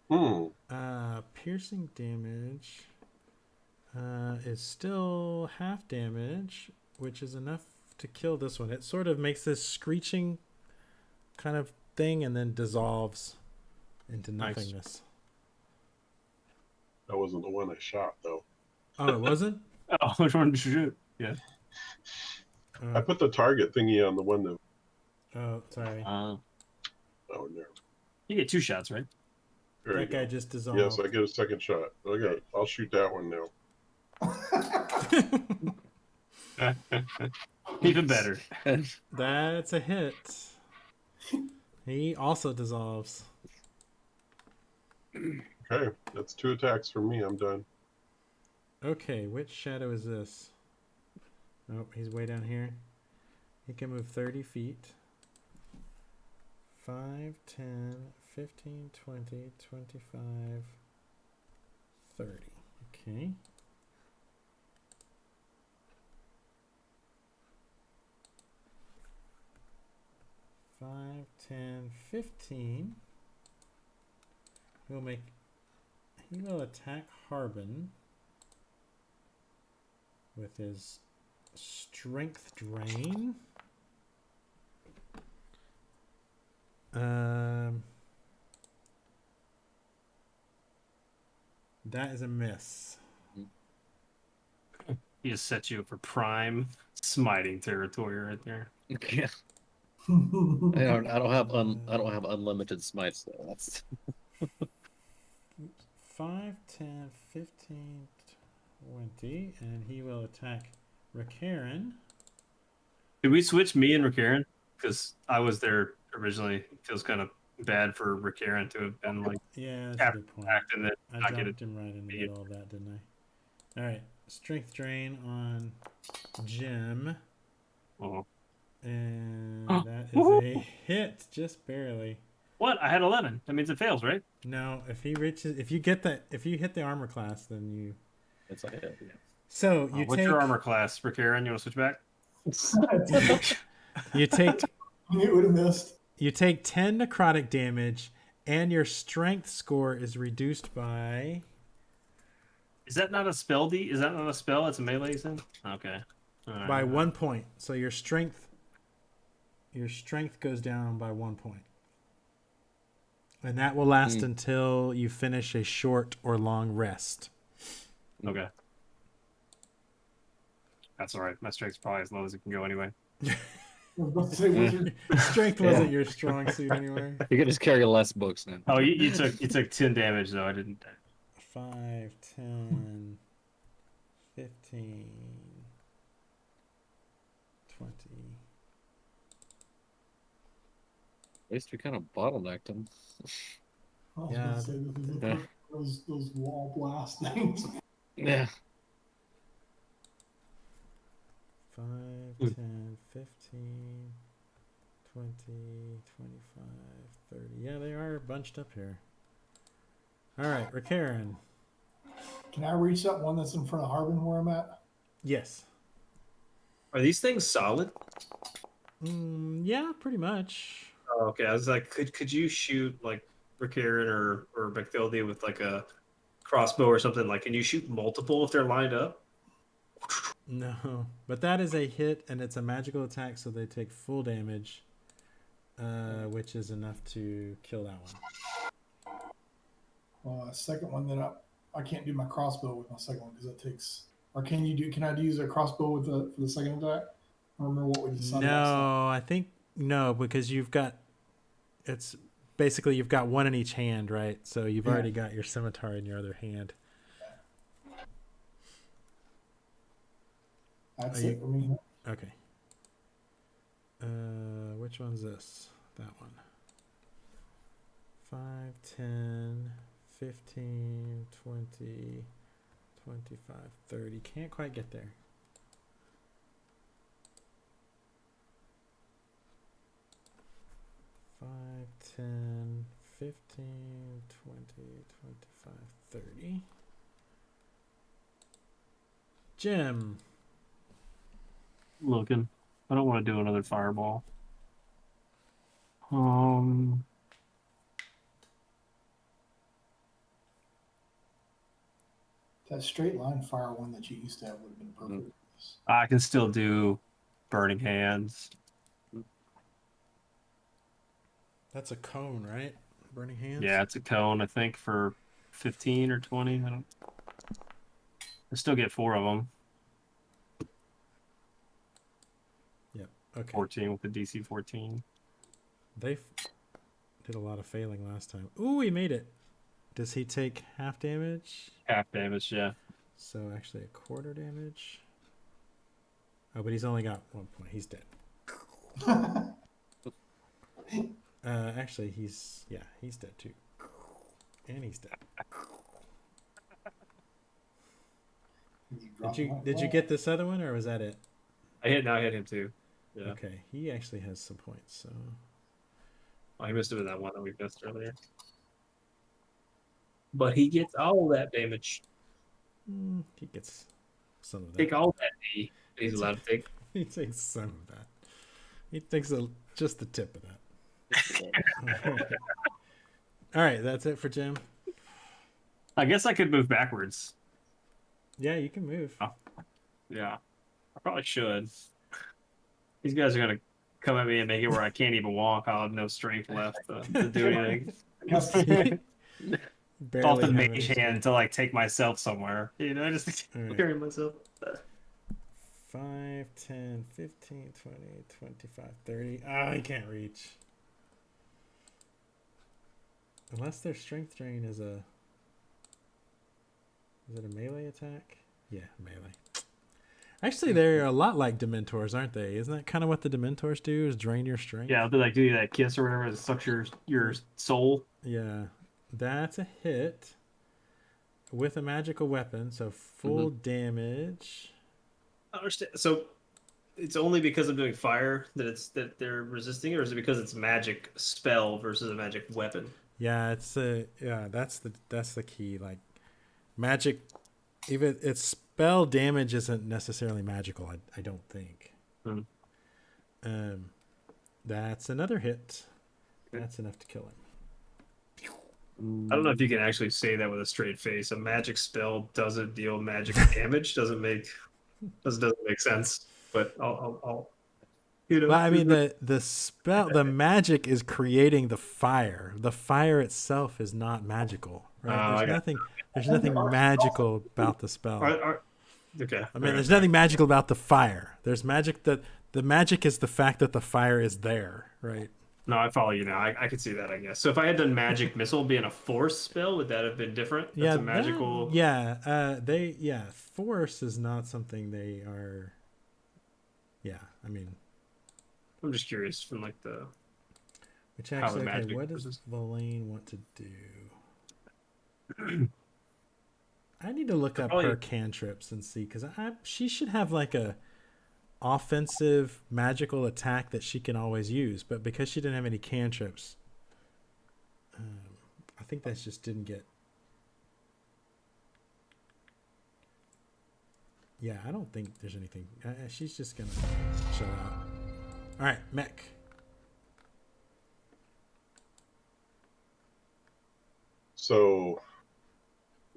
Piercing damage is still half damage, which is enough to kill this one. It sort of makes this screeching kind of thing and then dissolves into nothingness. Nice. That wasn't the one I shot, though. Oh, it wasn't? Oh, which one did you shoot? Yeah. I put the target thingy on the one that... Oh, sorry. Oh, no. You get 2 shots, right? There that guy just dissolved. Yes, I get a second shot. Okay, I'll shoot that one now. Even better. That's a hit. He also dissolves. Okay, that's 2 attacks from me. I'm done. Okay, which shadow is this? Oh, he's way down here. He can move 30 feet. 5, 10, 15, 20, 25, 30. Okay. Five, 10, 15. He will attack Harbin with his strength drain. That is a miss. He just set you up for prime smiting territory right there. Yeah. I don't have unlimited smites though. That's 5, 10, 15, 20, and he will attack Rakaran. Did we switch me and Rakaran? Because I was there originally. It feels kind of bad for Rakaran to have been like, yeah, that's a good point. And then I dropped him right in the middle of that, didn't I? All right, strength drain on Jim. Oh. And that is a hit, just barely. What? I had 11. That means it fails, right? No, if you hit the armor class, then you. It's like yeah. So what's your armor class, Rakaran? You want to switch back? You take. You would have missed. You take 10 necrotic damage, and your strength score is reduced by. Is that not a spell? Is that not a spell? It's a melee thing. Okay. Right. By 1 point. So your strength goes down by 1 point. And that will last until you finish a short or long rest. Okay. That's all right. My strength's probably as low as it can go anyway. was about to say wizard. Strength wasn't your strong suit anyway. You can just carry less books now. Oh, you took 10 damage though. I didn't. 5, 10, 15, 20. At least we kind of bottlenecked them. I was Yeah. about to say this is Yeah. those wall blast things. Yeah. 5, 10, 15, 20, 25, 30. Yeah, they are bunched up here. All right, Rakaran. Can I reach that one that's in front of Harbin where I'm at? Yes. Are these things solid? Yeah, pretty much. Oh, okay, I was like, could you shoot like Rakaran or Bacthilde with like a crossbow or something? Like, can you shoot multiple if they're lined up? No, but that is a hit, and it's a magical attack, so they take full damage, which is enough to kill that one. Second one that I can't do my crossbow with my second one because that takes. Or can I use a crossbow with for the second attack? I don't remember what we decided. No, I think no, because you've got you've got one in each hand, right? So you've already got your scimitar in your other hand. That's it for me. Okay. Which one's this? That one. 5, 10, 15, 20, 25, 30. Can't quite get there. Five, 10, 15, 20, 25, 30. Jim. Looking. I don't want to do another fireball. That straight line fire one that you used to have would have been perfect. I can still do burning hands. That's a cone, right? Burning hands? Yeah, it's a cone, I think, for 15 or 20. I still get 4 of them. Yep. Okay. 14 with the DC 14. They did a lot of failing last time. Ooh, he made it. Does he take half damage? Half damage, yeah. So actually a quarter damage. Oh, but he's only got 1 point. He's dead. Actually, he's dead too. And he's dead. Did you get this other one, or was that it? I hit him too. Yeah. Okay, he actually has some points. So Oh, he must have been that one that we missed earlier. But he gets all that damage. he gets some of that. Take all that D. He's allowed to take. He takes some of that. He takes just the tip of that. All right, that's it for Jim. I guess I could move backwards. Yeah, you can move. Oh. Yeah. I probably should. These guys are going to come at me and make it where I can't even walk. I'll have no strength left to do anything. Off the mage hand to like take myself somewhere. You know, just carry myself. 5, 10, 15, 20, 25, 30. Ah, I can't reach. Unless their strength drain is it a melee attack? Yeah, melee. Actually, they're a lot like Dementors, aren't they? Isn't that kind of what the Dementors do? Is drain your strength? Yeah, they like do that kiss or whatever that sucks your soul. Yeah, that's a hit with a magical weapon, so full damage. I understand. So it's only because I'm doing fire that they're resisting, or is it because it's magic spell versus a magic weapon? Yeah, that's the key. Like magic, even its spell damage isn't necessarily magical. I don't think. That's another hit. That's enough to kill him. I don't know if you can actually say that with a straight face. A magic spell doesn't deal magic damage. Doesn't make sense. But I'll you know. Well, I mean the spell, the magic is creating the fire. The fire itself is not magical, right? There's nothing magical about the spell. Okay. I mean, there's nothing magical about the fire. There's magic that the magic is the fact that the fire is there, right? No, I follow you now. I could see that, I guess. So if I had done magic missile being a force spell, would that have been different? That's Yeah, a magical. force is not something they are. Yeah, I mean, I'm just curious from like the which how the actually, okay, magic what does versus- Valaine want to do? I need to look up Probably- her cantrips and see, because she should have like a offensive magical attack that she can always use, but because she didn't have any cantrips, I think that just didn't get. Yeah, I don't think there's anything. She's just gonna chill out. All right, mech. So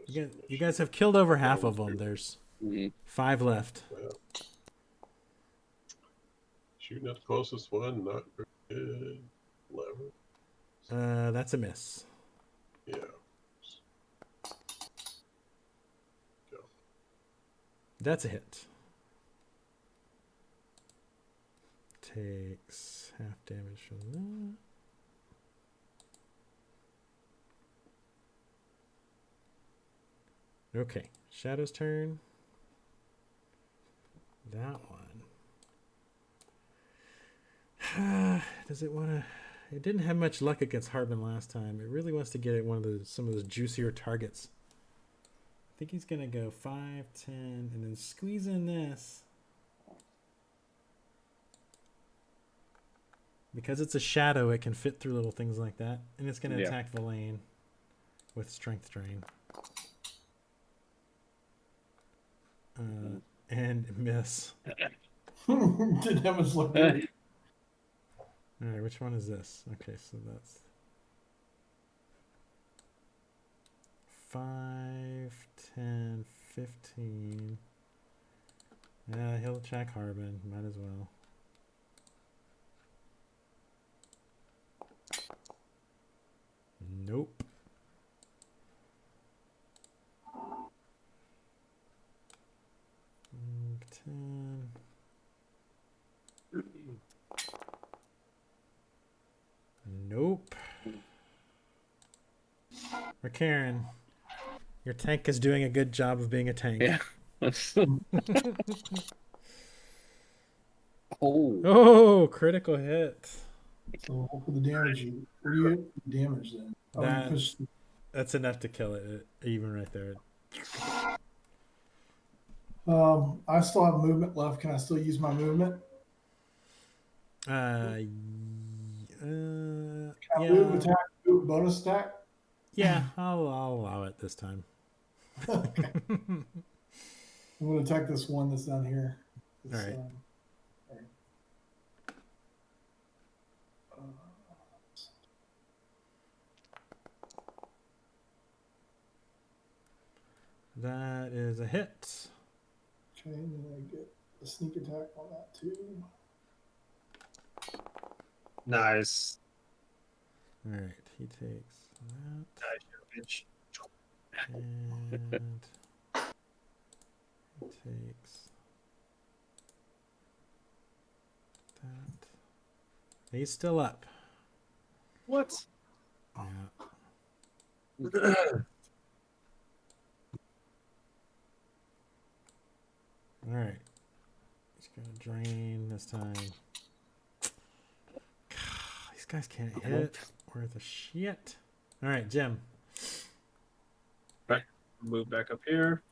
You guys have killed over half of them. There's Mhm. 5 left. shooting at the closest one, not very good. 11. That's a miss. Yeah. That's a hit. Takes half damage from that. Okay, Shadow's turn. That one. Does it want to? It didn't have much luck against Harbin last time. It really wants to get at some of those juicier targets. I think he's gonna go 5, 10, and then squeeze in this. Because it's a shadow, it can fit through little things like that, and it's gonna attack Valaine with Strength Drain. And miss. Didn't have as luck. All Alright, which one is this? Okay, so that's 5, 10, 15. Yeah, he'll attack Harbin. Might as well. Nope. Mm, 10. Nope. Or Karen, your tank is doing a good job of being a tank. Yeah. Oh. Oh, critical hit. So for the damage, what do you get for the damage then? Oh, you That- push- That's enough to kill it, even right there. I still have movement left. Can I still use my movement? Can I move, Yeah, attack, move, bonus attack? yeah. I'll allow it this time. Okay. I'm going to attack this one that's down here. It's, All right. all right. That is a hit. Okay, and then I get a sneak attack on that too. Nice. All right, he takes that, Nice, bitch. and he takes that. He's still up. What? Yeah. All right. He's gonna drain this time. These guys can't hit worth a shit. All right, Jim. Right. Move back up here.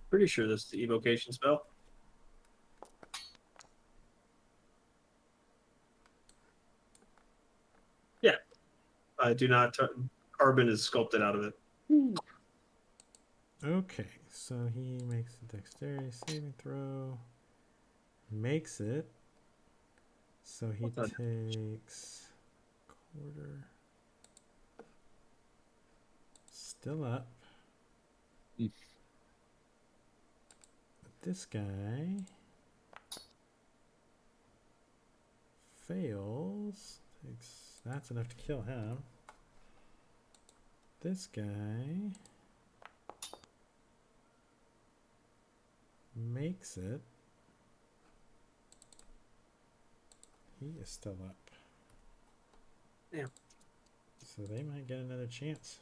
Pretty sure this is the evocation spell. Yeah. I do not. Carbon is sculpted out of it. Okay, so he makes a dexterity saving throw. Makes it. So he Well done. takes quarter. Still up. Mm. This guy fails. That's enough to kill him. This guy makes it. He is still up. Yeah. So they might get another chance.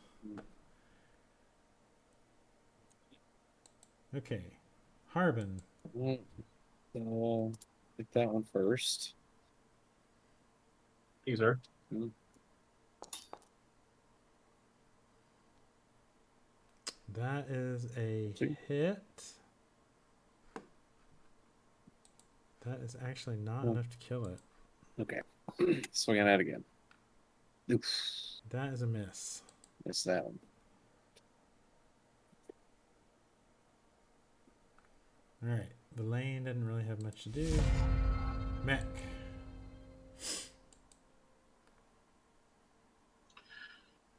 Okay. Harbin. So, take that one first. Thank you, sir. That is a See? hit. That is actually not enough to kill it. Okay. Swing on that again. Oof. That is a miss. Missed that one. All right. The lane didn't really have much to do. Mech.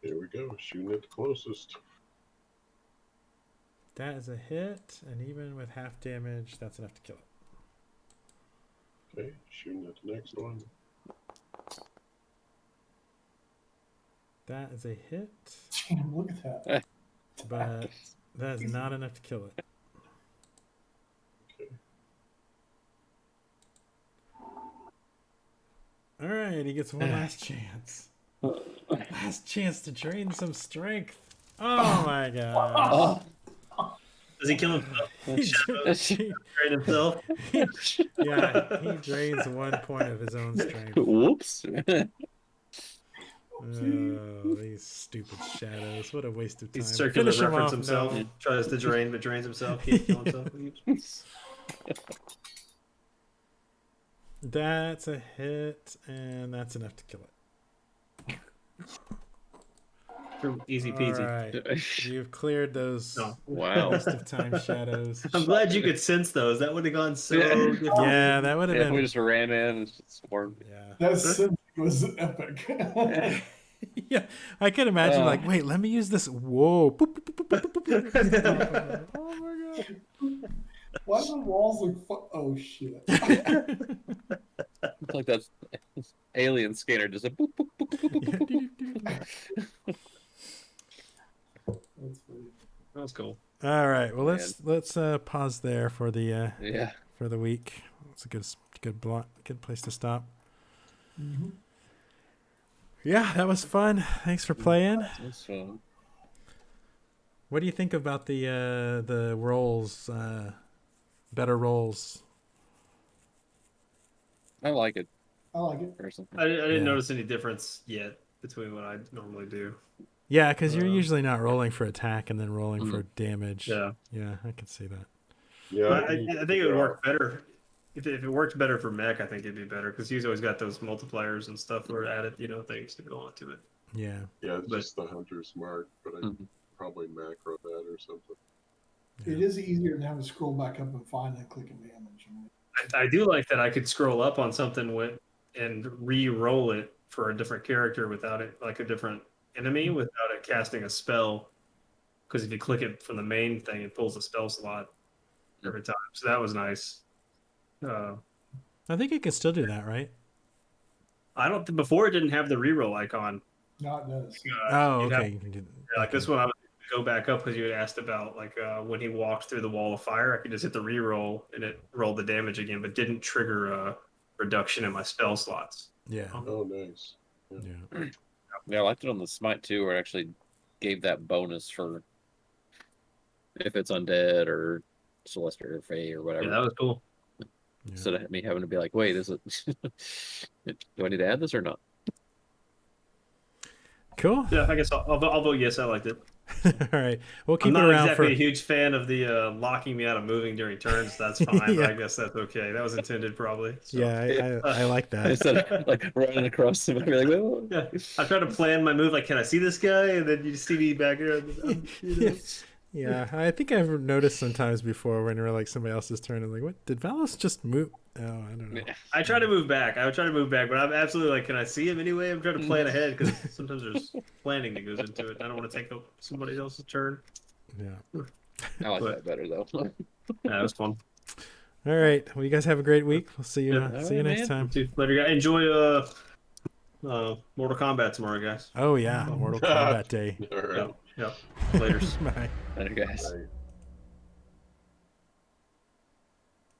Here we go. Shooting at the closest. That is a hit, and even with half damage, that's enough to kill it. Okay, shooting at the next one. That is a hit, Damn, look at that. but that is not enough to kill it. Okay. All right, he gets one last chance. Last chance to drain some strength. Oh my god. Does he kill himself? He Drain himself? yeah, he drains 1 point of his own strength. Whoops. Oh, these stupid shadows. What a waste of time. He's circular Finish him reference off, himself. no. Tries to drain, but drains himself. Can't kill himself. That's a hit, and that's enough to kill it. Easy All peasy. right. You've cleared those No. Wow. waste of time shadows. I'm glad you could sense those. That would have gone so different. Yeah, that would have Yeah, been. we just ran in and just swarmed. Yeah. That scene was epic. Yeah, I can imagine like, wait, let me use this. Whoa. Boop, boop, boop, boop, boop, boop. Oh my god. Why do the walls look oh shit. It's like that alien scanner just a boop, boop, boop, boop, boop, boop, boop, boop. That's funny. That was cool. All right. Well, let's pause there for the Yeah. for the week. It's a good place to stop. Mm-hmm. Yeah, that was fun. Thanks for playing. That's fun. What do you think about the rolls? Better rolls. I like it I like it. personally. I didn't Yeah. notice any difference yet between what I normally do. Yeah, because you're usually not rolling for attack and then rolling Mhm. for damage. Yeah. Yeah, I can see that. Yeah, But I think it would work better. If it worked better for mech, I think it'd be better because he's always got those multipliers and stuff or added, things to go onto it. Yeah. Yeah, it's But- just the hunter's mark, but I Mhm. probably macro that or something. It is easier than having to scroll back up and find and click and damage. I do like that I could scroll up on something and re-roll it for a different character without it, like a different enemy, without it casting a spell. Because if you click it from the main thing, it pulls a spell slot every time. So that was nice. I think you can still do that, right? I don't. Before it didn't have the re-roll icon. No, it does. Oh, you'd have- okay. You can do Like this one, I would go back up because you had asked about when he walked through the wall of fire. I could just hit the re-roll and it rolled the damage again, but didn't trigger a reduction in my spell slots. Yeah. Oh, nice. Yeah. Yeah, I liked it on the Smite too, where it actually gave that bonus for if it's undead or Celestial or Fey or whatever. Yeah, that was cool. Yeah. Instead of me having to be like, wait, is it? Do I need to add this or not? Cool. Yeah, I guess I'll vote yes. I liked it. All right. We'll keep I'm it not around exactly for. a huge fan of the locking me out of moving during turns. That's fine, Yeah. but I guess that's okay. That was intended probably. So. Yeah, I like that. Instead of like running across them, I'd be like, oh. Yeah, I try to plan my move. Like, can I see this guy? And then you see me back here. Yeah, I think I've noticed sometimes before when we're like somebody else's turn and like, what did Valos just move? Oh, I don't know. I try to move back. I would try to move back, but I'm absolutely like, can I see him anyway? I'm trying to plan ahead because sometimes there's planning that goes into it. I don't want to take up somebody else's turn. Yeah. I like But- that better though. Yeah, it was fun. All right. Well, you guys have a great week. We'll see you. Yeah. See you All right, next man. time. Dude, later, guys. Enjoy Mortal Kombat tomorrow, guys. Oh yeah, Mortal Kombat Day. All right. Yeah. Later. Bye. Later, guys. Right.